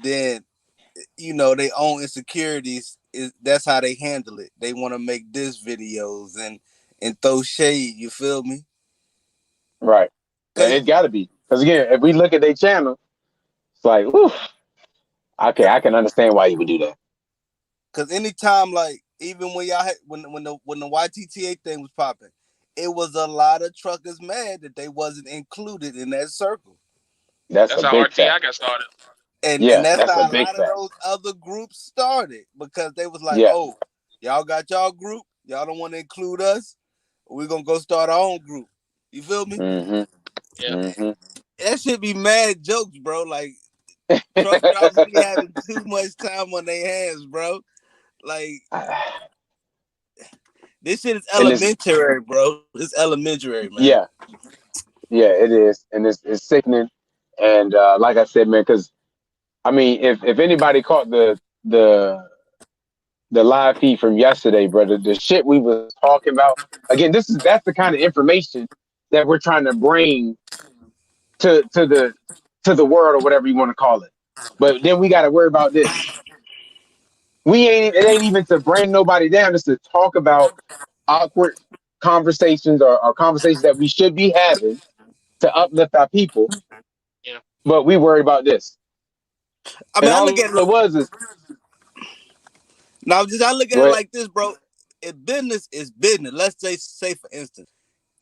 then you know their own insecurities that's how they handle it. They want to make diss videos and throw shade. You feel me? Right. And it's got to be because again, if we look at their channel, it's like, whew, okay, I can understand why you would do that. Because anytime, like even when y'all had, when the YTTA thing was popping, it was a lot of truckers mad that they wasn't included in that circle. That's how RTI got started. And that's how a lot of those other groups started because they was like, oh, y'all got y'all group, y'all don't want to include us. We're gonna go start our own group. You feel me? Mm-hmm. Yeah. Mm-hmm. That should be mad jokes, bro. Like truck drivers be having too much time on their hands, bro. Like this shit is elementary, bro. It's elementary, man. Yeah. Yeah, it is. And it's sickening. And like I said, man, because I mean, if anybody caught the live feed from yesterday, brother, the shit we was talking about, again, that's the kind of information that we're trying to bring to the world or whatever you want to call it. But then we got to worry about this. It ain't even to bring nobody down, it's to talk about awkward conversations or conversations that we should be having to uplift our people. Yeah. But we worry about this. I mean, and I all look at it was is now. I look at it like this, bro. If business is business, let's say for instance,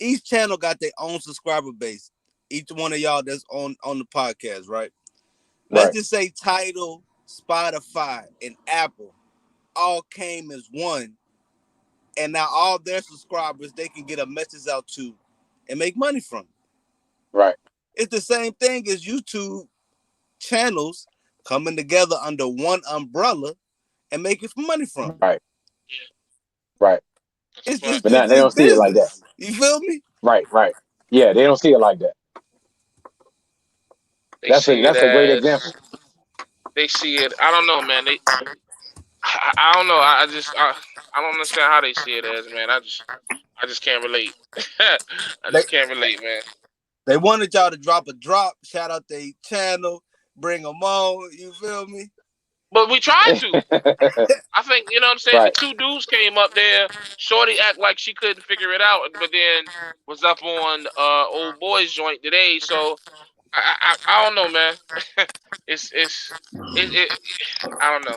each channel got their own subscriber base. Each one of y'all that's on the podcast, right? Let's just say Tidal, Spotify, and Apple all came as one, and now all their subscribers they can get a message out to and make money from. Right. It's the same thing as YouTube channels coming together under one umbrella and making money from. Right. Right. But now they don't see it like that. You feel me? Right. Yeah, they don't see it like that. That's a great example. They see it. I don't know, man. I don't know. I don't understand how they see it as, man. I just can't relate. I can't relate, man. They wanted y'all to drop a drop, shout out their channel, bring them on. You feel me? But we tried to. I think, you know what I'm saying? Right. The two dudes came up there. Shorty act like she couldn't figure it out, but then was up on Old Boy's joint today. So I don't know, man. it's it I don't know.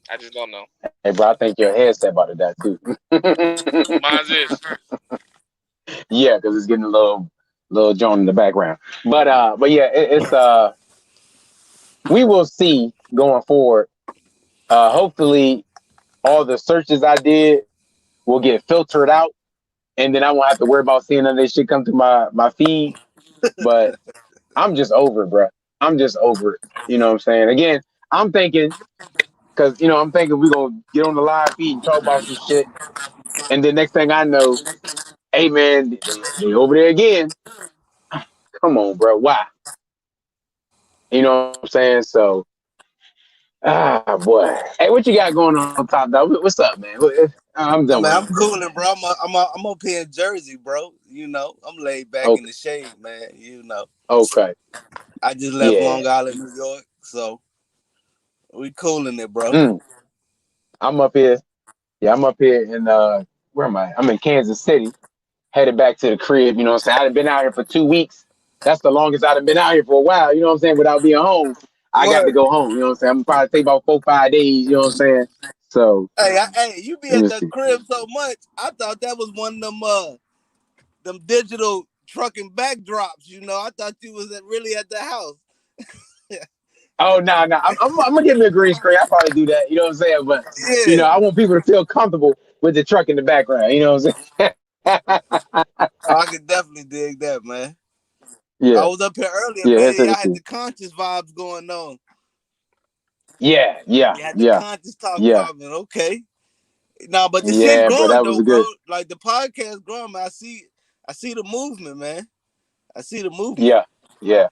I just don't know. Hey, bro, I think your headset about to die too. Mine's is. Yeah, because it's getting a little Joan in the background. But yeah, it's we will see going forward. Hopefully, all the searches I did will get filtered out, and then I won't have to worry about seeing none of this shit come through my feed. But I'm just over it, bro. I'm just over it. You know what I'm saying? Again, I'm thinking because I'm thinking we're gonna get on the live feed and talk about some shit, and then next thing I know, hey man, they over there again. Come on, bro. Why? You know what I'm saying? So, boy. Hey, what you got going on top dog? What's up, man? I'm done Man, with I'm him. cooling, bro. I'm up here in Jersey, bro. I'm laid back in Okay. the shade, man. Okay. I just left Yeah. Long Island, New York, so we cooling it, bro. Mm. I'm up here. Yeah, I'm up here in where am I? I'm in Kansas City, headed back to the crib. You know what I'm saying? I've been out here for 2 weeks. That's the longest I've been out here for a while. You know what I'm saying? Without being home, I got to Word. go home. You know what I'm saying? I'm probably take about 4-5 days. You know what I'm saying? So Hey, you be let at me the see. crib so much. I thought that was one of them digital trucking backdrops. I thought you was really at the house. Oh no, no, I'm gonna give me a green screen. I probably do that. You know what I'm saying? But Yeah, I want people to feel comfortable with the truck in the background. You know what I'm saying? I could definitely dig that, man. I Yeah, was up here earlier, yeah. man. Here's Y'all the had the conscious vibes going on. Yeah, yeah, You had the yeah, conscious talk yeah, popping. Okay. Nah, but the shit yeah, bro. growing That though, was bro. good. Like the podcast growing, man. I see the movement, man. I see the movement. Yeah, yeah,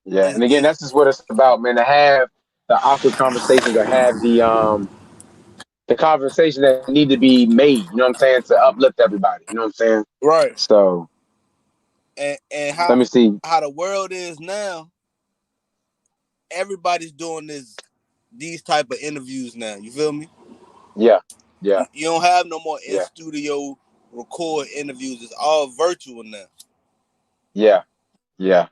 yeah. And again, It's that's just what it's about, man. To have the awkward conversations, or have the conversation that need to be made. You know what I'm saying? To uplift everybody. You know what I'm saying? right. So And let me see. how the world is now, everybody's doing these type of interviews now. You feel me? Yeah, yeah, You don't have no more in yeah, studio record interviews. It's all virtual now. yeah, yeah.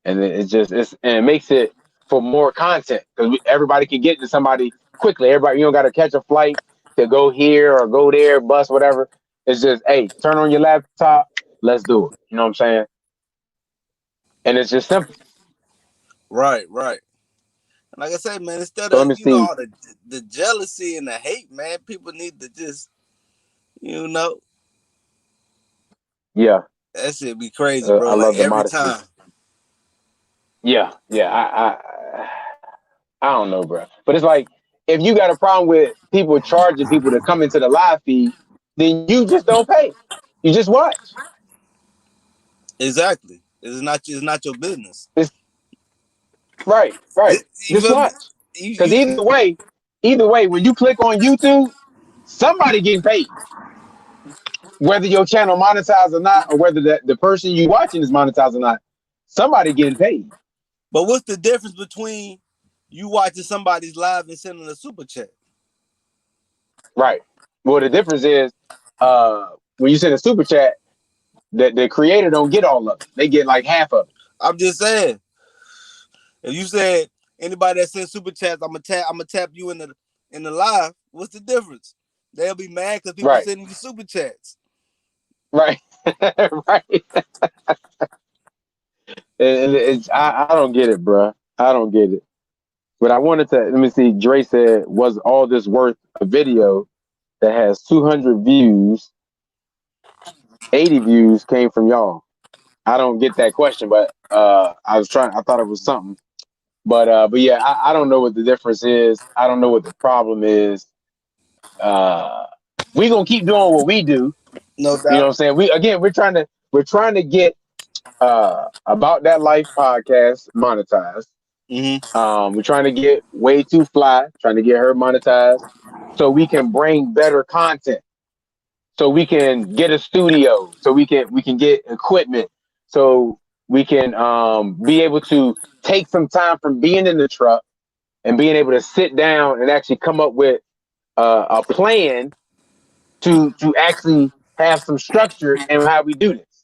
And it makes it for more content because everybody can get to somebody quickly. Everybody, you don't got to catch a flight to go here or go there, bus, whatever. It's just, hey, turn on your laptop, let's do it. You know what I'm saying? And it's just simple. Right, right. Like I said, man, instead So let of me see. all the jealousy and the hate, man, people need to just you know Yeah, that shit be crazy, bro. I Like love the every modesty. time. Yeah, yeah. I don't know, bro. But it's like if you got a problem with people charging people to come into the live feed, then you just don't pay. You just watch. Exactly. It's not your business. It's right, right. You Just feel me? watch. You, Because you either way, when you click on YouTube, somebody getting paid. Whether your channel monetized or not, or whether the person you watching is monetized or not, somebody getting paid. But what's the difference between you watching somebody's live and sending a super chat? Right. Well, the difference is when you send a super chat, the creator don't get all of it. They get like half of it. I'm just saying. If you said anybody that sends super chats, I'm gonna tap you in the live. What's the difference? They'll be mad because people Right. sending you super chats. Right. Right. I don't get it, bro. I don't get it. But I wanted to let me see. Dre said, "Was all this worth a video that has 200 views? 80 views came from y'all." I don't get that question, but I was trying. I thought it was something, but yeah, I don't know what the difference is. I don't know what the problem is. Uh, we gonna keep doing what we do. No You know what doubt. I'm saying? We're trying to get About That Life podcast monetized. Mm-hmm. We're trying to get Way Too Fly, trying to get her monetized, so we can bring better content. So we can get a studio. So we can get equipment. So we can be able to take some time from being in the truck and being able to sit down and actually come up with a plan to actually have some structure in how we do this.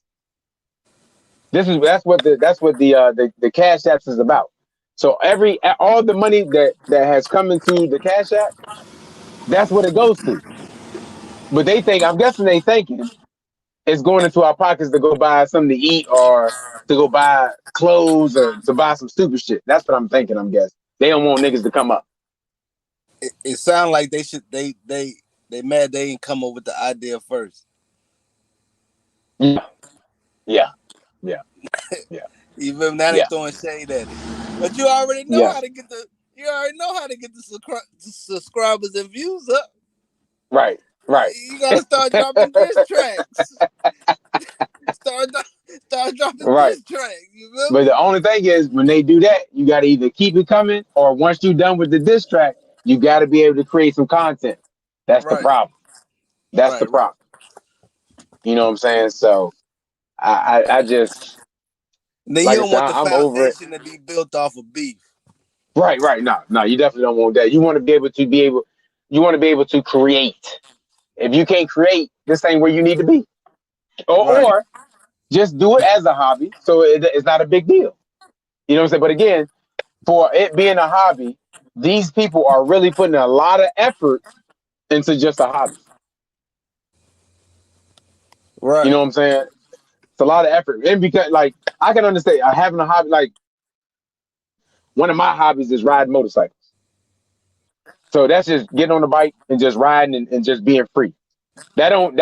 That's what the Cash Apps is about. So all the money that has come into the Cash App, that's what it goes to. But I'm guessing they thinking it's going into our pockets to go buy something to eat or to go buy clothes or to buy some stupid shit. That's what I'm thinking. I'm guessing they don't want niggas to come up. It sounds like they should. They mad they ain't come up with the idea first. Yeah. Even now they throwing shade at it. But you already know how to get the. You already know how to get the subscribers and views up. Right. You gotta start dropping diss tracks. start dropping diss tracks. You feel But me? the only thing is, when they do that, you got to either keep it coming, or once you're done with the diss track, you got to be able to create some content. That's the problem. That's the problem. You know what I'm saying? So I just then like you I don't said, want the I'm over it. foundation to be built off of beef. Right. No, you definitely don't want that. You want to be able to create. If you can't create, this ain't where you need to be. Or just do it as a hobby, so it's not a big deal. You know what I'm saying? But again, for it being a hobby, these people are really putting a lot of effort into just a hobby. Right. You know what I'm saying? It's a lot of effort. And because, like, I can understand having a hobby, like, one of my hobbies is riding motorcycles. So that's just getting on the bike and just riding and just being free. That don't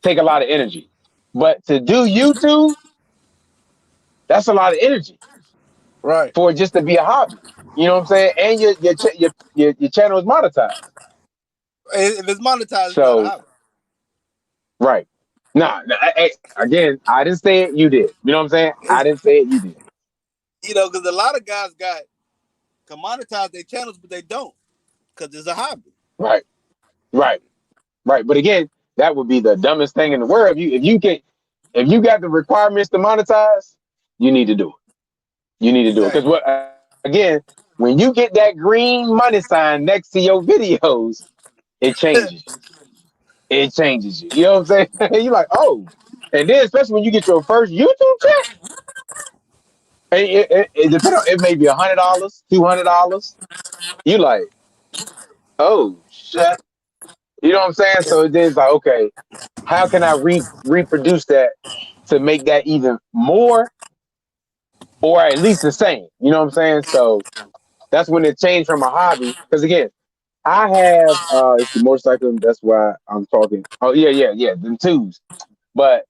take a lot of energy. But to do YouTube, that's a lot of energy. Right. For it just to be a hobby. You know what I'm saying? And your channel is monetized. If it's monetized, it's So, not a hobby. right. Again, I didn't say it, you did. You know what I'm saying? I didn't say it, you did. You know, because a lot of guys can monetize their channels, but they don't, because it's a hobby. Right. But again, that would be the dumbest thing in the world. If you got the requirements to monetize, you need to do it. You need to do it. Because again, when you get that green money sign next to your videos, it changes you. It changes you. You know what I'm saying? You're like, oh. And then especially when you get your first YouTube check, it depends on, it may be $100, $200. You like, oh shit. You know what I'm saying? So then it's like, okay, how can I reproduce that to make that even more or at least the same? You know what I'm saying? So that's when it changed from a hobby. Because again, I have it's the motorcycle, that's why I'm talking. Oh yeah, them twos. But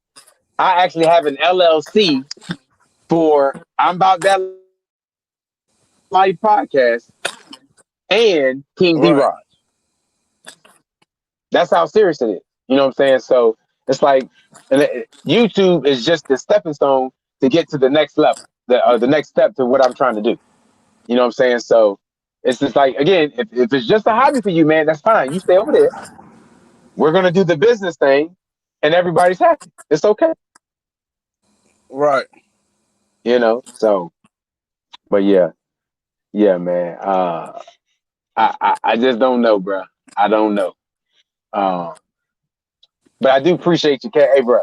I actually have an LLC for I'm About That Life podcast and King D Raj. That's how serious it is. You know what I'm saying? So it's like YouTube is just the stepping stone to get to the next level, the next step to what I'm trying to do. You know what I'm saying? So it's just like, again, if it's just a hobby for you, man, that's fine. You stay over there. We're gonna do the business thing, and everybody's happy. It's okay. Right. You know. So, but yeah, man. I just don't know, bro. I don't know. But I do appreciate you, hey, bro.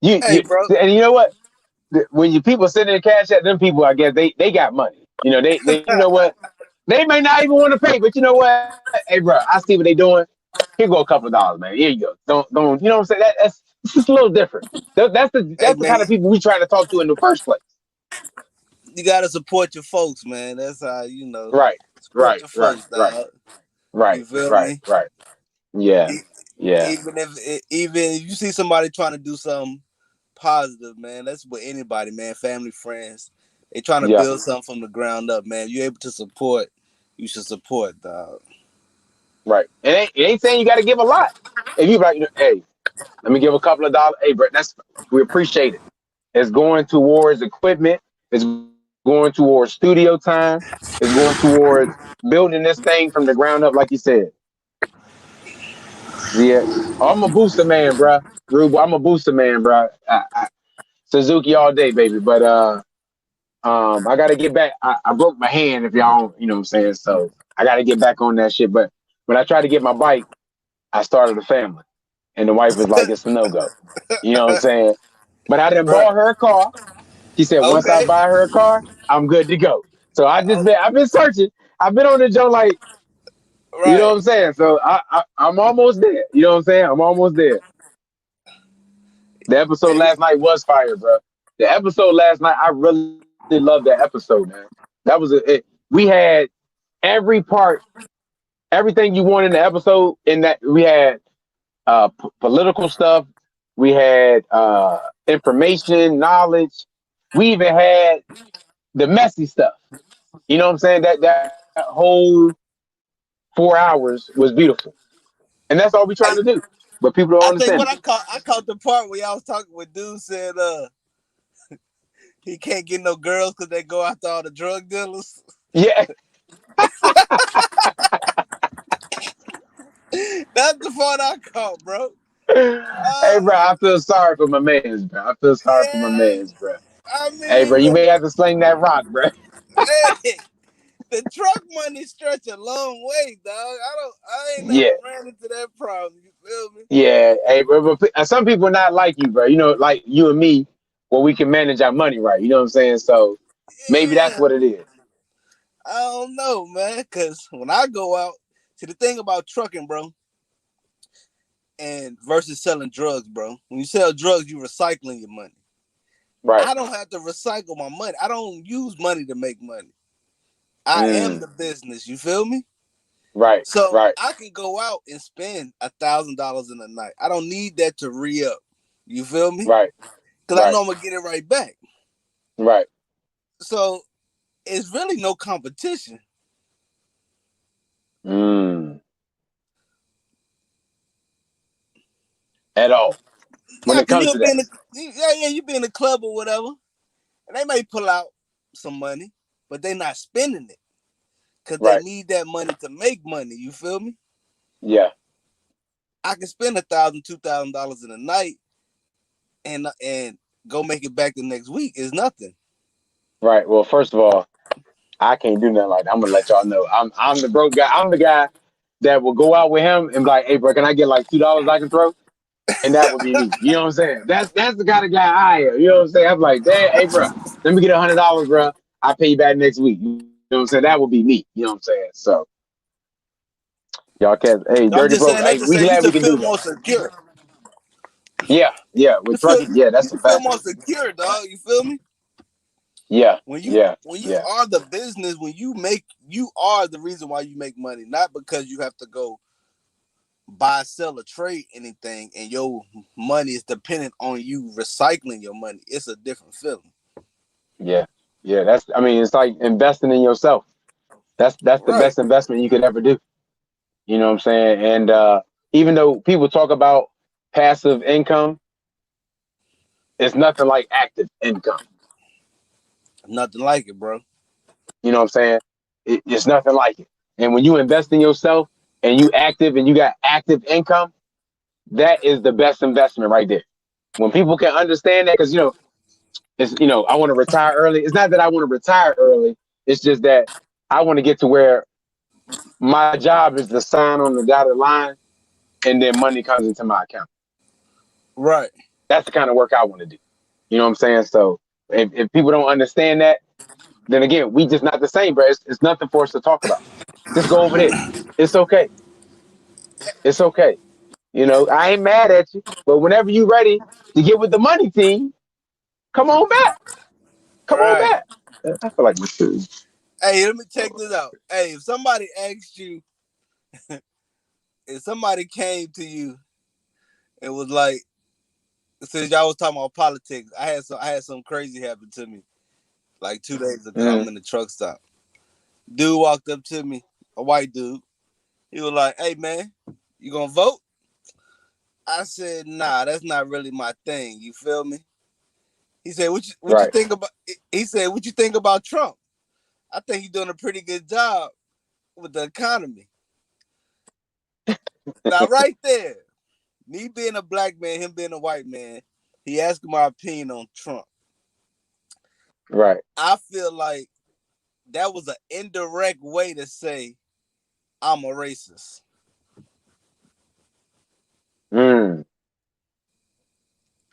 Hey, bro. And you know what? When you people sitting in cash at them people, I guess they got money. You know, they you know what? They may not even want to pay, but you know what? Hey, bro, I see what they doing. Here go a couple of dollars, man. Here you go. Don't you know what I'm saying? That's it's just a little different. That's the kind of people we trying to talk to in the first place. You gotta support your folks, man. That's how you know. Right. Support your folks, dog. Right. You feel me? Right. Yeah. Even if you see somebody trying to do something positive, man, that's with anybody, man. Family, friends, they trying to build something from the ground up, man. You're able to support, you should support, dog. Right. It ain't saying you got to give a lot. If you like, hey, let me give a couple of dollars. Hey, bro, we appreciate it. It's going towards equipment. It's going towards studio time. It's going towards building this thing from the ground up, like you said. Yeah, I'm a booster man, bro. Rube, I'm a booster man, bro. Suzuki all day, baby. But I gotta get back. I broke my hand, if y'all, you know what I'm saying. So I gotta get back on that shit. But when I tried to get my bike, I started a family, and the wife was like, "It's a no go." You know what I'm saying? But I done Right. bought her a car. She said once I Okay. buy her a car, I'm good to go. So Oh, I've been searching. I've been on the joint like, you know right. what I'm saying? So I'm almost there. You know what I'm saying? I'm almost there. The episode Hey, last night was fire, bro. The episode last night, I really loved that episode, man. That was we had every part, everything you want in the episode. In that we had political stuff, we had information, knowledge. We even had the messy stuff. You know what I'm saying? That whole 4 hours was beautiful, and that's all we're trying to do. But people don't I think understand what it. I caught the part where y'all was talking with dude said he can't get no girls because they go after all the drug dealers. Yeah. That's the part I caught, bro. Hey, Uh, bro, I feel sorry for my man's, bro. I feel sorry for my yeah. man's, bro. I Hey, bro, mean, you look, may have to sling that rock, bro. hey, the truck money stretch a long way, dog. I ain't never Yeah, ran into that problem. You feel me? yeah. Hey, bro, but some people are not like you, bro. You know, like you and me, where we can manage our money right. You know what I'm saying? So maybe that's Yeah. what it is. I don't know, man. Cause when I go out, see the thing about trucking, bro, and versus selling drugs, bro. When you sell drugs, you recycling your money. Right. I don't have to recycle my money. I don't use money to make money. I am Mm, the business. You feel me? right. So Right. I can go out and spend $1,000 in a night. I don't need that to re up. You feel me? Right. Because I Right. know I'm gonna get it right back. Right. So it's really no competition. Mm, at all when Now, it can comes you to be that. in a you be in a club or whatever, and they may pull out some money, but they not spending it because they Right. need that money to make money. You feel me? Yeah. I can spend $1,000, $2,000 in a night, and go make it back the next week is nothing. Right. Well, first of all, I can't do nothing like that. I'm gonna let y'all know. I'm the broke guy. I'm the guy that will go out with him and be like, hey, bro, can I get like $2 I can throw? And that would be me. You know what I'm saying? That's the kind of guy I am. You know what I'm saying? I'm like, damn, hey, bro, let me get $100, bro. I'll pay you back next week. You know what I'm saying? That would be me. You know what I'm saying? So y'all can, hey, I'm Dirty just Broke, saying that hey, to we say you glad we should can feel do that. more secure. Yeah, yeah. You With feel trucking, yeah, you that's a should feel fact. more secure, dog. You feel me? Yeah, When you yeah, when you yeah, are the business, when you are the reason why you make money, not because you have to go buy, sell, or trade anything, and your money is dependent on you recycling your money. It's a different feeling. yeah, yeah. I mean, it's like investing in yourself. That's the Right. best investment you could ever do. You know what I'm saying? And even though people talk about passive income, it's nothing like active income. Nothing like it, bro. You know what I'm saying? It's nothing like it. And when you invest in yourself and you active and you got active income, that is the best investment right there. When people can understand that, because I want to retire early. It's not that I want to retire early. It's just that I want to get to where my job is to sign on the dotted line and then money comes into my account. Right. That's the kind of work I want to do. You know what I'm saying? So if people don't understand that, then again, we just not the same, bro. It's nothing for us to talk about. Just go over there. It's okay. It's okay. I ain't mad at you, but whenever you ready to get with the money team, come on back. Come on Right. back. I feel like this food. Hey, let me check this out. Hey, if somebody asked you, if somebody came to you and was like, since y'all was talking about politics, I had some crazy happen to me like 2 days ago. I'm Mm, in the truck stop. Dude walked up to me, a white dude. He was like, "Hey man, you gonna vote?" I said, "Nah, that's not really my thing." You feel me? He said, "What you right. think about?" He said, "What you think about Trump?" I think he's doing a pretty good job with the economy. Now, right there, me being a black man, him being a white man, he asked my opinion on Trump. Right. I feel like that was an indirect way to say I'm a racist. Mm,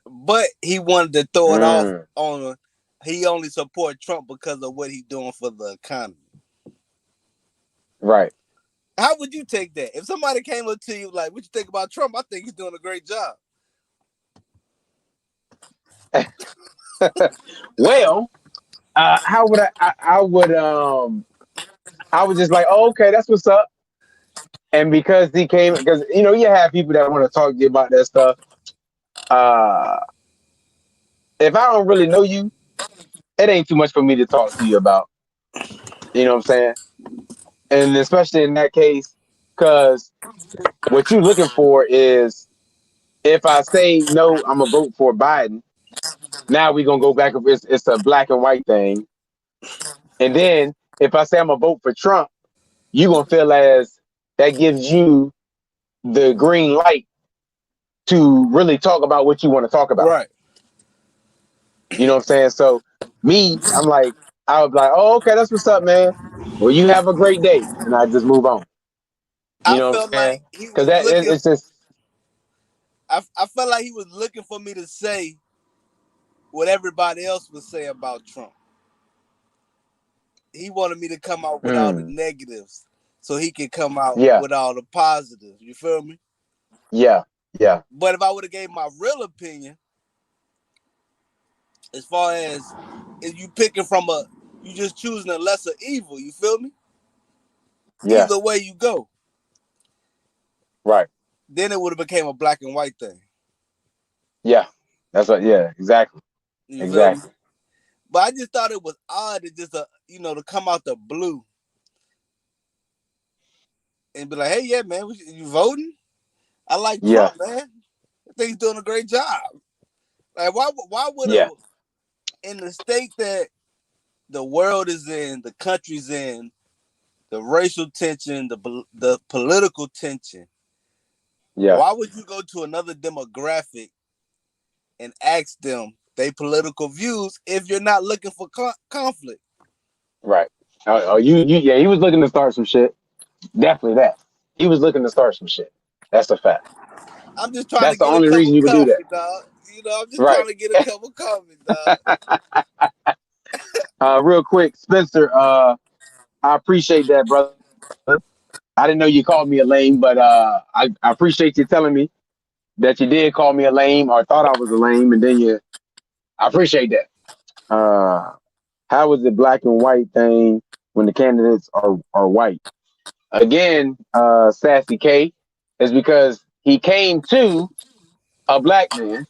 But he wanted to throw it off Mm. on. He only support Trump because of what he's doing for the economy. Right. How would you take that? If somebody came up to you like, "What you think about Trump?" I think he's doing a great job. Well, how would I would just like, oh, okay, that's what's up. And because he came, because you have people that want to talk to you about that stuff. If I don't really know you, it ain't too much for me to talk to you about. You know what I'm saying? And especially in that case, because what you're looking for is, if I say no, I'm gonna vote for Biden. Now we're gonna go back. It's a black and white thing. And then if I say I'm gonna vote for Trump, you're gonna feel as that gives you the green light to really talk about what you want to talk about. Right. You know what I'm saying? So I'm like, I would be like, oh, okay, that's what's up, man. Well, you have a great day, and I just move on. You I know what I'm felt saying? like he Because was looking. it's just. I felt like he was looking for me to say what everybody else would say about Trump. He wanted me to come out with all the negatives, so he could come out with all the positives. You feel me? Yeah. But if I would have gave my real opinion, as far as if you picking from you just choosing a lesser evil. You feel me? Yeah. Either way you go. Right. Then it would have became a black and white thing. Yeah. That's what. Yeah. Exactly. You exactly. Feel me? But I just thought it was odd to just to come out the blue and be like, "Hey, yeah, man, you voting? I like Trump, man. I think he's doing a great job." Like, why would in the state that the world is in, the country's in, the racial tension, the political tension, why would you go to another demographic and ask them their political views if you're not looking for conflict? Right. He was looking to start some shit. Definitely that. He was looking to start some shit. That's a fact. I'm just trying That's to the get a only couple reason you can do that. dog. I'm just trying to get a couple comments, dog. Real quick, Spencer, I appreciate that, brother. I didn't know you called me a lame, but I appreciate you telling me that you did call me a lame or thought I was a lame, and then I appreciate that. How is it black and white thing when the candidates are white? Again, Sassy K, is because he came to a black man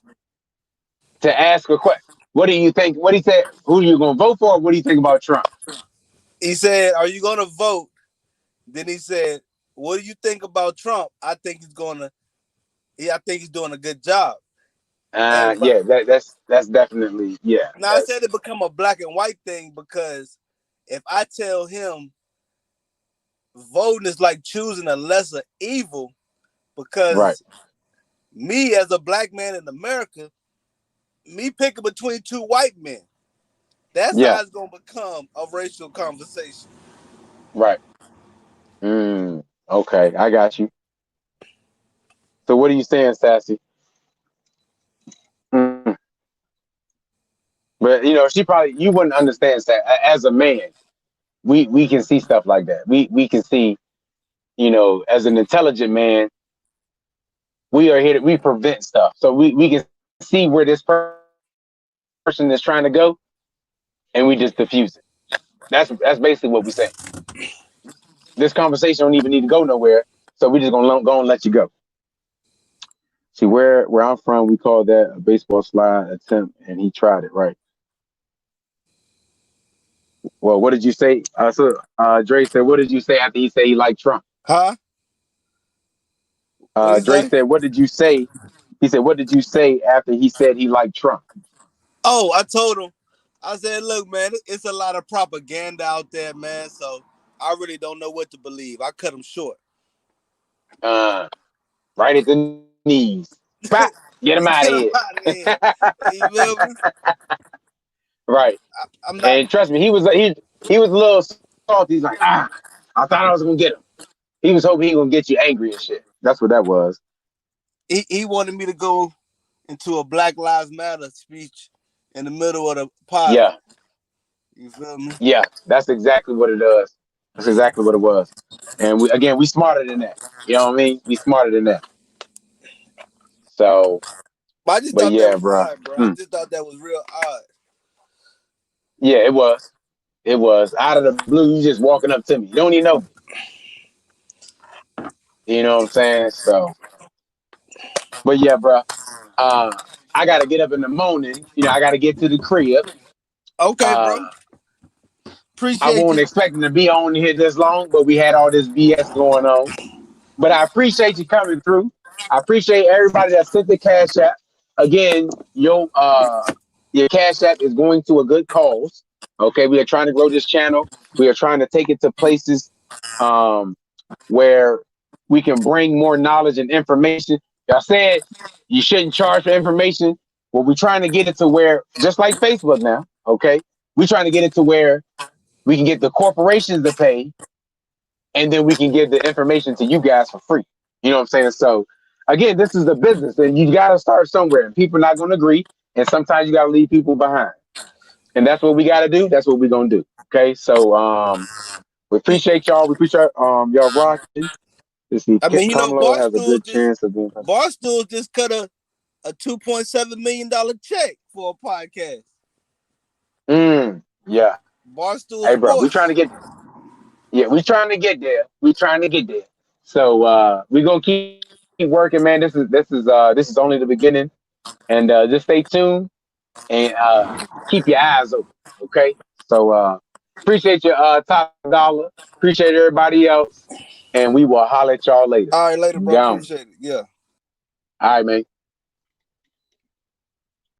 to ask a question. What do you think? What he said? Who are you going to vote for? What do you think about Trump? He said, "Are you going to vote?" Then he said, "What do you think about Trump?" I think he's doing a good job. Yeah, that's definitely Now I said it become a black and white thing because if I tell him voting is like choosing a lesser evil, because me as a black man in America, me picking between two white men, that's how it's gonna become a racial conversation. Right. Okay, I got you. So what are you saying, Sassy? But you wouldn't understand that as a man. We can see stuff like that. We can see, as an intelligent man, we are here we prevent stuff. So we can see where this person is trying to go, and we just diffuse it. That's basically what we say. This conversation don't even need to go nowhere, so we just gonna go and let you go. See, where I'm from, we call that a baseball slide attempt, and he tried it right. Well, what did you say? Dre said, what did you say after he said he liked Trump? Huh? Dre said, what did you say? He said, what did you say after he said he liked Trump? Oh, I told him. I said, look, man, it's a lot of propaganda out there, man. So I really don't know what to believe. I cut him short. Right at the knees. Bop, get him out of here. You feel me? Right. I'm not, and trust me, he was a little salty. He's like, I thought I was gonna get him. He was hoping he was gonna get you angry and shit. That's what that was. He wanted me to go into a Black Lives Matter speech in the middle of the pod. Yeah. You feel me? Yeah, that's exactly what it does. That's exactly what it was. And we smarter than that. You know what I mean? We smarter than that. So, But I just but thought yeah, that was bro. odd, bro. I just thought that was real odd. Yeah, it was. It was. Out of the blue, you just walking up to me. You don't even know me. You know what I'm saying? So, but yeah, bro. I gotta get up in the morning. You know, I gotta get to the crib. Okay, bro. I Appreciate wasn't you. expecting to be on here this long, but we had all this BS going on. But I appreciate you coming through. I appreciate everybody that sent the Cash App. Again, your Cash App is going to a good cause. Okay, we are trying to grow this channel. We are trying to take it to places where we can bring more knowledge and information. Y'all said you shouldn't charge for information. Well, we're trying to get it to where, just like Facebook now, okay, we're trying to get it to where we can get the corporations to pay, and then we can give the information to you guys for free. You know what I'm saying? So again, this is the business, and you got to start somewhere. And people are not going to agree, and sometimes you got to leave people behind. And that's what we got to do. That's what we're going to do. Okay, so we appreciate y'all. We appreciate y'all rocking. I mean, Carmelo has a good chance of being. Barstool just cut a $2.7 million check for a podcast. Yeah. Barstool Hey, bro, Sports. we trying to get. Yeah, we trying to get there. We trying to get there. So we're gonna keep working, man. This is only the beginning, and just stay tuned and keep your eyes open. Okay. So appreciate your top dollar. Appreciate everybody else, and we will holler at y'all later. All right, later, bro. Gone. Appreciate it. Yeah. All right, man.